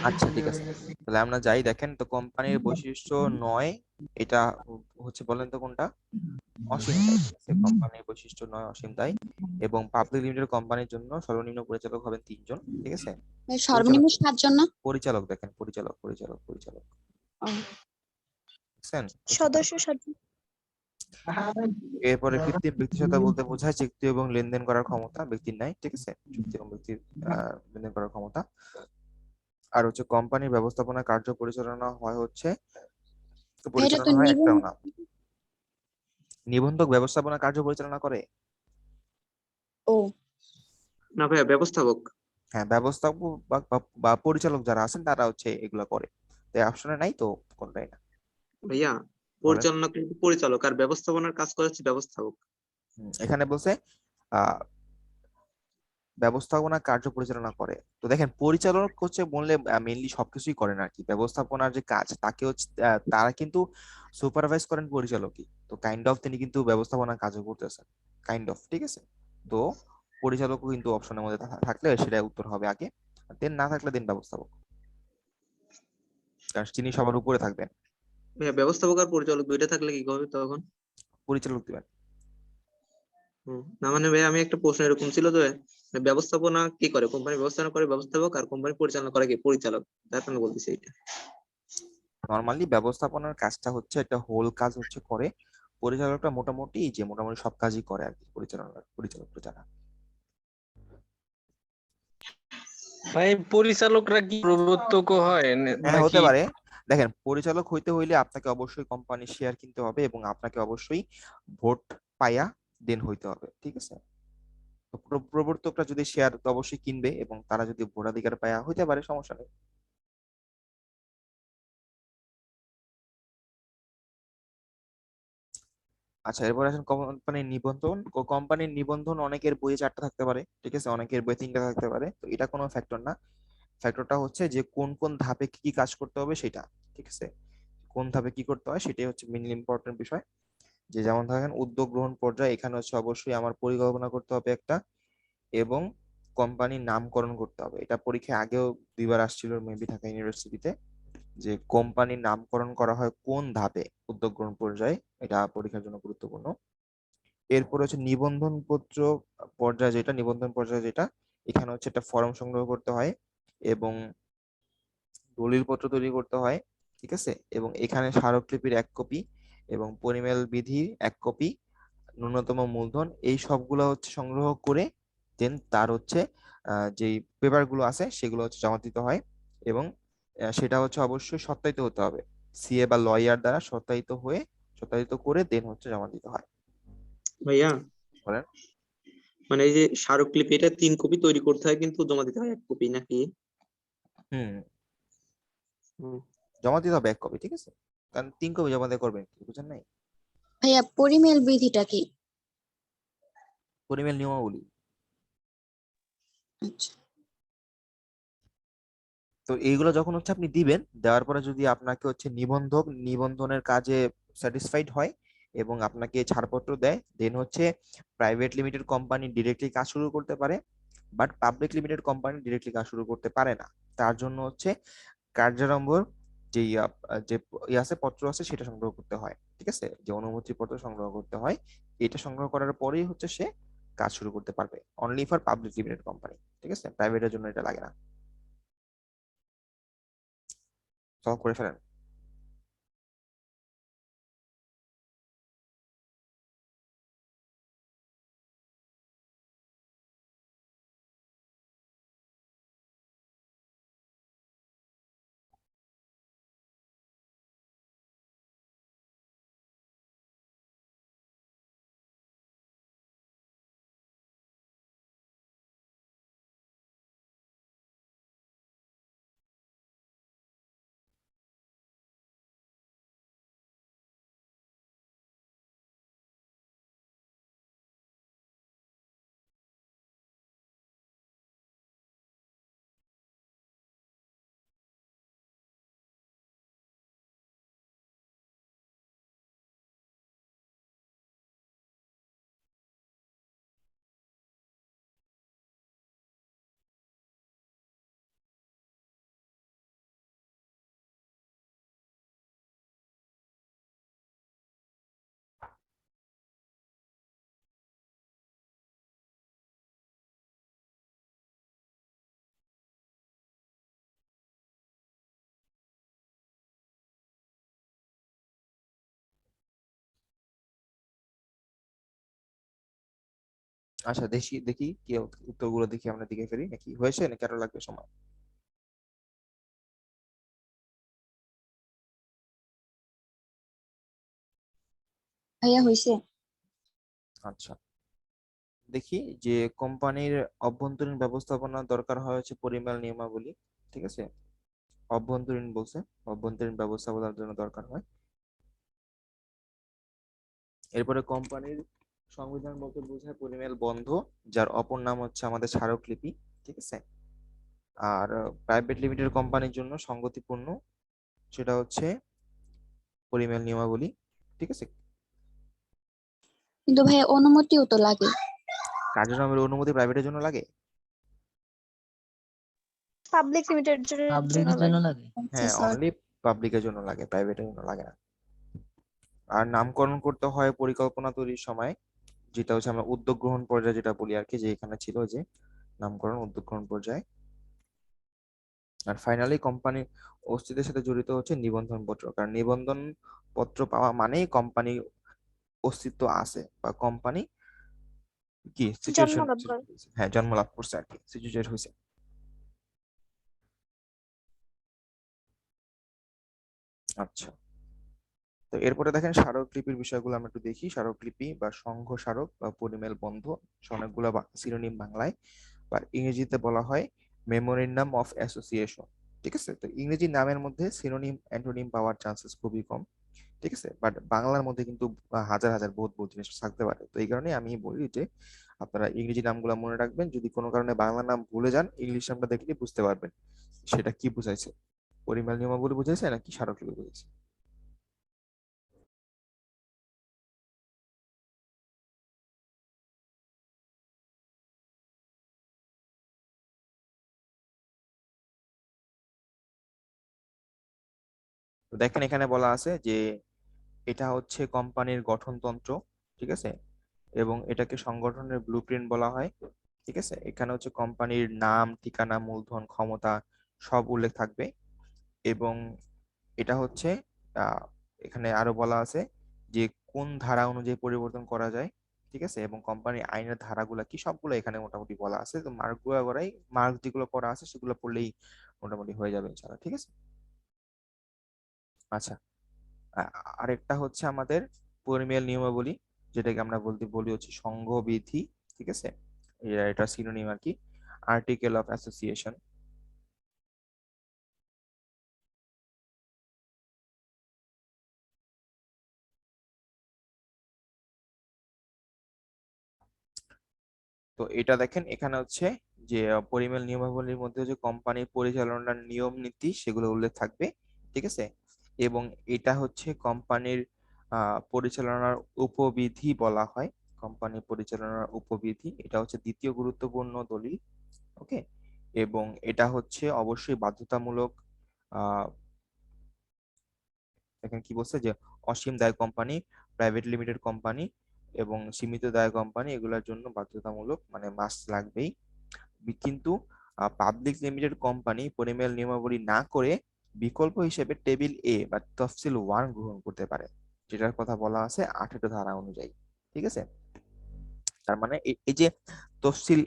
আচ্ছা ঠিক আছে, তাহলে আমরা যাই। দেখেন তো কোম্পানির বৈশিষ্ট্য 9, এটা হচ্ছে বলেন তো কোনটা? অসীম দায়। ঠিক আছে, কোম্পানির বৈশিষ্ট্য 9 অসীম দায়, এবং পাবলিক লিমিটেড কোম্পানির জন্য সর্বনিম্ন পরিচালক হবেন 3 জন। ঠিক আছে, সর্বনিম্ন 7 জন না? পরিচালক দেখেন, পরিচালক পরিচালক পরিচালক ও, বুঝছেন? সদস্য সাথে এরপরে কৃত্রিম ব্যক্তিসত্তা বলতে বোঝায় চুক্তি এবং লেনদেন করার ক্ষমতা ব্যক্তির নাই। ঠিক আছে, চুক্তি এবং ব্যক্তির লেনদেন করার ক্ষমতা। আর হচ্ছে কোম্পানির ব্যবস্থাপনা কার্য পরিচালনা হয় হচ্ছে এটা তো পরিচালনা হয় একটাও না। নিবন্ধক ব্যবস্থাপনা কার্য পরিচালনা করে। ও না ভাইয়া, ব্যবস্থাপক। হ্যাঁ, ব্যবস্থাপক বা পরিচালক যারা আছেন তারা হচ্ছে এগুলা করে। তাই অপশনে নাই তো, কোনটাই না। ভাইয়া, পরিচালনা কিন্তু পরিচালক, আর ব্যবস্থাপনার কাজ করে হচ্ছে ব্যবস্থাপক। এখানে বলছে আহ ব্যবস্থাপনা কার্য পরিচালনা করে। তো দেখেন পরিচালক হচ্ছে বললে মেইনলি সবকিছুই করেন আর কি, ব্যবস্থাপনার যে কাজ তাকে হচ্ছে তারা কিন্তু সুপারভাইজ করেন পরিচালকই, তো কাইন্ড অফ তিনি কিন্তু ব্যবস্থাপনার কাজও করতেছেন কাইন্ড অফ। ঠিক আছে, তো পরিচালকও কিন্তু অপশনের মধ্যে থাকলে সেটা উত্তর হবে আগে, দেন না থাকলে দেন ব্যবস্থাপক, কারণ তিনি সবার উপরে থাকবেন। ভাইয়া, ব্যবস্থাপক আর পরিচালক দুইটা থাকলে কি হবে তখন? পরিচালক দিবেন। না মানে ভাইয়া, আমি একটা প্রশ্ন এরকম ছিল যে ব্যবস্থাপনা কি করে, কোম্পানি ব্যবস্থাপনা করে ব্যবস্থাপক, আর কোম্পানি পরিচালনা করে কি পরিচালক, তার জন্য বলতেছি এটা। নর্মালি ব্যবস্থাপনার কাজটা হচ্ছে একটা হোল কাজ হচ্ছে করে, পরিচালকটা মোটামুটি সব কাজই করে আর কি, পরিচালকটা যারা। ভাই পরিচালকরা কি প্রবর্তকও হয় হ্যাঁ হতে নাকি? পারে। দেখেন পরিচালক হইতে হইলে আপনাকে অবশ্যই কোম্পানির শেয়ার কিনতে হবে, এবং আপনাকে অবশ্যই ভোট পাইয়া দেন হইতে হবে। ঠিক আছে, তো প্রবর্তকরা যদি শেয়ার তো অবশ্যই কিনবে, এবং তারা যদি ভোটাধিকার পায়া হইতে পারে, সমস্যা নেই। আচ্ছা, এরপর আসেন কোম্পানির নিবন্ধন। কোম্পানির নিবন্ধন অনেকের বইয়ে 4টা থাকতে পারে, ঠিক আছে, অনেকের বইয়ে 3টা থাকতে পারে, তো এটা কোনো ফ্যাক্টর না। ফ্যাক্টরটা হচ্ছে যে কোন কোন ধাপে কি কি কাজ করতে হবে সেটা। ঠিক আছে, কোন ধাপে কি করতে হয় সেটাই হচ্ছে মেইনলি ইম্পর্টেন্ট বিষয়। যে যেমন ধরেন উদ্যোগ গ্রহণ পর্যায়ে, এখানে হচ্ছে অবশ্যই আমার পরিকল্পনা করতে হবে একটা, এবং কোম্পানির নামকরণ করতে হবে। এটা পরীক্ষায় আগেও 2বার আসছিল মেবি ঢাকা ইউনিভার্সিটিতে, যে কোম্পানির নামকরণ করা হয় কোন ধাপে, উদ্যোগ গ্রহণ পর্যায়ে, এটা পরীক্ষার জন্য গুরুত্বপূর্ণ। এরপর হচ্ছে নিবন্ধন পত্র পর্যায়ে, যেটা নিবন্ধন পর্যায়ে যেটা, এখানে হচ্ছে একটা ফর্ম সংগ্রহ করতে হয়, এবং দলিল পত্র তৈরি করতে হয়। ঠিক আছে, এবং এখানে স্মারকলিপির 1 কপি, এবং পরিমেল বিধির 1 কপি, ন্যূনতম মূলধন, এই সবগুলো হচ্ছে সংগ্রহ করে দেন তার হচ্ছে যেই পেপার গুলো আছে সেগুলো হচ্ছে জমা দিতে হয়, এবং সেটা হচ্ছে অবশ্যই সত্যায়িত হতে হবে, সিএ বা লয়ার দ্বারা সত্যায়িত করে দেন হচ্ছে জমা দিতে হয়। ভাইয়া, বলেন। মানে এই যে স্মারকলিপি, এটা 3 কপি তৈরি করতে হয় কিন্তু জমা দিতে হয় 1 কপি নাকি? হুম, হুম। জমা দিতে হবে 1 কপি, ঠিক আছে, কারণ 3 কপি জমা দিয়ে করবেন কি, বুঝেন নাই? ভাইয়া পরিমেল বিধিটা কি? পরিমেল নিয়মাবলী। আচ্ছা। তো এইগুলো যখন হচ্ছে আপনি দিবেন, দেওয়ার পরে যদি আপনাকে হচ্ছে নিবন্ধনের কাজে স্যাটিসফাইড হয় এবং আপনাকে ছাড়পত্র দেয়, দেন হচ্ছে প্রাইভেট লিমিটেড কোম্পানি ডিরেক্টলি কাজ শুরু করতে পারে, but public limited company directly কাজ শুরু করতে পারে না। তার জন্য হচ্ছে কার্যারম্ভর যে আছে পত্র আছে সেটা সংগ্রহ করতে হয়, ঠিক আছে, যে অনুমতি পত্র সংগ্রহ করতে হয়। এটা সংগ্রহ করার পরেই হচ্ছে সে কাজ শুরু করতে পারবে, only for public limited company, ঠিক আছে, প্রাইভেটের জন্য এটা লাগে না। সলভ করে ফেলেন। আচ্ছা, দেখি দেখি কি উত্তরগুলো দেখি আমরা দিকে ফেরি নাকি হয়েছে নাকি আরো লাগবে সময়? ভাইয়া হয়েছে? আচ্ছা, দেখি যে কোম্পানির অভ্যন্তরীণ ব্যবস্থাপনা দরকার হয় হচ্ছে পরিমেল নিয়মাবলী, ঠিক আছে, অভ্যন্তরীণ বলছে, অভ্যন্তরীণ ব্যবস্থাপনার জন্য দরকার হয়। এরপরে কোম্পানির সংবিধান বলতে বোঝায় পরিমেল বন্ধ, যার অপর নাম হচ্ছে আমাদের স্মারকলিপি, ঠিক আছে। আর প্রাইভেট লিমিটেড কোম্পানির জন্য সঙ্গতিপূর্ণ, সেটা হচ্ছে পরিমেল নিয়মাবলী, ঠিক আছে। কিন্তু ভাইয়া অনুমতিও তো লাগে। কার্যক্রমের অনুমতি প্রাইভেটের জন্য লাগে? পাবলিক লিমিটেড জন্য পাবলিকের জন্য লাগে। লাগে। আচ্ছা হ্যাঁ, স্যার। অনলি পাবলিকের জন্য লাগে, প্রাইভেটের জন্য লাগে না। আর নামকরণ করতে হয় পরিকল্পনা তৈরির সময়, যেটা হচ্ছে আমরা উদ্যোগ গ্রহণ পর্যায়ে যেটা বলি আর কি, যে এখানে ছিল যে নামকরণ উদ্যোগ গ্রহণ পর্যায়ে। আর ফাইনালি কোম্পানির অস্তিত্বের সাথে জড়িত হচ্ছে নিবন্ধন পত্র, কারণ নিবন্ধন পত্র পাওয়া মানেই কোম্পানি অস্তিত্ব আছে বা কোম্পানি কি সিচুয়েশন, জন্মলাভ করে। হ্যাঁ জন্ম লাভ করছে আর কি, সিচুয়েটেড হয়েছে। আচ্ছা, তো এরপরে দেখেন স্মারকলিপির বিষয়গুলো আমরা একটু দেখি। স্মারকলিপি বা সংঘ স্মারক বা পরিমেল বন্ধ অনেকগুলো সিনোনিম বাংলায়, বা ইংরেজিতে বলা হয় মেমোরেন্ডাম অফ অ্যাসোসিয়েশন, ঠিক আছে। তো ইংরেজি নামের মধ্যে সিনোনিম অ্যান্টোনিম পাওয়ার চান্সেস খুবই কম, ঠিক আছে, বাট বাংলার মধ্যে কিন্তু হাজার হাজার বহুত বহুত জিনিস থাকতে পারে। তো এই কারণে আমি বলি যে আপনারা ইংরেজি নামগুলো মনে রাখবেন, যদি কোনো কারণে বাংলা নাম ভুলে যান ইংলিশ নামটা দেখলে বুঝতে পারবেন সেটা কি বুঝাইছে, পরিমেল নিয়মাবলী বুঝাইছে নাকি স্মারকলিপি বুঝাইছে। তো দেখেন এখানে বলা আছে যে এটা হচ্ছে কোম্পানির গঠনতন্ত্র, ঠিক আছে, এবং এটাকে সংগঠনের ব্লুপ্রিন্ট বলা হয়, ঠিক আছে। এখানে হচ্ছে কোম্পানির নাম, ঠিকানা, মূলধন, ক্ষমতা সব উল্লেখ থাকবে, এবং এটা হচ্ছে আহ এখানে আরো বলা আছে যে কোন ধারা অনুযায়ী পরিবর্তন করা যায়, ঠিক আছে, এবং কোম্পানি আইনের ধারাগুলা কি সবগুলো এখানে মোটামুটি বলা আছে। তো মার্ক যেগুলো করা আছে সেগুলো পড়লেই মোটামুটি হয়ে যাবে ইনশাআল্লাহ। ঠিক আছে, আচ্ছা। আরেকটা হচ্ছে আমাদের পরিমেয় নিয়মাবলী, যেটাকে আমরা বলি হচ্ছে সংঘবিধি। ঠিক আছে, এটা সিনোনিম আর কি, আর্টিকেল অফ অ্যাসোসিয়েশন। তো এটা দেখেন এখানে হচ্ছে যে পরিমেয় নিয়মাবলীর মধ্যে হচ্ছে কোম্পানির পরিচালনার নিয়ম নীতি সেগুলো উল্লেখ থাকবে। ঠিক আছে, এবং এটা হচ্ছে কোম্পানির পরিচালনার উপবিধি বলা হয়। কোম্পানি পরিচালনার উপবিধি, এটা হচ্ছে দ্বিতীয় গুরুত্বপূর্ণ দলিল। ওকে, এবং এটা হচ্ছে অবশ্যই বাধ্যতামূলক। আহ এখানে কি বলছে যে অসীম দায় কোম্পানি, প্রাইভেট লিমিটেড কোম্পানি এবং সীমিত দায় কোম্পানি এগুলোর জন্য বাধ্যতামূলক, মানে মাস্ট লাগবেই। কিন্তু পাবলিক লিমিটেড কোম্পানি পরিমেয় নিয়মাবলী না করে বিকল্প হিসেবে টেবিল এ বা তফসিল 1 গ্রহণ করতে পারে, যেটার কথা বলা আছে 18 ধারা অনুযায়ী। ঠিক আছে, তার মানে এই যে তফসিল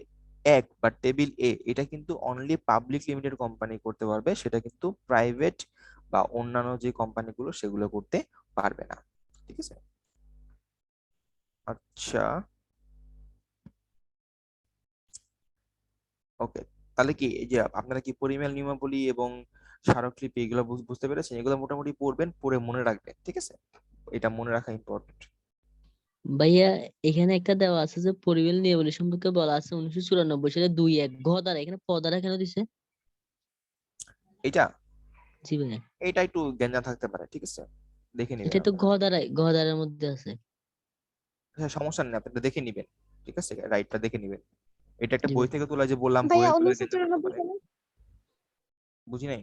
1 বা টেবিল এ, এটা কিন্তু অনলি পাবলিক লিমিটেড কোম্পানি করতে পারবে, সেটা কিন্তু প্রাইভেট বা অন্যান্য যে কোম্পানিগুলো সেগুলো করতে পারবে না। ঠিক আছে, আচ্ছা ওকে। তাহলে কি এই যে আপনারা কি পরিমেয় নিয়মাবলী এবং স্মারকলিপি এগুলো বুঝতে পেরেছেন? এগুলো মোটামুটি পড়বেন, পড়ে মনে রাখবেন। ঠিক আছে, এটা মনে রাখা ইম্পর্টেন্ট। ভাইয়া এখানে একটা দেওয়া আছে যে পরিবেশ নিয়মাবলী সম্পর্কে বলা আছে 1994 সালে 2.1 ঘ দ্বারা, এখানে প দ্বারা কেন দিছে? এটা জি ভাইয়া, এটা একটু গ্যাঞ্জাম থাকতে পারে। ঠিক আছে, দেখে নেবেন এটা তো আপনারা। ঘ দ্বারার মধ্যে আছে। হ্যাঁ, সমস্যা নেই, আপনারা দেখে নেবেন। ঠিক আছে, রাইটটা দেখে নেবেন। এটা একটা জি বই ভাই। থেকে তোলা, যে বললাম ভাইয়া বইয়ের তুলে গ্যাঞ্জাম থাকতে 1994 পারে। সালে বুঝি নাই।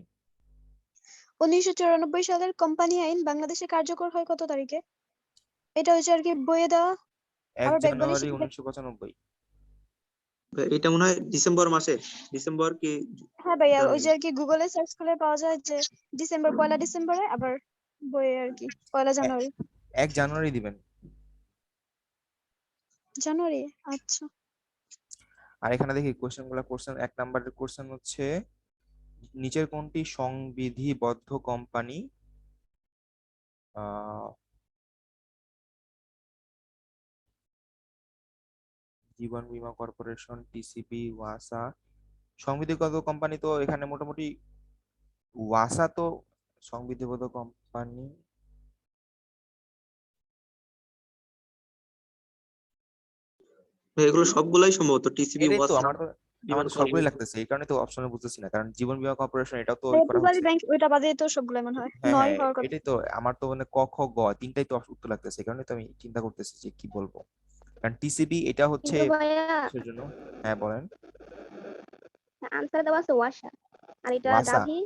1994 সালের কোম্পানি আইন বাংলাদেশে কার্যকর হয় কত তারিখে? এটা হচ্ছে আর কি বইয়ে দেওয়া, 1 আবার ব্যাকবনে জানুয়ারি শিখে। 1995। এটা মনে হয় ডিসেম্বর মাসে, ডিসেম্বর কি হ্যাঁ ভাইয়া, ওই জানুয়ারি? যে আর কি গুগলে সার্চ করলে পাওয়া যায় যে পয়লা ডিসেম্বরে, আবার বইয়ে আর কি পয়লা জানুয়ারি। 1 জানুয়ারি দিবেন। জানুয়ারি, আচ্ছা। আর এখানে দেখি কোশ্চেন গুলা করছেন। 1 নাম্বারের কোশ্চেন হচ্ছে নিচের কোনটি সংবিধিবদ্ধ কোম্পানি জীবন বীমা কর্পোরেশন, টিসিবি, ওয়াসা। সংবিধিবদ্ধ কোম্পানি তো এখানে মোটামুটি ওয়াসা তো সংবিধিবদ্ধ কোম্পানি। এগুলো সবগুলাই সম্ভবত টিসিবি, এটাই তো ওয়াসা, আমার তো জীবন সবগুলোই কর্পোরেশন। লাগতেছে, এই কারণে তো অপশনে বুঝতেছি না, কারণ জীবন বীমা কর্পোরেশন এটাও তো করা ফেব্রুয়ারি হচ্ছে। ব্যাংক ওইটা বাদে তো সবগুলো মনে হয় হ্যাঁ 9 হ্যাঁ, হওয়ার কথা। এটাই তো আমার তো মানে ক খ গ তিনটাই তো উত্তর লাগতেছে, এই কারণে তো আমি চিন্তা করতেছি যে কি বলবো। কারণ টিসিবি এটা হচ্ছে কিন্তু ভাইয়া কিসের জন্য। হ্যাঁ বলেন। আনসার দেওয়া আছে ওয়াসা, আর এটা ওয়াসা, গাভী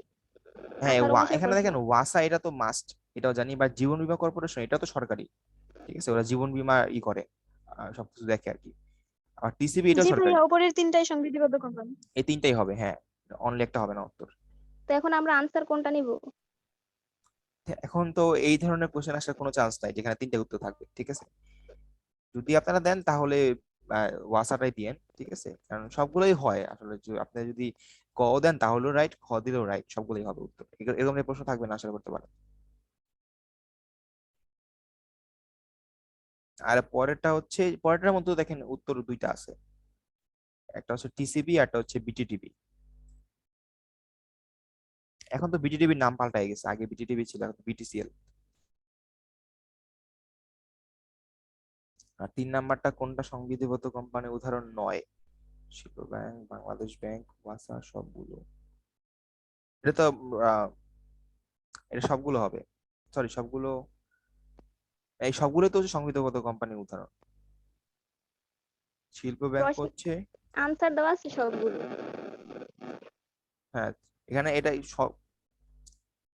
হ্যাঁ 18 মাসের এখানে পর দেখেন থেকে। ওয়াসা এটা তো মাস্ট, এটাও জানি। বা জীবন বীমা কর্পোরেশন এটাও তো সরকারি। ঠিক আছে, ওরা জীবন বীমা করে, সবকিছু দেখে আর কি। আর টিসিবি এটাও জি সরকারি। ভাইয়া, উপরের তিনটাই সংবিধিবদ্ধ কোম্পানি। এই তিনটাই হবে, হ্যাঁ, অনলি একটা হবে না উত্তর। তো এখন আমরা আনসার কোনটা নিব? এখন তো এই ধরনের কোশ্চেন আসার কোনো চান্স নাই যেখানে তিনটে উত্তর থাকবে। ঠিক আছে, যদি আপনারা দেন তাহলে ওয়াসাটাই দিয়েন। ঠিক আছে, কারণ সবগুলোই হয় আসলে, আপনি যদি ক দেন তাহলেও রাইট, খ দিলেও রাইট, সবগুলোই হবে উত্তর। এরকম প্রশ্ন থাকবে না আশা করতে পারেন। আর পরেরটার মধ্যে দেখেন উত্তর দুইটা আছে, একটা হচ্ছে টিসিবি আর একটা হচ্ছে বিটিটিবি। এখন তো বিটিটিবির নাম পাল্টাই গেছে, আগে বিটিটিবি ছিল, এখন বিটিসিএল। আর 3 নাম্বারটা কোনটা সংবিধিবদ্ধ কোম্পানি উদাহরণ নয়? শিল্প ব্যাংক, বাংলাদেশ ব্যাংক, ওয়াসা, সবগুলো। এটা তো আহ, এটা সবগুলো হবে, সরি সবগুলো, এই সবগুলো তো হচ্ছে সংবিধিবদ্ধ কোম্পানির উদাহরণ। শিল্প ব্যাংক হচ্ছে, আনসার দেওয়া আছে সবগুলো। হ্যাঁ এখানে এটাই সব।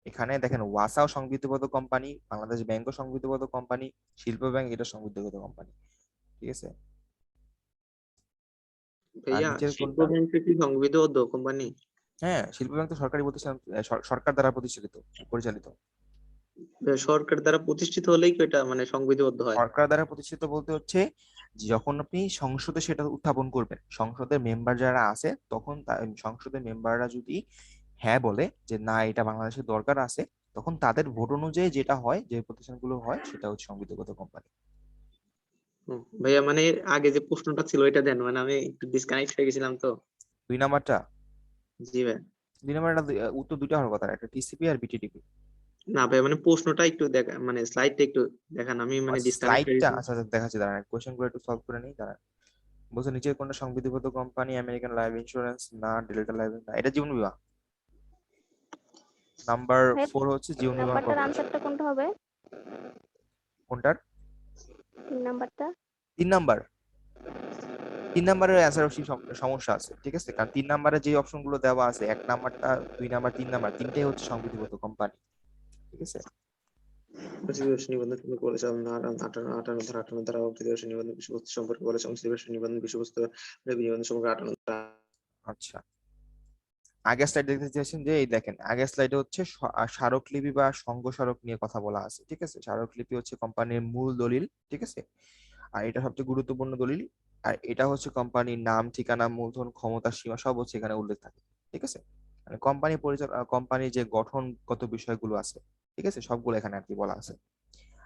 এখানে দেখেন ওয়াসাও সংবিধিবদ্ধ কোম্পানি, বাংলাদেশ ব্যাংকও সংবিধিবদ্ধ কোম্পানি, শিল্প ব্যাংক এটা সংবিধিবদ্ধ কোম্পানি। ঠিক আছে, আর ভাইয়া নিচের শিল্প কোনটা? ব্যাংক কি সংবিধিবদ্ধ কোম্পানি? হ্যাঁ, শিল্প ব্যাংক তো সরকারি প্রতিষ্ঠান, সরকার দ্বারা পরিচালিত। সরকার দ্বারা প্রতিষ্ঠিত হলেই কি এটা মানে সংবিধিবদ্ধ হয়? সরকার দ্বারা প্রতিষ্ঠিত বলতে হচ্ছে যখন আপনি সংসদে সেটা উত্থাপন করবেন, সংসদের মেম্বার যারা আছে তখন সংসদের মেম্বাররা যদি হ্যাঁ বলে যে না এটা বাংলাদেশের দরকার আছে, তখন তাদের ভোট অনুযায়ী যেটা হয়, যে প্রতিষ্ঠানগুলো হয়, সেটা হচ্ছে সংবিধিবদ্ধ কোম্পানি। ভাইয়া মানে এর আগে যে প্রশ্নটা ছিল এটা দেন, মানে আমি একটু ডিসকানেক্ট হয়ে গেছিলাম তো। 2 নাম্বারটা, জি ভাই। 2 নাম্বারটা উত্তর দুইটা হওয়ার কথা, একটা টিসিপি আর বিটিডিপি। না ভাই মানে প্রশ্নটা একটু দেখা, মানে স্লাইডটা একটু দেখান, আমি মানে ডিসকানেক্ট হয়ে স্লাইডটা গেছিলাম। আচ্ছা আচ্ছা, দেখাচ্ছি দাঁড়ান, কোয়েশ্চেন গুলো একটু সলভ করে নিই দাঁড়ান। বলছে নিচের কোনটা সংবিধিবদ্ধ কোম্পানি? আমেরিকান লাইফ ইন্স্যুরেন্স না, ডেল্টা লাইফ না, এটা জীবন বীমা। নাম্বার ভাই 4 হচ্ছে জীবন বীমা নাম্বারটার কর্পোরেশন। আনসারটা কোনটা হবে? কোনটার? 3 নাম্বারটা। 3 নাম্বার। 3 নাম্বারের অ্যান্সার সমস্যা আছে, ঠিক আছে? কারণ 3 নাম্বারে যে অপশন গুলো দেওয়া আছে, 1 নাম্বারটা, 2 নাম্বার, 3 নাম্বার, তিনটাই হচ্ছে সংবিধিবদ্ধ কোম্পানি, ঠিক আছে? নিবন্ধন সম্পর্কে বলেছে 58 ধারা 58 ধারা অংশীদার নিবন্ধন বিষয়বস্তু সম্পর্কে বলেছে, অংশীদার নিবন্ধন বিষয়বস্তু নিবন্ধন সম্পর্কে 58 ধারা। আচ্ছা, আগের স্লাইড দেখতে চাইছেন যে এই দেখেন, আগের স্লাইডে হচ্ছে স্মারকলিপি বা সংঘ স্মারক নিয়ে কথা বলা আছে, ঠিক আছে? স্মারকলিপি হচ্ছে কোম্পানির মূল দলিল, ঠিক আছে? আর এটা সবচেয়ে গুরুত্বপূর্ণ দলিল। আর এটা হচ্ছে কোম্পানির নাম, ঠিকানা, মূলধন, ক্ষমতা, সীমা সব হচ্ছে এখানে উল্লেখ থাকে, ঠিক আছে? মানে কোম্পানি পরিচালনা, কোম্পানির যে গঠনগত বিষয়গুলো আছে, ঠিক আছে, সবগুলো এখানে আর কি বলা আছে।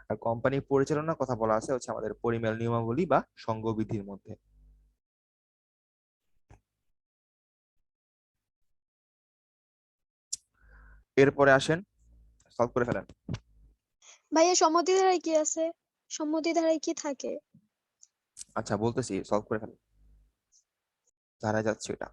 আর কোম্পানি পরিচালনার কথা বলা আছে হচ্ছে আমাদের পরিমেল নিয়মাবলী বা সংঘবিধির মধ্যে। এরপরে আসেন, সলভ করে ফেলেন। ভাইয়া সম্মতি ধারায় কি আছে? সম্মতি ধারায় কি থাকে? আচ্ছা বলতেছি, সলভ করে ফেলেন, ধারায় যাচ্ছে এটা।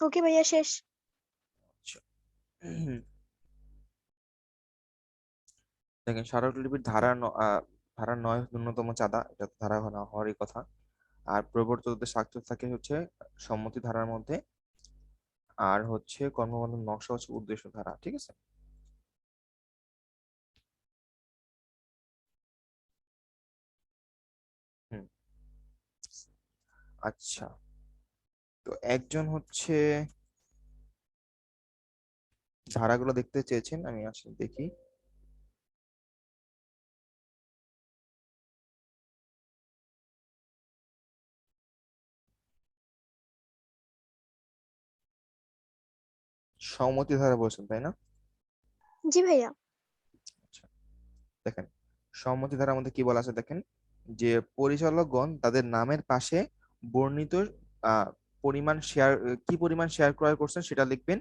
ওকে ভাইয়া শেষ। আচ্ছা, দেখেন স্মারকলিপির ধারা ধারা 9 ন্যূনতম চাঁদা, এটা তো ধারা হওয়ারই কথা। আর প্রবর্তকদের স্বাক্ষর থাকে হচ্ছে সম্মতি ধারার মধ্যে। আর হচ্ছে কর্মবন্ধন নকশা হচ্ছে উদ্দেশ্য ধারা, ঠিক আছে? হুম, আচ্ছা, তো একজন হচ্ছে ধারাগুলো দেখতে চেয়েছেন, আমি আসলে দেখি। সম্মতি ধারা বলছেন তাই না? জি ভাইয়া। আচ্ছা, দেখেন সম্মতি ধারার মধ্যে কি বলা আছে দেখেন, যে পরিচালকগণ তাদের নামের পাশে বর্ণিত আহ পরিমাণ শেয়ার, কি পরিমাণ শেয়ার ক্রয় করছেন সেটা লিখবেন,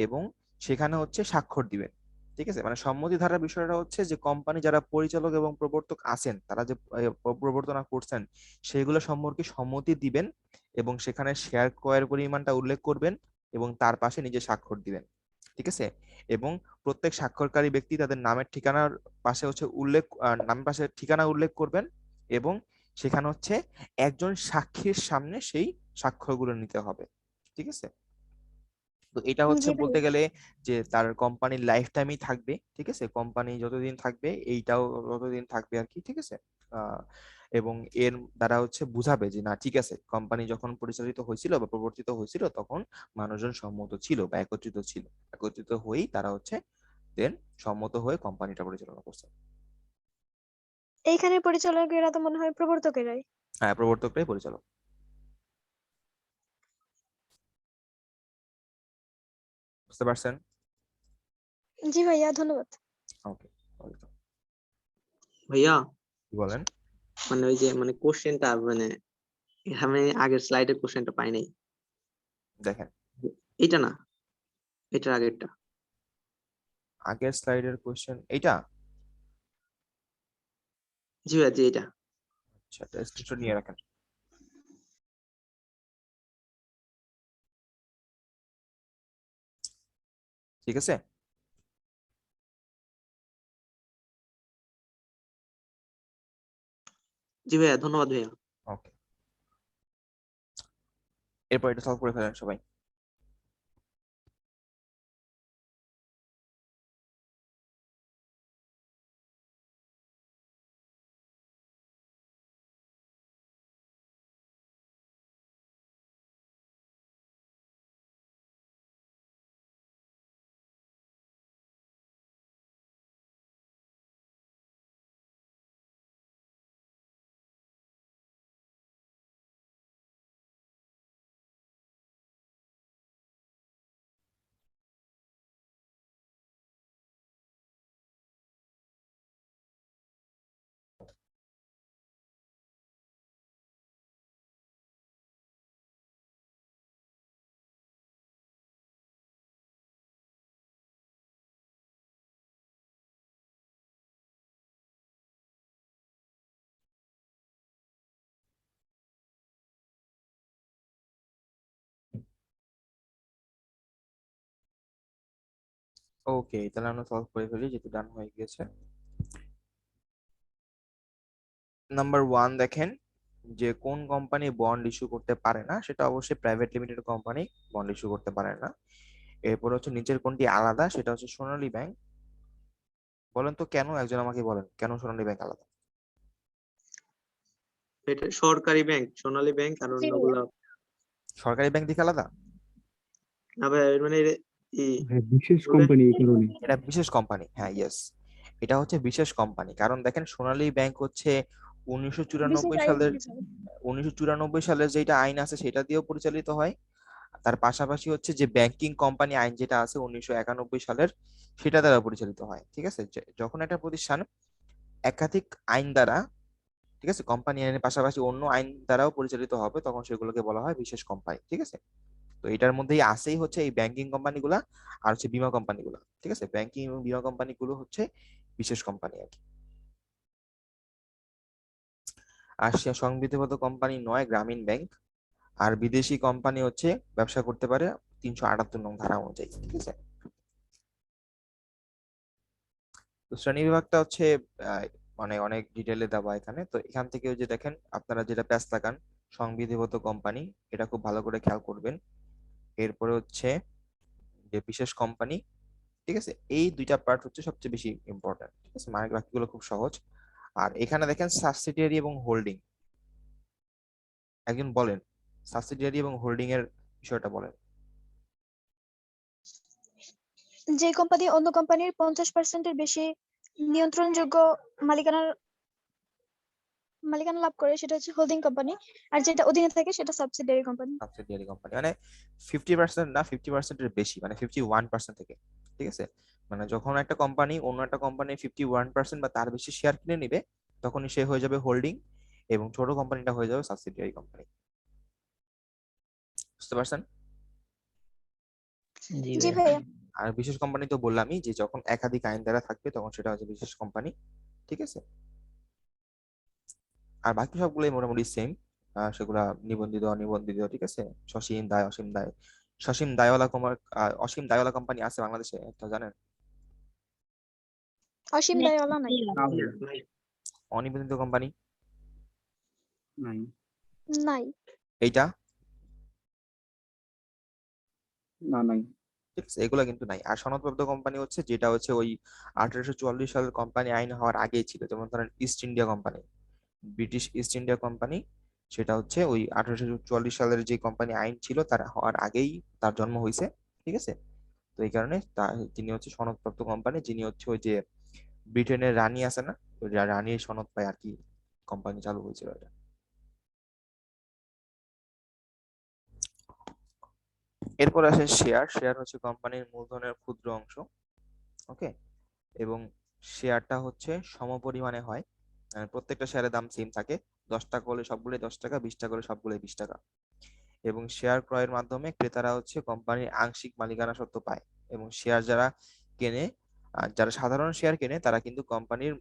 এবং সেখানে হচ্ছে স্বাক্ষর দিবেন, ঠিক আছে? মানে সম্মতি ধারার বিষয়টা হচ্ছে যে কোম্পানি যারা পরিচালক এবং প্রবর্তক আছেন, তারা যে প্রবর্তনা করছেন সেগুলো সম্পর্কে সম্মতি দিবেন, এবং সেখানে শেয়ার ক্রয়ের পরিমাণটা উল্লেখ করবেন, এবং তার পাশে নিজে স্বাক্ষর দিবেন, ঠিক আছে? এবং প্রত্যেক স্বাক্ষরকারী ব্যক্তি তাদের নামের ঠিকানার পাশে হচ্ছে নামের পাশে ঠিকানা উল্লেখ করবেন, এবং সেখানে হচ্ছে একজন সাক্ষীর সামনে সেই স্বাক্ষরগুলো নিতে হবে, ঠিক আছে? তো এটা হচ্ছে জি বলতে ভাইয়া। গেলে যে তার কোম্পানির লাইফ টাইমই থাকবে, ঠিক আছে? কোম্পানি যতদিন থাকবে এইটাও ততদিন থাকবে আর কি, ঠিক আছে? আহ এবং এর দ্বারা হচ্ছে বুঝাবে যে না ঠিক আছে, কোম্পানি যখন পরিচালিত হয়েছিল বা প্রবর্তিত হয়েছিল তখন মানুষজন সম্মত ছিল বা একত্রিত ছিল, একত্রিত হয়েই তারা হচ্ছে দেন সম্মত হয়ে কোম্পানিটা পরিচালনা করছে। এইখানে পরিচালকেরা তো মনে হয় প্রবর্তকেরাই। হ্যাঁ, প্রবর্তকরাই পরিচালক। বুঝতে পারছেন? জি ভাইয়া ধন্যবাদ। ওকে, ভাইয়া কি বলেন? মানে ওই যে মানে কোশ্চেনটা মানে আমি আগের স্লাইডের কোশ্চেনটা পাই নাই। দেখেন এটা না, এটার আগেরটা। আগের স্লাইডের কোশ্চেন এইটা। জি ভাইয়া, জি এটা। আচ্ছা, স্ক্রিনশট নিয়ে রাখেন। ঠিক আছে? জি ভাইয়া, ধন্যবাদ ভাইয়া। ওকে, এরপর এটা সলভ করে ফেলেন সবাই। ওকে, তাহলে আমরা সলভ করে ফেলি, যেহেতু ডান হয়ে গিয়েছে। নাম্বার 1 দেখেন যে কোন কোম্পানি বন্ড ইস্যু করতে পারে না, সেটা অবশ্যই private limited company bond issue করতে পারে না। এরপর হচ্ছে নিচের কোনটি আলাদা, সেটা হচ্ছে সোনালী ব্যাংক। বলেন তো কেন, একজন আমাকে বলেন কেন সোনালী ব্যাংক আলাদা? এটা সরকারি ব্যাংক, সোনালী ব্যাংক আর জি ভাইয়া। অন্যগুলো। সরকারি ব্যাংক থেকে আলাদা? না ভাইয়া, এর মানে হ্যাঁ, বিশেষ বলে কোম্পানি এই কারণে। এটা বিশেষ কোম্পানি, হ্যাঁ ইয়েস, এটা হচ্ছে বিশেষ কোম্পানি। কারণ দেখেন সোনালী ব্যাংক হচ্ছে 1994 বিশেষ আইন সালের দিয়েছে। 1994 সালের যেটা আইন আছে সেটা দিয়েও পরিচালিত হয়। তার পাশাপাশি হচ্ছে যে ব্যাংকিং কোম্পানি আইন যেটা আছে 1991 সালের, সেটা দ্বারা পরিচালিত হয়। ঠিক আছে, যখন একটা প্রতিষ্ঠান একাধিক আইন দ্বারা, ঠিক আছে, কোম্পানি আইনের পাশাপাশি অন্য আইন দ্বারাও পরিচালিত হবে, তখন সেগুলোকে বলা হয় বিশেষ কোম্পানি। ঠিক আছে, তো এটার মধ্যেই আসেই হচ্ছে এই ব্যাংকিং কোম্পানিগুলা আর হচ্ছে বীমা কোম্পানিগুলা। ঠিক আছে, ব্যাংকিং এবং বীমা কোম্পানিগুলো হচ্ছে বিশেষ কোম্পানি আর কি। আর সে সংবিধিবদ্ধ কোম্পানি নয় গ্রামীণ ব্যাংক। আর বিদেশি কোম্পানি হচ্ছে ব্যবসা করতে পারে 378 নং ধারা অনুযায়ী। ঠিক আছে, তো শ্রেণী বিভাগটা হচ্ছে আহ, মানে অনেক ডিটেলে দেওয়া এখানে। তো এখান থেকে ওই যে দেখেন আপনারা যেটা প্যাচ লাগান সংবিধিবদ্ধ কোম্পানি, এটা খুব ভালো করে খেয়াল করবেন। এরপরে হচ্ছে যে বিশেষ কোম্পানি, ঠিক আছে, এই দুইটা পার্ট হচ্ছে সবচেয়ে বেশি ইম্পর্টেন্ট। ঠিক আছে, মানে বাকিগুলো খুব সহজ। আর এখানে দেখেন সাবসিডিয়ারি এবং হোল্ডিং, একজন বলেন সাবসিডিয়ারি এবং হোল্ডিং এর বিষয়টা বলেন। যে কোম্পানি অন্য কোম্পানির 50%-এর বেশি নিয়ন্ত্রণযোগ্য মালিকানার মালিকানা লাভ করে সেটা হচ্ছে হোল্ডিং কোম্পানি, আর যেটা অধীনে থাকে সেটা সাবসিডিয়ারি কোম্পানি। সাবসিডিয়ারি কোম্পানি মানে 50% না, 50% এর বেশি, মানে 51% থেকে। ঠিক আছে, মানে যখন একটা কোম্পানি অন্য একটা কোম্পানি 51% বা তার বেশি শেয়ার কিনে নিবে, তখনই সে হয়ে যাবে হোল্ডিং, এবং ছোট কোম্পানিটা হয়ে যাবে সাবসিডিয়ারি কোম্পানি। বুঝতে পারছেন? জি জি ভাইয়া। ভাইয়া। আর বিশেষ কোম্পানি তো বললামই, যে যখন একাধিক আইন দ্বারা থাকবে তখন সেটা হচ্ছে বিশেষ কোম্পানি। ঠিক আছে, আর বাকি সবগুলোই মোটামুটি সেম, সেগুলা নিবন্ধিত অনিবন্ধিত। ঠিক আছে, সসীম দায় অসীম দায়, সসীম দায়ওয়ালা অসীম দায়ওয়ালা কোম্পানি আছে বাংলাদেশে একটা, জানেন? অসীম দায়ওয়ালা নাই। না ভাইয়া, অনিবন্ধিত কোম্পানি নাই। নাই। এইটা, না, নাই। ঠিক আছে, এগুলা কিন্তু নাই। আর সনদপ্রাপ্ত কোম্পানি হচ্ছে যেটা হচ্ছে ওই 1844 সালের কোম্পানি আইন হওয়ার আগেই ছিল। যেমন ধরেন east India company, British east India company, সেটা হচ্ছে ওই 1844 সালের যে কোম্পানি আইন ছিল তার হওয়ার আগেই তার জন্ম হয়েছে। ঠিক আছে, তো এই কারণে তিনি হচ্ছে সনদপ্রাপ্ত কোম্পানি, যিনি হচ্ছে ওই যে ব্রিটেনের রানী আছে না, ওই রানীর সনদ পায় আর কি কোম্পানি চালু হয়েছিল এটা। এরপর আসে শেয়ার। শেয়ার হচ্ছে কোম্পানির মূলধনের ক্ষুদ্র অংশ। ওকে, এবং শেয়ারটা হচ্ছে সমপরিমাণে হয়, প্রত্যেকটা শেয়ারের দাম সেম থাকে। 10 টাকা হলে সবগুলোই 10 টাকা, 20 টাকা হলে সবগুলোই 20 টাকা। এবং শেয়ার ক্রয়ের মাধ্যমে ক্রেতারা হচ্ছে কোম্পানির আংশিক মালিকানা সত্ত্ব পায়। এবং শেয়ার যারা কেনে, যারা সাধারণ শেয়ার কেনে, তারা কিন্তু কোম্পানির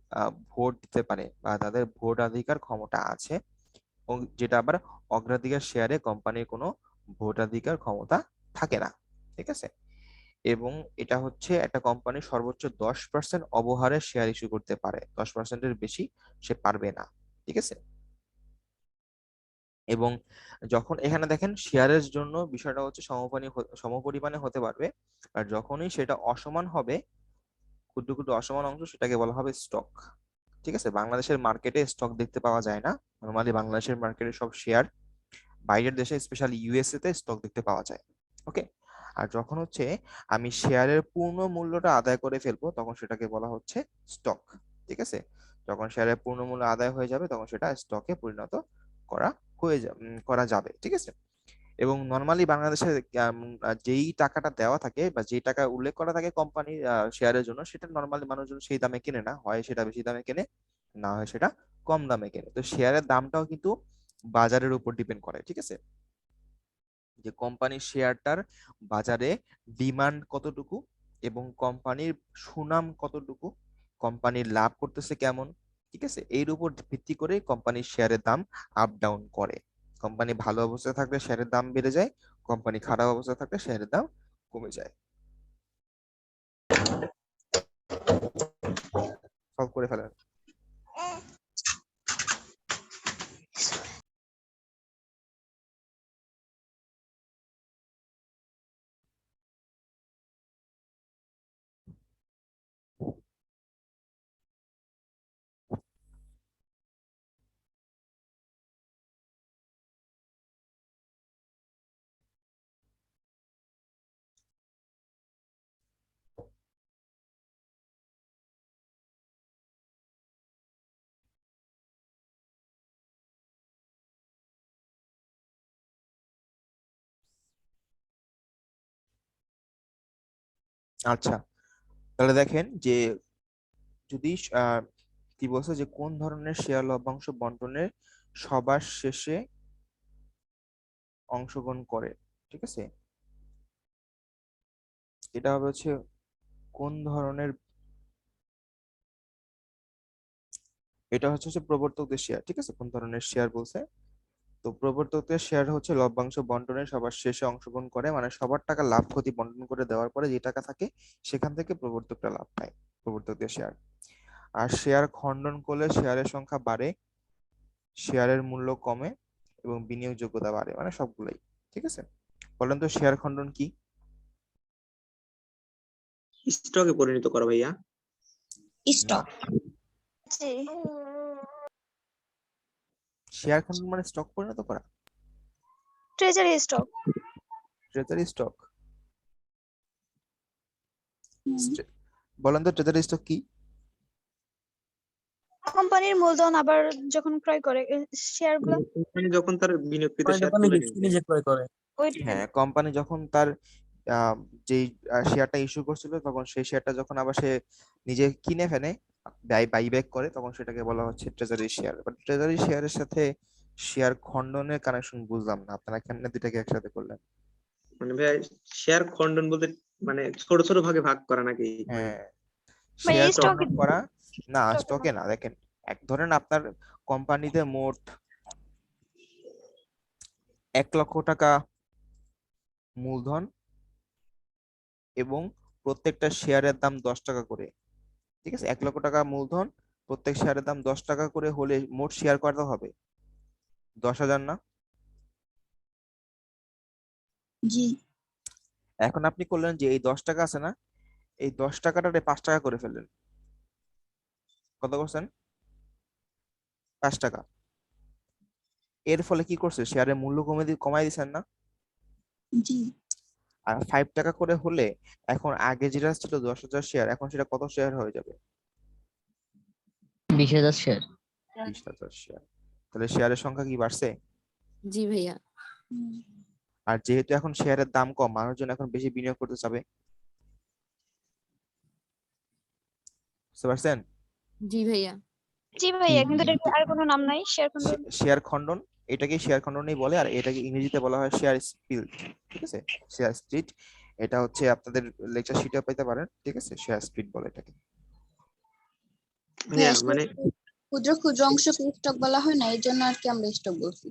ভোট দিতে পারে বা তাদের ভোটাধিকার ক্ষমতা আছে। এবং যেটা আবার অগ্রাধিকার শেয়ারে কোম্পানির কোনো ভোটাধিকার ক্ষমতা থাকে না। ঠিক আছে, এবং এটা হচ্ছে একটা কোম্পানি সর্বোচ্চ 10% অবহারে শেয়ার ইস্যু করতে পারে, 10%-এর বেশি সে পারবে না। ঠিক আছে। এবং যখন এখানে দেখেন শেয়ারের জন্য বিষয়টা হচ্ছে সমপরিমাণে হতে পারবে, আর যখনই সেটা অসমান হবে, ক্ষুদ্র ক্ষুদ্র অসমান অংশ, সেটাকে বলা হবে স্টক। ঠিক আছে। বাংলাদেশের মার্কেটে স্টক দেখতে পাওয়া যায় না, নরমালি বাংলাদেশের মার্কেটে সব শেয়ার, বাইরের দেশে স্পেশালি ইউএসএ তে স্টক দেখতে পাওয়া যায়। ওকে। আর যখন হচ্ছে আমি শেয়ারের পূর্ণ মূল্যটা আদায় করে ফেলবো, তখন সেটাকে বলা হচ্ছে স্টক। ঠিক আছে। যখন শেয়ারের পূর্ণ মূল্য আদায় হয়ে যাবে, তখন সেটা স্টকে পরিণত করা করা যাবে। ঠিক আছে। এবং নর্মালি বাংলাদেশে যেই টাকাটা দেওয়া থাকে বা যেই টাকা উল্লেখ করা থাকে কোম্পানি শেয়ারের জন্য, সেটা নর্মালি মানুষজন সেই দামে কেনে না, হয় সেটা বেশি দামে কেনে, না হয় সেটা কম দামে কেনে। তো শেয়ারের দামটাও কিন্তু বাজারের উপর ডিপেন্ড করে। ঠিক আছে। যে কোম্পানির শেয়ারটার বাজারে ডিমান্ড কতটুকু এবং কোম্পানির সুনাম কতটুকু, কোম্পানির লাভ করতেছে কেমন, ঠিক আছে, এর উপর ভিত্তি করে কোম্পানির শেয়ারের দাম আপ ডাউন করে। কোম্পানি ভালো অবস্থায় থাকলে শেয়ারের দাম বেড়ে যায়, কোম্পানি খারাপ অবস্থায় থাকলে শেয়ারের দাম কমে যায়। সলভ করে ফেলেন। আচ্ছা, তাহলে দেখেন যে যদি কি বলছে যে কোন ধরনের শেয়ার লভ্যাংশ বন্টনের সবার শেষে অংশগ্রহণ করে। ঠিক আছে। এটা হবে হচ্ছে কোন ধরনের, এটা হচ্ছে প্রবর্তকদের শেয়ার। ঠিক আছে। কোন ধরনের শেয়ার বলছে, তো প্রবর্তকদের শেয়ার হচ্ছে লভ্যাংশ বন্টনের সবার শেষে অংশগ্রহণ করে, মানে সবার টাকা লাভ ক্ষতি বন্টন করে দেওয়ার পরে যে টাকা থাকে সেখান থেকে প্রবর্তকরা লাভ পায়, প্রবর্তকদের শেয়ার। আর শেয়ার খণ্ডন করলে শেয়ারের সংখ্যা বাড়ে, শেয়ারের মূল্য কমে এবং বিনিয়োগযোগ্যতা বাড়ে, মানে সবগুলোই। ঠিক আছে। বলেন তো শেয়ার খণ্ডন কি? স্টকে পরিণত করা ভাইয়া। স্টক। জি শেয়ার খণ্ডন মানে স্টক পরিণত করা, ট্রেজারি স্টক। Treasury stock. বলেন তো ট্রেজারি স্টক কি? কোম্পানির মূলধন আবার যখন ক্রয় করে শেয়ার গুলো, কোম্পানি যখন তার বিনিয়োগকৃত মানে শেয়ার যখন তুলে নিজে নেবে। নিজে ক্রয় করে। হ্যাঁ, কোম্পানি যখন তার যেই শেয়ারটা ইস্যু করছিল, তখন সেই শেয়ারটা যখন আবার সে নিজে কিনে ফেলে, বাইব্যাক করে, তখন সেটাকে বলা হচ্ছে ট্রেজারি শেয়ার। বাট ট্রেজারি শেয়ারের সাথে শেয়ার খণ্ডনের কানেকশন বুঝলাম না, আপনারা কেন দুটাকে একসাথে করলেন? মানে ভাইয়া শেয়ার খণ্ডন বলতে মানে ছোট ছোট ভাগে ভাগ করা নাকি? হ্যাঁ, মানে শেয়ার স্টক খণ্ডন করা না, স্টকে না। দেখেন, এক ধরেন আপনার কোম্পানিতে মোট 1 লক্ষ টাকা মূলধন এবং প্রত্যেকটা শেয়ারের দাম 10 টাকা করে। ঠিক আছে। 1 লক্ষ টাকা মূলধন, প্রত্যেক শেয়ারের দাম 10 টাকা করে হলে মোট শেয়ার কত হবে? 10,000 না? জি। এখন আপনি করলেন যে এই 10 টাকা আছে না, এই 10 টাকাটা 5 টাকা করে ফেললেন। কত করছেন? 5 টাকা। এর ফলে কি করছে, শেয়ারের মূল্য কমাই দিচ্ছেন না? জি। আর 5 টাকা করে হলে এখন আগে যেটা ছিল 10,000 শেয়ার, এখন সেটা কত শেয়ার হয়ে যাবে? 20,000 শেয়ার। 20,000 শেয়ার। তাহলে শেয়ারের সংখ্যা কি বাড়ছে? জি ভাইয়া। আর যেহেতু এখন শেয়ারের দাম কম, মানুষজন এখন বেশি বিনিয়োগ করতে চাবে। বুঝতে পারছেন? জি ভাইয়া। জি ভাইয়া, কিন্তু এটার আর কোনো নাম নাই শেয়ার খণ্ডন। শেয়ার খণ্ডন, এটাকে শেয়ার খণ্ডনই বলে, আর এটাকে ইংরেজিতে বলা হয় শেয়ার স্প্লিট। ঠিক আছে। শেয়ার স্প্লিট, এটা হচ্ছে আপনাদের লেকচার শিটে পেতে পারেন। ঠিক আছে। শেয়ার স্প্লিট বলে এটাকে। হ্যাঁ, মানে ক্ষুদ্র ক্ষুদ্র অংশকে স্টক বলা হয় না, এই জন্য আর কি আমরা স্টক বলছি।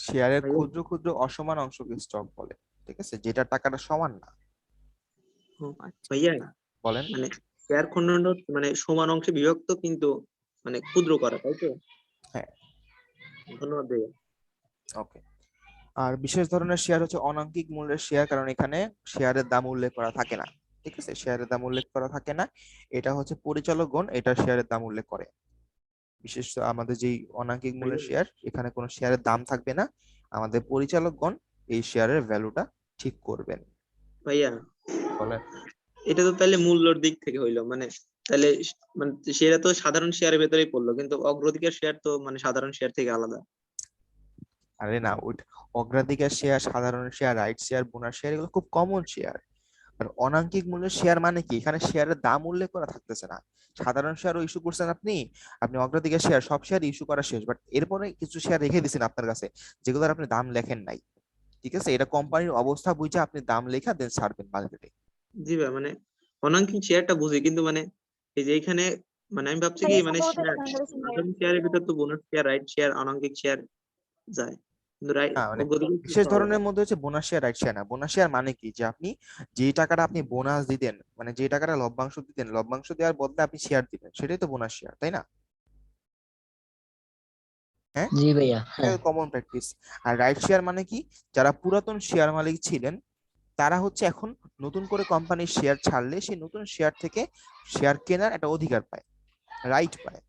শেয়ারের ক্ষুদ্র ক্ষুদ্র অসমান অংশকে স্টক বলে। ঠিক আছে। যেটা টাকাটা সমান না। ও, ভাইয়া বলেন। মানে শেয়ার খণ্ড মানে সমান অংশে বিভক্ত কিন্তু মানে ক্ষুদ্র করা, তাই তো? হ্যাঁ। ধন্যবাদ ভাইয়া। ওকে। আর বিশেষ ধরনের শেয়ার হচ্ছে অনাঙ্কিক মূল্যের শেয়ার, কারণ এখানে শেয়ারের দাম উল্লেখ করা থাকে না। ঠিক আছে, শেয়ারের দাম উল্লেখ করা থাকে না, এটা হচ্ছে পরিচালকগণ এটা শেয়ারের দাম উল্লেখ করে। বিশেষ আমাদের যেই অনাঙ্কিক মূল্যের শেয়ার, এখানে কোনো শেয়ারের দাম থাকবে না, আমাদের পরিচালকগণ এই শেয়ারের ভ্যালুটা ঠিক করবেন। ভাইয়া বলেন। এটা তো তাহলে মূল্যর দিক থেকে হইলো, মানে তাহলে মানে সেটা তো সাধারণ শেয়ারের ভেতরেই পড়লো, কিন্তু অগ্রাধিকার শেয়ার তো মানে সাধারণ শেয়ার থেকে আলাদা। আরে না, ওই অগ্রাধিকার শেয়ার, সাধারণ share, right share, bonus share এগুলো খুব কমন শেয়ার। আর অনাঙ্কিক মূল্যের শেয়ার মানে কি, এখানে শেয়ারের দাম উল্লেখ করা থাকতেছে না। সাধারণ শেয়ারও ইস্যু করছেন আপনি, আপনি অগ্রাধিকার শেয়ার সব শেয়ার ইস্যু করা শেষ, বাট এরপরে কিছু শেয়ার রেখে দিয়েছেন আপনার কাছে যেগুলোর আপনি দাম লেখেন নাই। ঠিক আছে, এটা কোম্পানির অবস্থা বুঝে আপনি দাম লেখা দেন ছাড়বেন মার্কেটে। জি ভাই, মানে অনাঙ্কিক শেয়ারটা বুঝি, কিন্তু মানে এই যে এখানে মানে আমি ভাবছি কি ভাইয়া মানে সম্ভবত এটা জানতে পারছি ভাইয়া। সাধারণ শেয়ারের ভিতর তো বোনাস শেয়ার, রাইট শেয়ার, অনাঙ্কিক শেয়ার যায়, কিন্তু না মানে অগ্রাধিকার বিশেষ শেয়ার তো আলাদা। ধরনের মধ্যে হচ্ছে বোনাস শেয়ার, রাইট শেয়ার না। বোনাস শেয়ার মানে কি, যে আপনি যে টাকাটা আপনি বোনাস দিতেন, মানে যে টাকাটা লভ্যাংশ দিতেন, লভ্যাংশ দেওয়ার বদলে আপনি শেয়ার দিবেন, সেটাই তো বোনাস শেয়ার, তাই না? হ্যাঁ, জি ভাইয়া, এটা হ্যাঁ। Common practice. আর রাইট শেয়ার মানে কি, যারা পুরাতন শেয়ার মালিক ছিলেন তারা হচ্ছে এখন নতুন করে কোম্পানির শেয়ার ছাড়লে সেই নতুন শেয়ার থেকে শেয়ার কেনার একটা অধিকার পায়, রাইট পায়।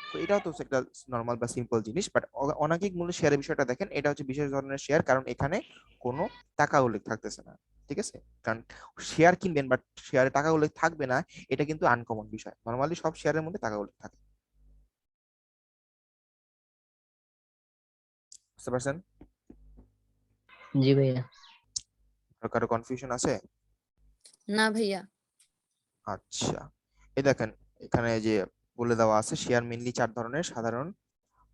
তো এটাও তো একটা নর্মাল বা সিম্পল জিনিস, বাট অনাঙ্কিক মূল্য শেয়ারের বিষয়টা দেখেন, এটা হচ্ছে বিশেষ ধরনের শেয়ার, কারণ এখানে কোনো টাকা উল্লেখ থাকতেছে না। ঠিক আছে, কারণ শেয়ার কিনবেন বাট শেয়ারে টাকা উল্লেখ থাকবে না, এটা কিন্তু আনকমন বিষয়। নর্মালি সব শেয়ারের মধ্যে টাকা উল্লেখ থাকে। বুঝতে পারছেন? জি ভাইয়া। আর কারো কনফিউশন আছে? না ভাইয়া। আচ্ছা, এই দেখেন এখানে যে বলে দেওয়া আছে, শেয়ার মেইনলি 4 ধরনের: সাধারণ,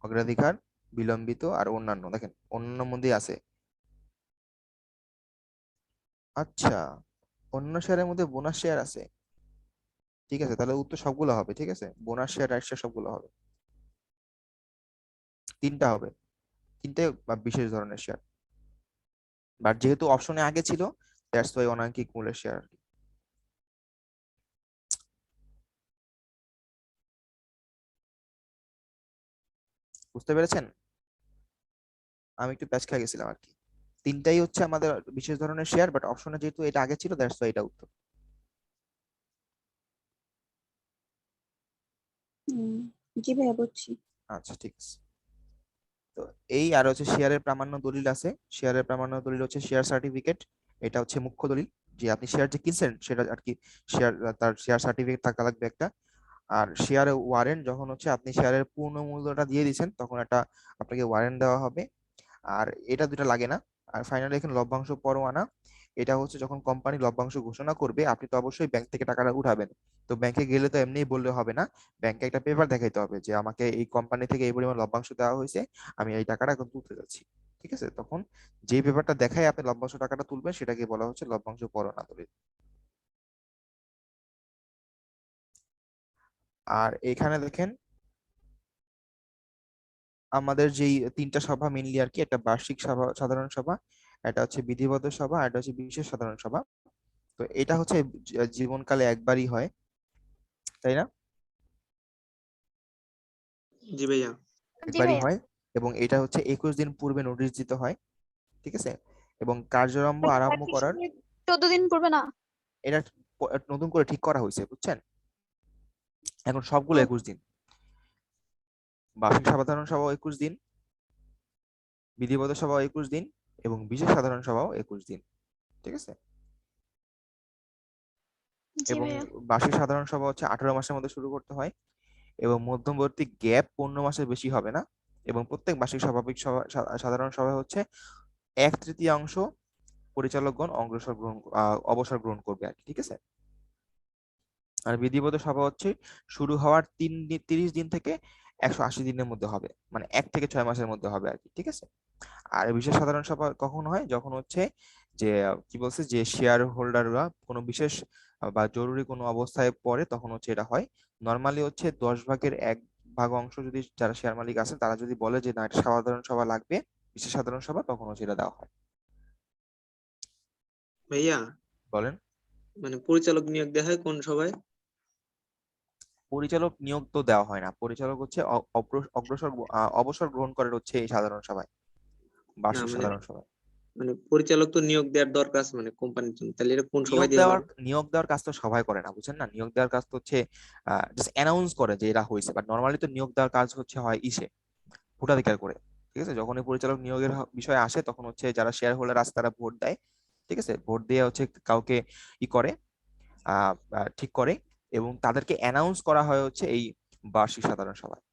অগ্রাধিকার, বিলম্বিত আর অন্যান্য। দেখেন অন্যান্য মধ্যে আছে। আচ্ছা, অন্য শেয়ারের মধ্যে বোনাস শেয়ার আছে। ঠিক আছে, তাহলে উত্তর সবগুলো হবে। ঠিক আছে, বোনাস শেয়ার, রাইট শেয়ার সবগুলো হবে, 3টা হবে, 3টে বা বিশেষ ধরনের শেয়ার। বাট যেহেতু অপশনে আগে ছিল, দ্যাটস ওয়াই অনাঙ্কিক মূল্যের শেয়ার। বুঝতে পেরেছেন? আমি একটু প্যাচ খেয়ে গেছিলাম আর কি। 3টাই হচ্ছে আমাদের বিশেষ ধরনের শেয়ার, বাট অপশনে যেহেতু এটা আগে ছিল, দ্যাটস ওয়াই এটা উত্তর। জি ভাইয়া বুঝছি। আচ্ছা ঠিক আছে। তো এই আর হচ্ছে শেয়ারের প্রামাণ্য দলিল আছে। শেয়ারের প্রামাণ্য দলিল হচ্ছে শেয়ার সার্টিফিকেট, এটা হচ্ছে মুখ্য দলিল, যে আপনি শেয়ার যে কিনছেন সেটা আর কি, শেয়ার, তার শেয়ার সার্টিফিকেট থাকা লাগবে একটা। আর শেয়ার ওয়ারেন্ট, যখন হচ্ছে আপনি শেয়ারের পূর্ণ মূল্যটা দিয়ে দিচ্ছেন তখন একটা আপনাকে ওয়ারেন্ট দেওয়া হবে। আর এটা দুটো লাগে না। আর ফাইনালি এখানে লভ্যাংশ পরোয়ানা, এটা হচ্ছে যখন কোম্পানি লভ্যাংশ ঘোষণা করবে, আপনি তো অবশ্যই ব্যাংক থেকে টাকাটা উঠাবেন। তো ব্যাংকে গেলে তো এমনিই বললে হবে না, ব্যাংকে একটা পেপার দেখাইতে হবে যে আমাকে এই কোম্পানি থেকে এই পরিমাণ লভ্যাংশ দেওয়া হয়েছে, আমি এই টাকাটা এখন তুলতে যাচ্ছি। ঠিক আছে, তখন যে পেপারটা দেখায় আপনি লভ্যাংশ টাকাটা তুলবেন সেটাকে বলা হচ্ছে লভ্যাংশ পরোয়ানা দলিল। আর এখানে দেখেন আমাদের যেই 3টা সভা মেনলি আর কি, একটা বার্ষিক সভা, সাধারণ সভা, এটা হচ্ছে বিধিবদ্ধ সভা, আর এটা হচ্ছে বিশেষ সাধারণ সভা। তো এটা হচ্ছে জীবনকালে একবারই হয়, তাই না? জি ভাইয়া। জি একবারই ভাইয়া। হয়, এবং এটা হচ্ছে 21 দিন পূর্বে নোটিশ দিতে হয়। ঠিক আছে, এবং কার্যারম্ভ আরম্ভ করার, 14 দিন পূর্বে না? এটা নতুন করে ঠিক করা হয়েছে, বুঝছেন? এখন সবগুলো 21 দিন, বার্ষিক সাধারণ সভাও 21 দিন, বিধিবদ্ধ সভাও 21 দিন, এবং বিশেষ সাধারণ সভাও 21 দিন। ঠিক আছে, জি এবং ভাইয়া। বার্ষিক সাধারণ সভা হচ্ছে 18 মাসের মধ্যে শুরু করতে হয়, এবং মধ্যবর্তী গ্যাপ 15 মাসের বেশি হবে না, এবং প্রত্যেক মাসিক স্বাভাবিক সভা, সাধারণ সভা হচ্ছে 1/3 পরিচালকগণ অবসর গ্রহণ করবে আর কি। ঠিক আছে, আর বিধিবদ্ধ সভা হচ্ছে শুরু হওয়ার 30 দিন থেকে 180 দিনের মধ্যে হবে, মানে 1 থেকে 6 মাসের মধ্যে হবে আর কি। ঠিক আছে, আর বিশেষ সাধারণ সভা কখন হয়, যখন হচ্ছে যে কি বলছে, যে শেয়ার হোল্ডাররা কোনো বিশেষ বা জরুরি কোনো অবস্থায় পড়ে, তখন হচ্ছে এটা হয়। নর্মালি হচ্ছে 10/1 অংশ যদি যারা শেয়ার মালিক আছেন তারা যদি বলে যে না এটা সাধারণ সভা লাগবে, বিশেষ সাধারণ সভা, তখন হচ্ছে এটা দেওয়া হয়। ভাইয়া বলেন। মানে পরিচালক নিয়োগ দেওয়া হয় কোন সভায়? পরিচালক নিয়োগ তো দেওয়া হয় না, পরিচালক হচ্ছে অবসর গ্রহণ করে হচ্ছে এই সাধারণ সভায়, না বার্ষিক মানে সাধারণ সভায়। মানে পরিচালক তো নিয়োগ দেওয়ার দরকার আছে মানে কোম্পানির জন্য, তাহলে এটা কোন সভায় দেওয়া হয়? নিয়োগ দেওয়ার কাজ তো সবাই করে না, বুঝছেন না? নিয়োগ দেওয়ার কাজ তো হচ্ছে জাস্ট অ্যানাউন্স করে যে এরা হয়েছে, বাট নর্মালি তো নিয়োগ দেওয়ার কাজ হচ্ছে হয় ভোটাধিকার করে। ঠিক আছে, যখন এই পরিচালক নিয়োগের বিষয় আসে তখন হচ্ছে যারা শেয়ার হোল্ডার আছে তারা ভোট দেয়। ঠিক আছে, ভোট দিয়ে হচ্ছে কাউকে করে ঠিক করে, এবং তাদেরকে অ্যানাউন্স করা হয় হচ্ছে এই বার্ষিক সাধারণ সভায়।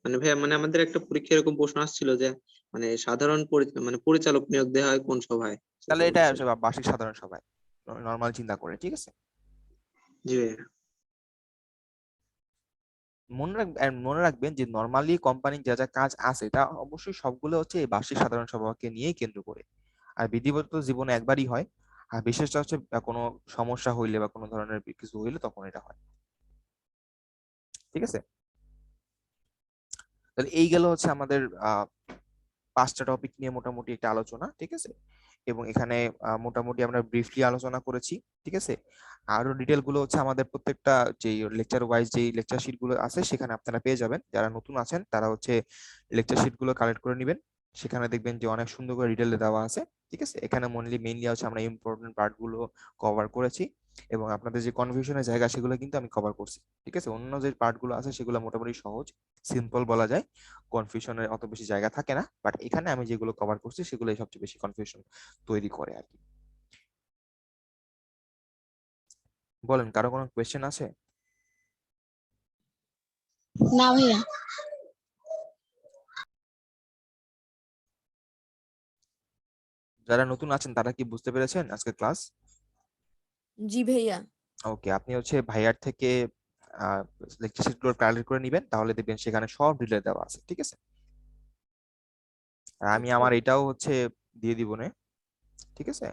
মানে ভাইয়া মানে আমাদের একটা পরীক্ষা এরকম প্রশ্ন আসছিল যে মানে সাধারণ মানে পরিচালক নিয়োগ দেওয়া হয় কোন সভায়? তাহলে এটা বার্ষিক সাধারণ সভায় নর্মাল চিন্তা করে। ঠিক আছে, জি ভাইয়া। মনে রাখবেন যে নর্মালি কোম্পানির যা যা কাজ আছে এটা অবশ্যই সবগুলো হচ্ছে এই বার্ষিক সাধারণ সভাকে নিয়েই কেন্দ্র করে। আর বিধিবদ্ধ জীবনে একবারই হয়, আর বিশেষটা হচ্ছে কোনো সমস্যা হইলে বা কোনো ধরনের কিছু হইলে তখন এটা হয়। ঠিক আছে, তাহলে এই গেল হচ্ছে আমাদের 5টা টপিক নিয়ে মোটামুটি একটা আলোচনা। ঠিক আছে, এবং এখানে মোটামুটি আমরা ব্রিফলি আলোচনা করেছি। ঠিক আছে, আরো ডিটেল গুলো হচ্ছে আমাদের প্রত্যেকটা যে লেকচার ওয়াইজ যে লেকচার শিট গুলো আছে সেখানে আপনারা পেয়ে যাবেন। যারা নতুন আছেন তারা হচ্ছে লেকচার শিট গুলো কালেক্ট করে নেবেন, সেখানে দেখবেন যে অনেক সুন্দর করে ডিটেল দেওয়া আছে। ঠিক আছে, এখানে মেইনলি হচ্ছে আমরা ইম্পর্টেন্ট পার্ট গুলো কভার করেছি, এবং আপনাদের যে কনফিউশনের জায়গা সেগুলো কিন্তু আমি কভার করছি। ঠিক আছে, অন্য যে পার্ট গুলো আছে সেগুলো মোটামুটি সহজ, সিম্পল বলা যায়, কনফিউশনের অত বেশি জায়গা থাকে না। বাট এখানে আমি যেগুলো কভার করছি সেগুলো সবচেয়ে বেশি কনফিউশন তৈরি করে আর কি। বলেন, কারো কোনো কোয়েশ্চেন আছে? না ভাইয়া। যারা নতুন আছেন তারা কি বুঝতে পেরেছেন আজকের ক্লাস? জি ভাইয়া। ওকে, আপনি হচ্ছে ভাইয়ার থেকে লেকচার শিটগুলো কালেক্ট করে নেবেন, তাহলে দেখবেন সেখানে সব ডিটেল দেওয়া আছে। ঠিক আছে, আর আমি আমার এটাও হচ্ছে দিয়ে দিব না। ঠিক আছে,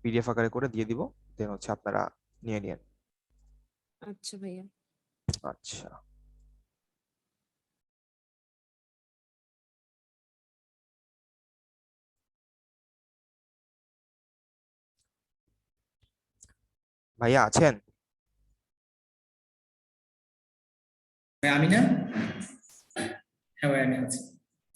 পিডিএফ আকারে করে দিয়ে দিব, দেন হচ্ছে আপনারা নিয়ে নিন। আচ্ছা ভাইয়া। আচ্ছা, ভাইয়া আছেন? আমি না? হ্যাঁ ভাই আমি আছি।